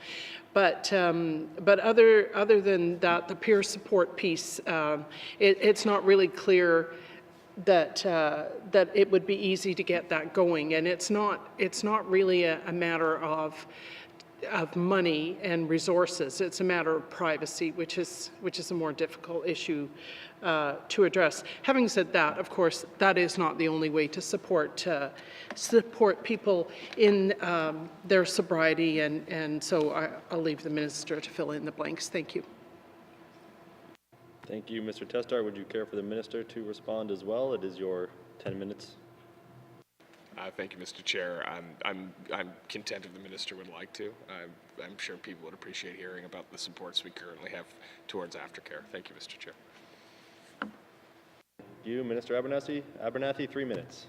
Speaker 10: But other than that, the peer support piece, it's not really clear that it would be easy to get that going, and it's not really a matter of money and resources. It's a matter of privacy, which is a more difficult issue to address. Having said that, of course, that is not the only way to support people in their sobriety, and so I'll leave the minister to fill in the blanks. Thank you.
Speaker 12: Thank you, Mr. Testar. Would you care for the minister to respond as well? It is your 10 minutes.
Speaker 1: Thank you, Mr. Chair. I'm content if the minister would like to. I'm sure people would appreciate hearing about the supports we currently have towards aftercare. Thank you, Mr. Chair.
Speaker 12: Thank you, Minister Abernathy. Abernathy, 3 minutes.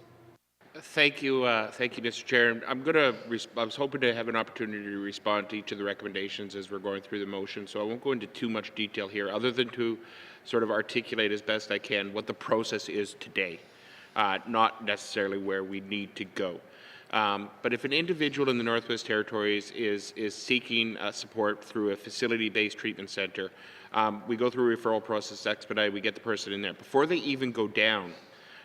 Speaker 15: Thank you, Mr. Chair. I was hoping to have an opportunity to respond to each of the recommendations as we're going through the motion, so I won't go into too much detail here, other than to sort of articulate as best I can what the process is today, not necessarily where we need to go. But if an individual in the Northwest Territories is seeking support through a facility-based treatment centre, we go through a referral process, expedite, we get the person in there. Before they even go down,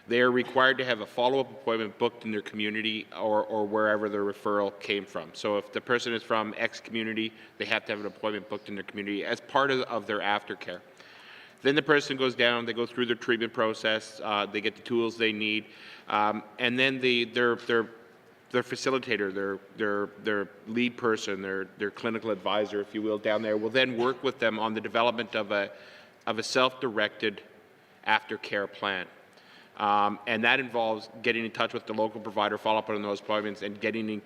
Speaker 15: they are required to have a follow-up appointment booked in their community or wherever their referral came from. So if the person is from X community, they have to have an appointment booked in their community as part of their aftercare. Then the person goes down, they go through their treatment process, they get the tools they need, and then their facilitator, their lead person, their clinical advisor, if you will, down there will then work with them on the development of a self-directed aftercare plan. And that involves getting in touch with the local provider, follow up on those appointments, and getting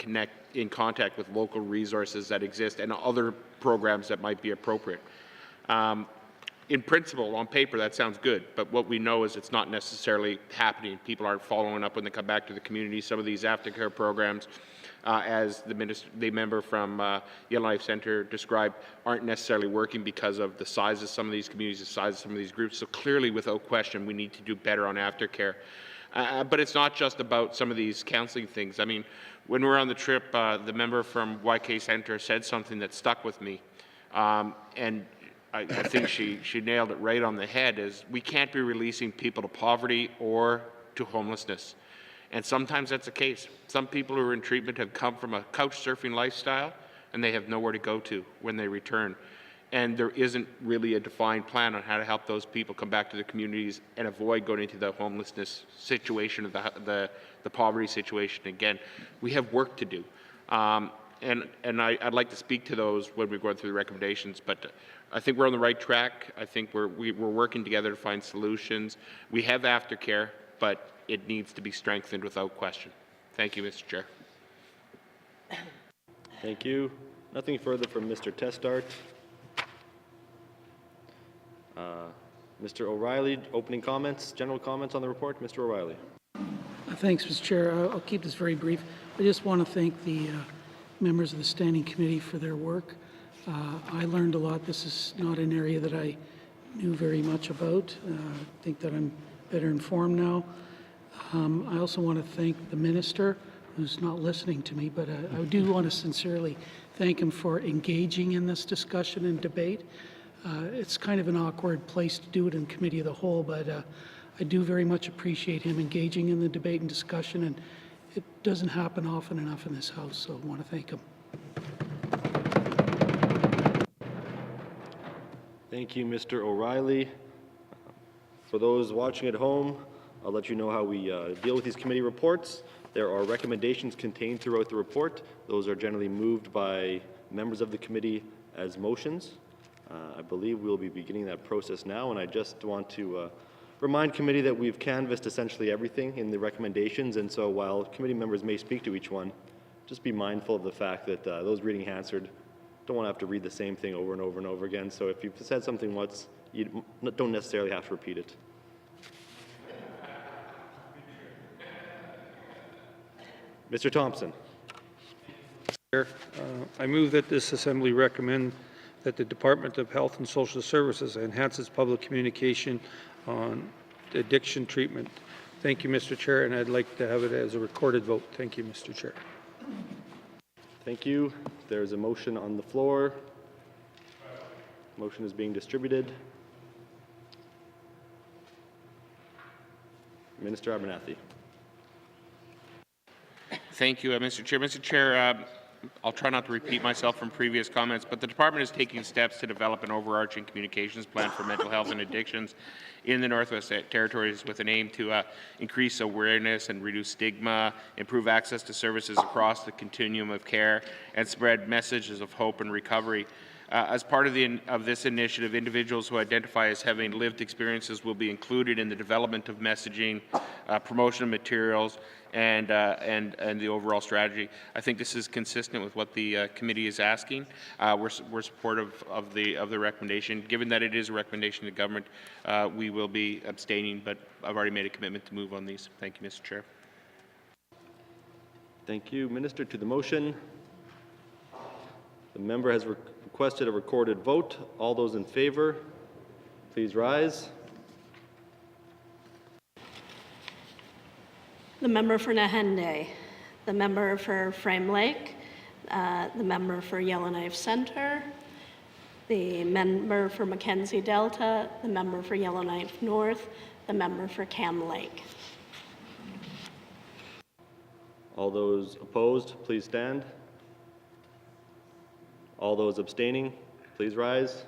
Speaker 15: in contact with local resources that exist and other programs that might be appropriate. In principle, on paper, that sounds good, but what we know is it's not necessarily happening. People aren't following up when they come back to the community. Some of these aftercare programs, as the member from Yellowknife Centre described, aren't necessarily working because of the size of some of these communities, the size of some of these groups. So clearly, without question, we need to do better on aftercare. But it's not just about some of these counselling things. I mean, when we were on the trip, the member from YK Centre said something that stuck with me. And I think she nailed it right on the head, is we can't be releasing people to poverty or to homelessness. And sometimes that's the case. Some people who are in treatment have come from a couch surfing lifestyle and they have nowhere to go to when they return. And there isn't really a defined plan on how to help those people come back to their communities and avoid going into the homelessness situation or the poverty situation again. We have work to do. And I'd like to speak to those when we're going through the recommendations, but I think we're on the right track. I think we're working together to find solutions. We have aftercare, but it needs to be strengthened without question. Thank you, Mr. Chair.
Speaker 12: Thank you. Nothing further from Mr. Testart. Mr. O'Reilly, opening comments, general comments on the report. Mr. O'Reilly.
Speaker 7: Thanks, Mr. Chair. I'll keep this very brief. I just want to thank the members of the Standing Committee for their work. I learned a lot. This is not an area that I knew very much about. I think that I'm better informed now. I also want to thank the Minister, who's not listening to me, but I do want to sincerely thank him for engaging in this discussion and debate. It's kind of an awkward place to do it in Committee of the Whole, but I do very much appreciate him engaging in the debate and discussion, and it doesn't happen often enough in this House, so I want to thank him.
Speaker 12: Thank you, Mr. O'Reilly. For those watching at home, I'll let you know how we deal with these committee reports. There are recommendations contained throughout the report. Those are generally moved by members of the committee as motions. I believe we'll be beginning that process now, and I just want to remind committee that we've canvassed essentially everything in the recommendations, and so while committee members may speak to each one, just be mindful of the fact that those reading Hansard don't want to have to read the same thing over and over and over again. So if you've said something once, you don't necessarily have to repeat it. Mr. Thompson.
Speaker 6: I move that this Assembly recommend that the Department of Health and Social Services enhances public communication on addiction treatment. Thank you, Mr. Chair, and I'd like to have it as a recorded vote. Thank you, Mr. Chair.
Speaker 12: Thank you. There's a motion on the floor. Motion is being distributed. Minister Abernathy.
Speaker 15: Thank you, Mr. Chair. Mr. Chair, I'll try not to repeat myself from previous comments, but the department is taking steps to develop an overarching communications plan for mental health and addictions in the Northwest Territories with an aim to increase awareness and reduce stigma, improve access to services across the continuum of care, and spread messages of hope and recovery. As part of this initiative, individuals who identify as having lived experiences will be included in the development of messaging, promotion of materials, and the overall strategy. I think this is consistent with what the committee is asking. We're supportive of the recommendation. Given that it is a recommendation to government, we will be abstaining, but I've already made a commitment to move on these. Thank you, Mr. Chair.
Speaker 12: Thank you, Minister. To the motion, the member has requested a recorded vote. All those in favor, please rise.
Speaker 16: The member for Nahende, the member for Frame Lake, the member for Yellowknife Centre, the member for Mackenzie Delta, the member for Yellowknife North, the member for Cam Lake.
Speaker 12: All those opposed, please stand. All those abstaining, please rise.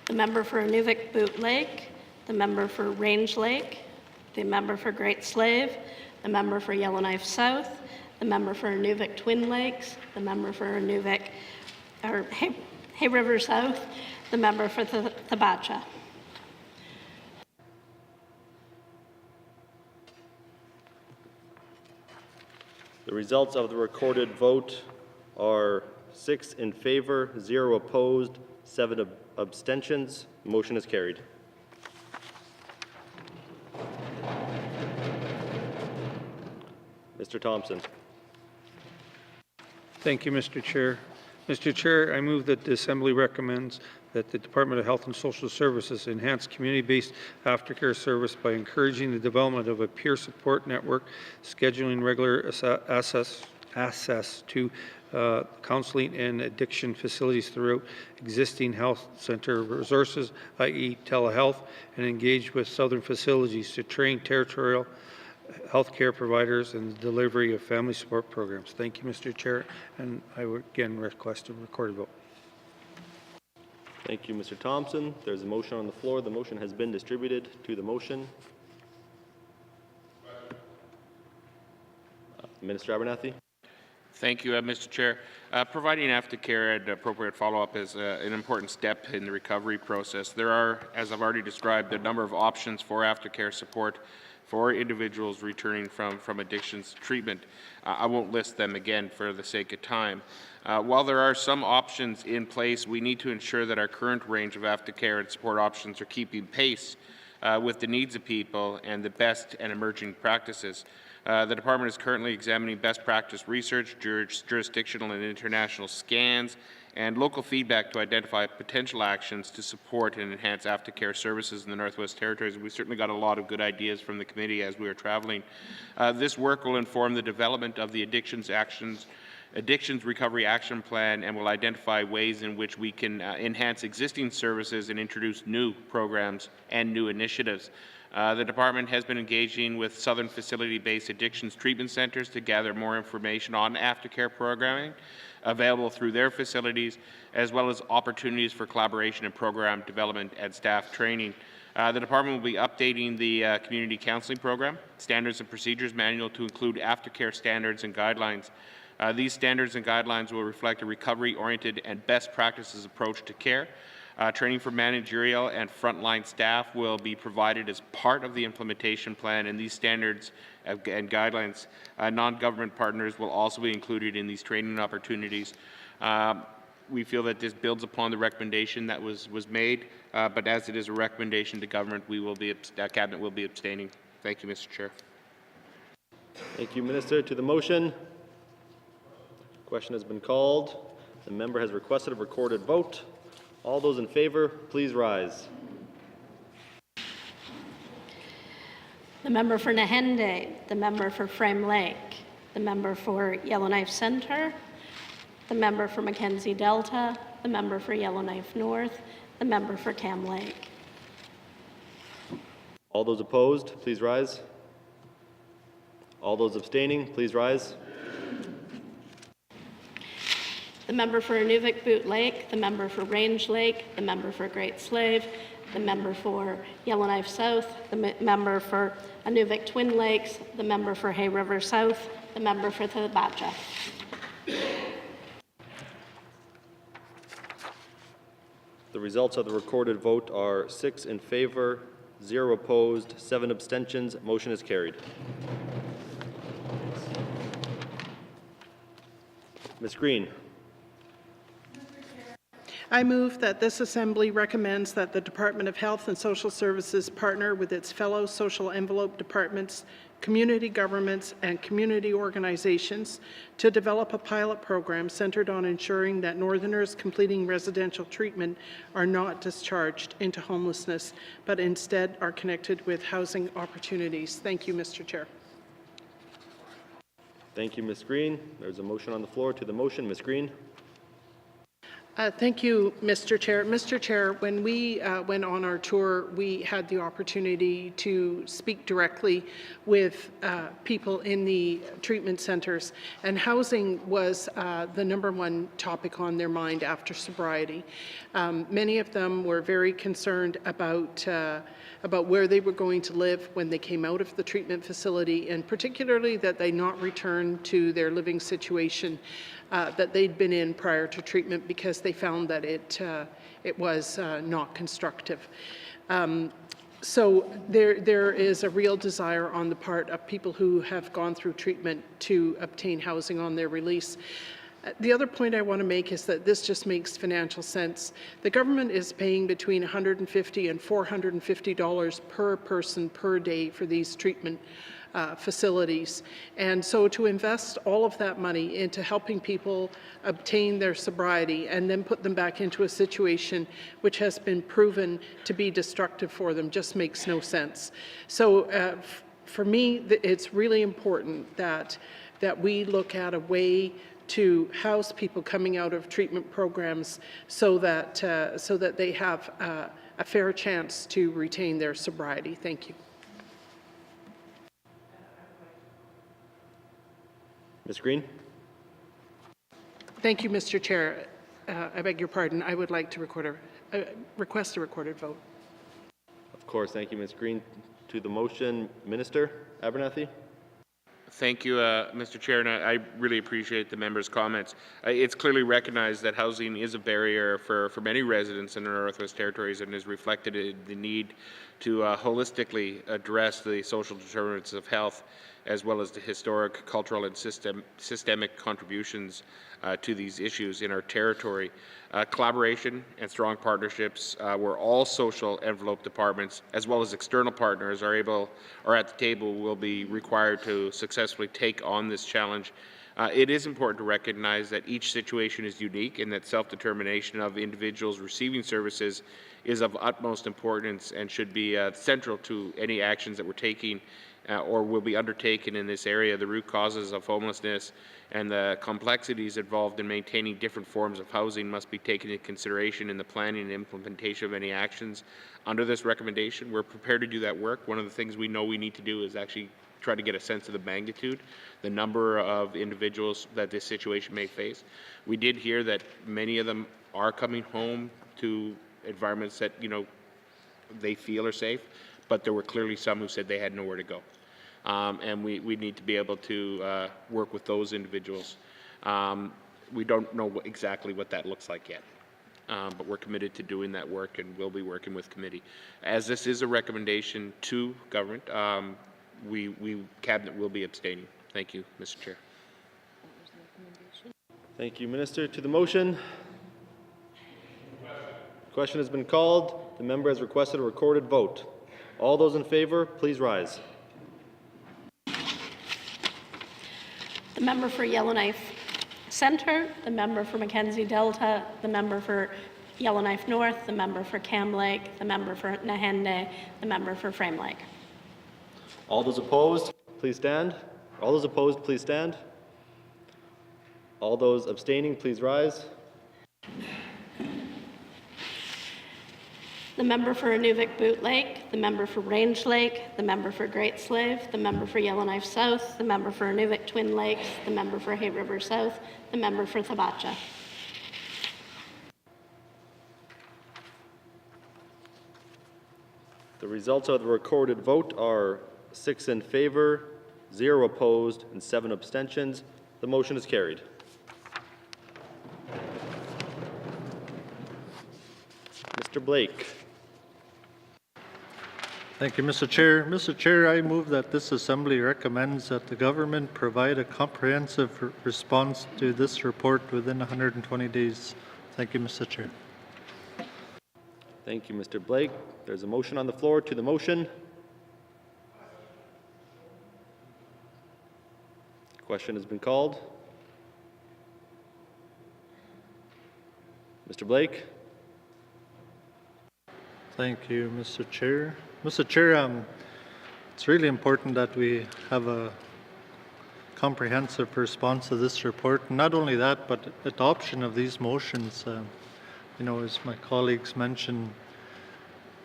Speaker 16: The member for Inuvik Boot Lake, the member for Range Lake, the member for Great Slave, the member for Yellowknife South, the member for Inuvik Twin Lakes, the member for Inuvik, or Hay River South, the member for Thabacha.
Speaker 12: The results of the recorded vote are 6 in favor, 0 opposed, 7 abstentions. Motion is carried. Mr. Thompson.
Speaker 6: Thank you, Mr. Chair. Mr. Chair, I move that the Assembly recommends that the Department of Health and Social Services enhance community-based aftercare service by encouraging the development of a peer support network, scheduling regular access to counseling and addiction facilities throughout existing health center resources, i.e. telehealth, and engage with southern facilities to train territorial healthcare providers in the delivery of family support programs. Thank you, Mr. Chair, and I would again request a recorded vote.
Speaker 12: Thank you, Mr. Thompson. There's a motion on the floor. The motion has been distributed. To the motion, Minister Abernathy.
Speaker 15: Thank you, Mr. Chair. Providing aftercare and appropriate follow-up is an important step in the recovery process. There are, as I've already described, a number of options for aftercare support for individuals returning from addictions treatment. I won't list them again for the sake of time. While there are some options in place, we need to ensure that our current range of aftercare and support options are keeping pace with the needs of people and the best and emerging practices. The Department is currently examining best practice research, jurisdictional and international scans, and local feedback to identify potential actions to support and enhance aftercare services in the Northwest Territories. We certainly got a lot of good ideas from the committee as we were traveling. This work will inform the development of the Addictions Recovery Action Plan and will identify ways in which we can enhance existing services and introduce new programs and new initiatives. The Department has been engaging with Southern facility-based addictions treatment centres to gather more information on aftercare programming available through their facilities, as well as opportunities for collaboration and program development and staff training. The Department will be updating the Community Counselling Program, Standards and Procedures Manual to include aftercare standards and guidelines. These standards and guidelines will reflect a recovery-oriented and best practices approach to care. Training for managerial and frontline staff will be provided as part of the implementation plan, and these standards and guidelines, non-government partners will also be included in these training opportunities. We feel that this builds upon the recommendation that was made, but as it is a recommendation to government, Cabinet will be abstaining. Thank you, Mr. Chair.
Speaker 12: Thank you, Minister. To the motion, question has been called. The member has requested a recorded vote. All those in favor, please rise.
Speaker 16: The member for Nahende, the member for Frame Lake, the member for Yellowknife Centre, the member for Mackenzie Delta, the member for Yellowknife North, the member for Cam Lake.
Speaker 12: All those opposed, please rise. All those abstaining, please rise.
Speaker 16: The member for Nunavut Lake, the member for Range Lake, the member for Great Slave, the member for Yellowknife South, the member for Nunavut Twin Lakes, the member for Hay River South, the member for Thabatcha.
Speaker 12: The results of the recorded vote are 6 in favor, 0 opposed, 7 abstentions. Motion is carried. Ms. Green.
Speaker 10: I move that this Assembly recommends that the Department of Health and Social Services partner with its fellow social envelope departments, community governments, and community organizations to develop a pilot program centered on ensuring that Northerners completing residential treatment are not discharged into homelessness, but instead are connected with housing opportunities. Thank you, Mr. Chair.
Speaker 12: Thank you, Ms. Green. There's a motion on the floor. To the motion, Ms. Green.
Speaker 10: Thank you, Mr. Chair. Mr. Chair, when we went on our tour, we had the opportunity to speak directly with people in the treatment centres, and housing was the #1 topic on their mind after sobriety. Many of them were very concerned about where they were going to live when they came out of the treatment facility, and particularly that they not return to their living situation that they'd been in prior to treatment, because they found that it was not constructive. So there is a real desire on the part of people who have gone through treatment to obtain housing on their release. The other point I want to make is that this just makes financial sense. The government is paying between $150 and $450 per person per day for these treatment facilities. And so to invest all of that money into helping people obtain their sobriety and then put them back into a situation which has been proven to be destructive for them just makes no sense. So for me, it's really important that we look at a way to house people coming out of treatment programs so that they have a fair chance to retain their sobriety. Thank you.
Speaker 12: Ms. Green?
Speaker 10: Thank you, Mr. Chair. I beg your pardon. I would like to request a recorded vote.
Speaker 12: Of course. Thank you, Ms. Green. To the motion, Minister Abernathy?
Speaker 15: Thank you, Mr. Chair, and I really appreciate the member's comments. It's clearly recognized that housing is a barrier for many residents in the Northwest Territories and is reflected in the need to holistically address the social determinants of health as well as the historic, cultural, and systemic contributions to these issues in our territory. Collaboration and strong partnerships where all social envelope departments as well as external partners are at the table will be required to successfully take on this challenge. It is important to recognize that each situation is unique and that self-determination of individuals receiving services is of utmost importance and should be central to any actions that we're taking or will be undertaken in this area. The root causes of homelessness and the complexities involved in maintaining different forms of housing must be taken into consideration in the planning and implementation of any actions under this recommendation. We're prepared to do that work. One of the things we know we need to do is actually try to get a sense of the magnitude, the number of individuals that this situation may face. We did hear that many of them are coming home to environments that, they feel are safe, but there were clearly some who said they had nowhere to go. And we need to be able to work with those individuals. We don't know exactly what that looks like yet, but we're committed to doing that work and we'll be working with committee. As this is a recommendation to government, Cabinet will be abstaining. Thank you, Mr. Chair.
Speaker 12: Thank you, Minister. To the motion. Question has been called. The member has requested a recorded vote. All those in favor, please rise.
Speaker 16: The member for Yellowknife Centre, the member for Mackenzie Delta, the member for Yellowknife North, the member for Cam Lake, the member for Nahende, the member for Frame Lake.
Speaker 12: All those opposed, please stand. All those opposed, please stand. All those abstaining, please rise.
Speaker 16: The member for Inuvik Boot Lake, the member for Range Lake, the member for Great Slave, the member for Yellowknife South, the member for Inuvik Twin Lakes, the member for Hay River South, the member for Thabacha.
Speaker 12: The results of the recorded vote are 6 in favor, 0 opposed, and 7 abstentions. The motion is carried. Mr. Blake.
Speaker 9: Thank you, Mr. Chair. Mr. Chair, I move that this Assembly recommends that the government provide a comprehensive response to this report within 120 days. Thank you, Mr. Chair.
Speaker 12: Thank you, Mr. Blake. There's a motion on the floor. To the motion. Question has been called. Mr. Blake.
Speaker 9: Thank you, Mr. Chair. Mr. Chair, it's really important that we have a comprehensive response to this report. Not only that, but adoption of these motions. As my colleagues mentioned,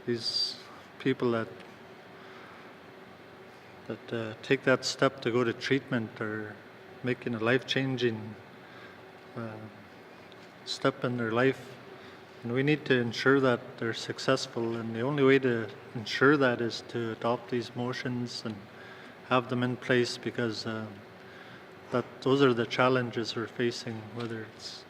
Speaker 9: these people that take that step to go to treatment are making a life-changing step in their life. And we need to ensure that they're successful, and the only way to ensure that is to adopt these motions and have them in place, because those are the challenges we're facing, whether it's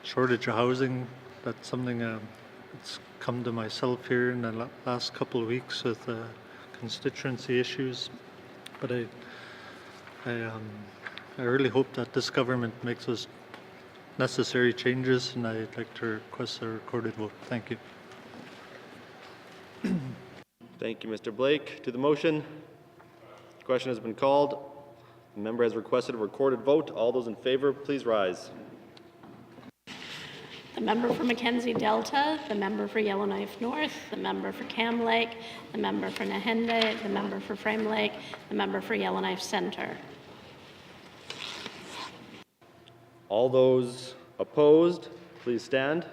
Speaker 9: shortage of housing. That's something that's come to myself here in the last couple of weeks with constituency issues. But I really hope that this government makes those necessary changes, and I'd like to request a recorded vote. Thank you.
Speaker 12: Thank you, Mr. Blake. To the motion. The question has been called. The member has requested a recorded vote. All those in favor, please rise.
Speaker 16: The member for Mackenzie Delta, the member for Yellowknife North, the member for Cam Lake, the member for Nahende, the member for Frame Lake, the member for Yellowknife Centre.
Speaker 12: All those opposed, please stand.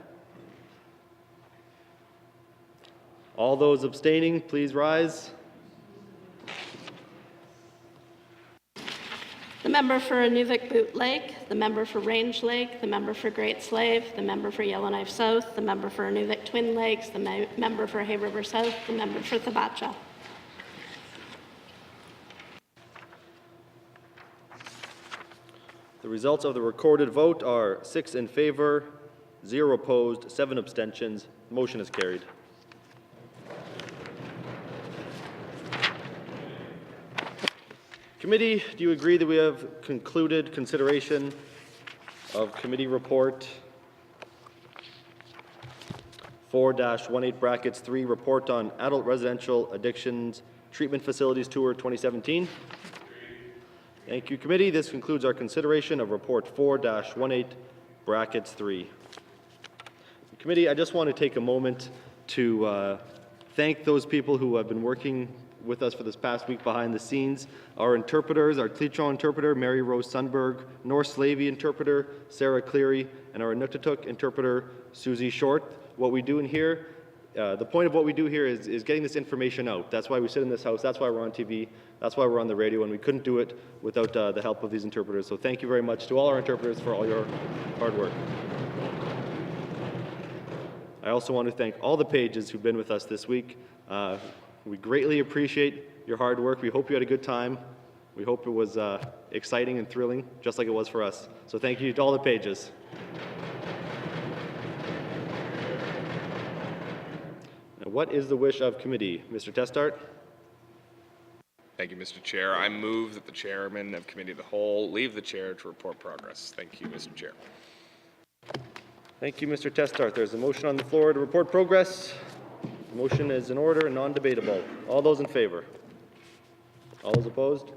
Speaker 12: All those abstaining, please rise.
Speaker 16: The member for Inuvik Boot Lake, the member for Range Lake, the member for Great Slave, the member for Yellowknife South, the member for Inuvik Twin Lakes, the member for Hay River South, the member for Thabacha.
Speaker 12: The results of the recorded vote are 6 in favor, 0 opposed, 7 abstentions. Motion is carried. Committee, do you agree that we have concluded consideration of committee report 4-18(3) report on adult residential addictions treatment facilities tour 2017? Thank you, committee. This concludes our consideration of report 4-18(3). Committee, I just want to take a moment to thank those people who have been working with us for this past week behind the scenes. Our interpreters, our Clitron interpreter, Mary Rose Sundberg, Norse Slavey interpreter, Sarah Cleary, and our N.W.T interpreter, Susie Short. What we do in here, the point of what we do here is getting this information out. That's why we sit in this house, that's why we're on TV, that's why we're on the radio, and we couldn't do it without the help of these interpreters. So thank you very much to all our interpreters for all your hard work. I also want to thank all the pages who've been with us this week. We greatly appreciate your hard work. We hope you had a good time. We hope it was exciting and thrilling, just like it was for us. So thank you to all the pages. Now, what is the wish of committee? Mr. Testart?
Speaker 1: Thank you, Mr. Chair. I move that the chairman of Committee of the Whole leave the chair to report progress. Thank you, Mr. Chair.
Speaker 12: Thank you, Mr. Testart. There's a motion on the floor to report progress. The motion is in order and non-debatable. All those in favor? All those opposed?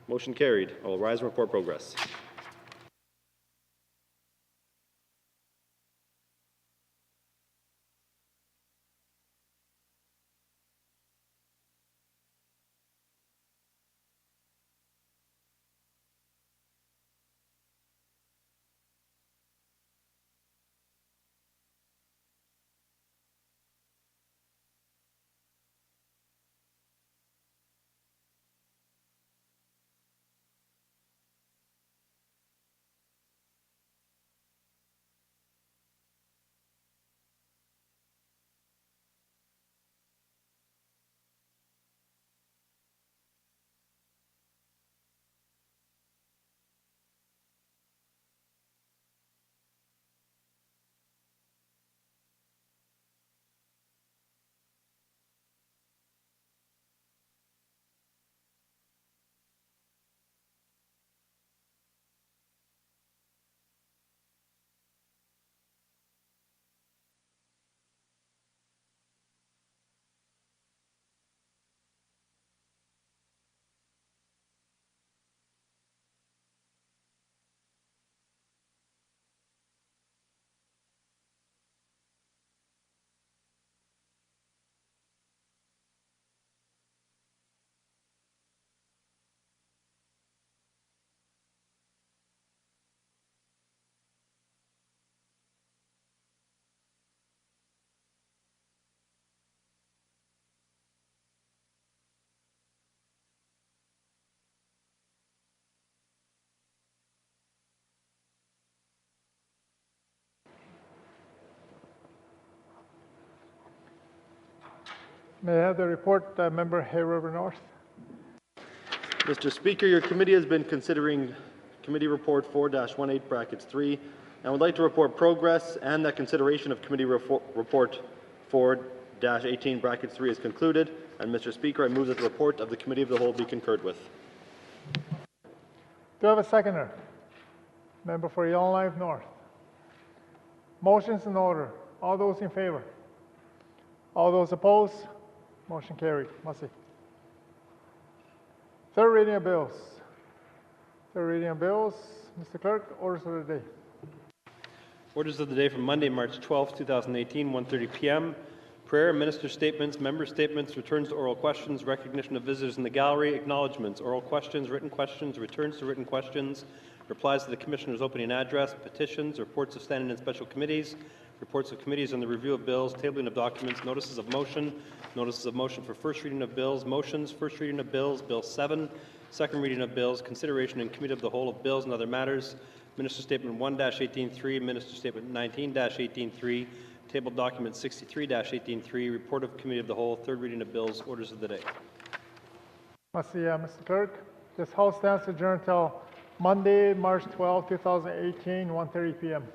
Speaker 12: Motion carried. I will rise and report progress.
Speaker 2: May I have the report, member Hay River North?
Speaker 12: Mr. Speaker, your committee has been considering Committee Report 4-18(3) and would like to report progress and that consideration of Committee Report 4-18(3) is concluded. And Mr. Speaker, I move that the report of the Committee of the Whole be concurred with.
Speaker 2: Do I have a seconder? Member for Yellowknife North. Motion's in order. All those in favor? All those opposed? Motion carried. Massey. Third reading of bills. Third reading of bills. Mr. Clerk, orders of the day.
Speaker 12: Orders of the day from Monday, March 12, 2018, 1:30 p.m. Prayer, minister statements, member statements, returns to oral questions, recognition of visitors in the gallery, acknowledgements, oral questions, returns to written questions, replies to the Commissioner's opening address, petitions, reports of standing and special committees, reports of committees on the review of bills, tabling of documents, notices of motion for first reading of bills, motions, first reading of bills, Bill 7, second reading of bills, consideration and committee of the whole of bills and other matters, Minister Statement 1-18.3, Minister Statement 19-18.3, Table Document 63-18.3, Report of Committee of the Whole, third reading of bills, orders of the day.
Speaker 2: Mr. Clerk, this House stands adjourned until Monday, March 12, 2018, 1:30 p.m.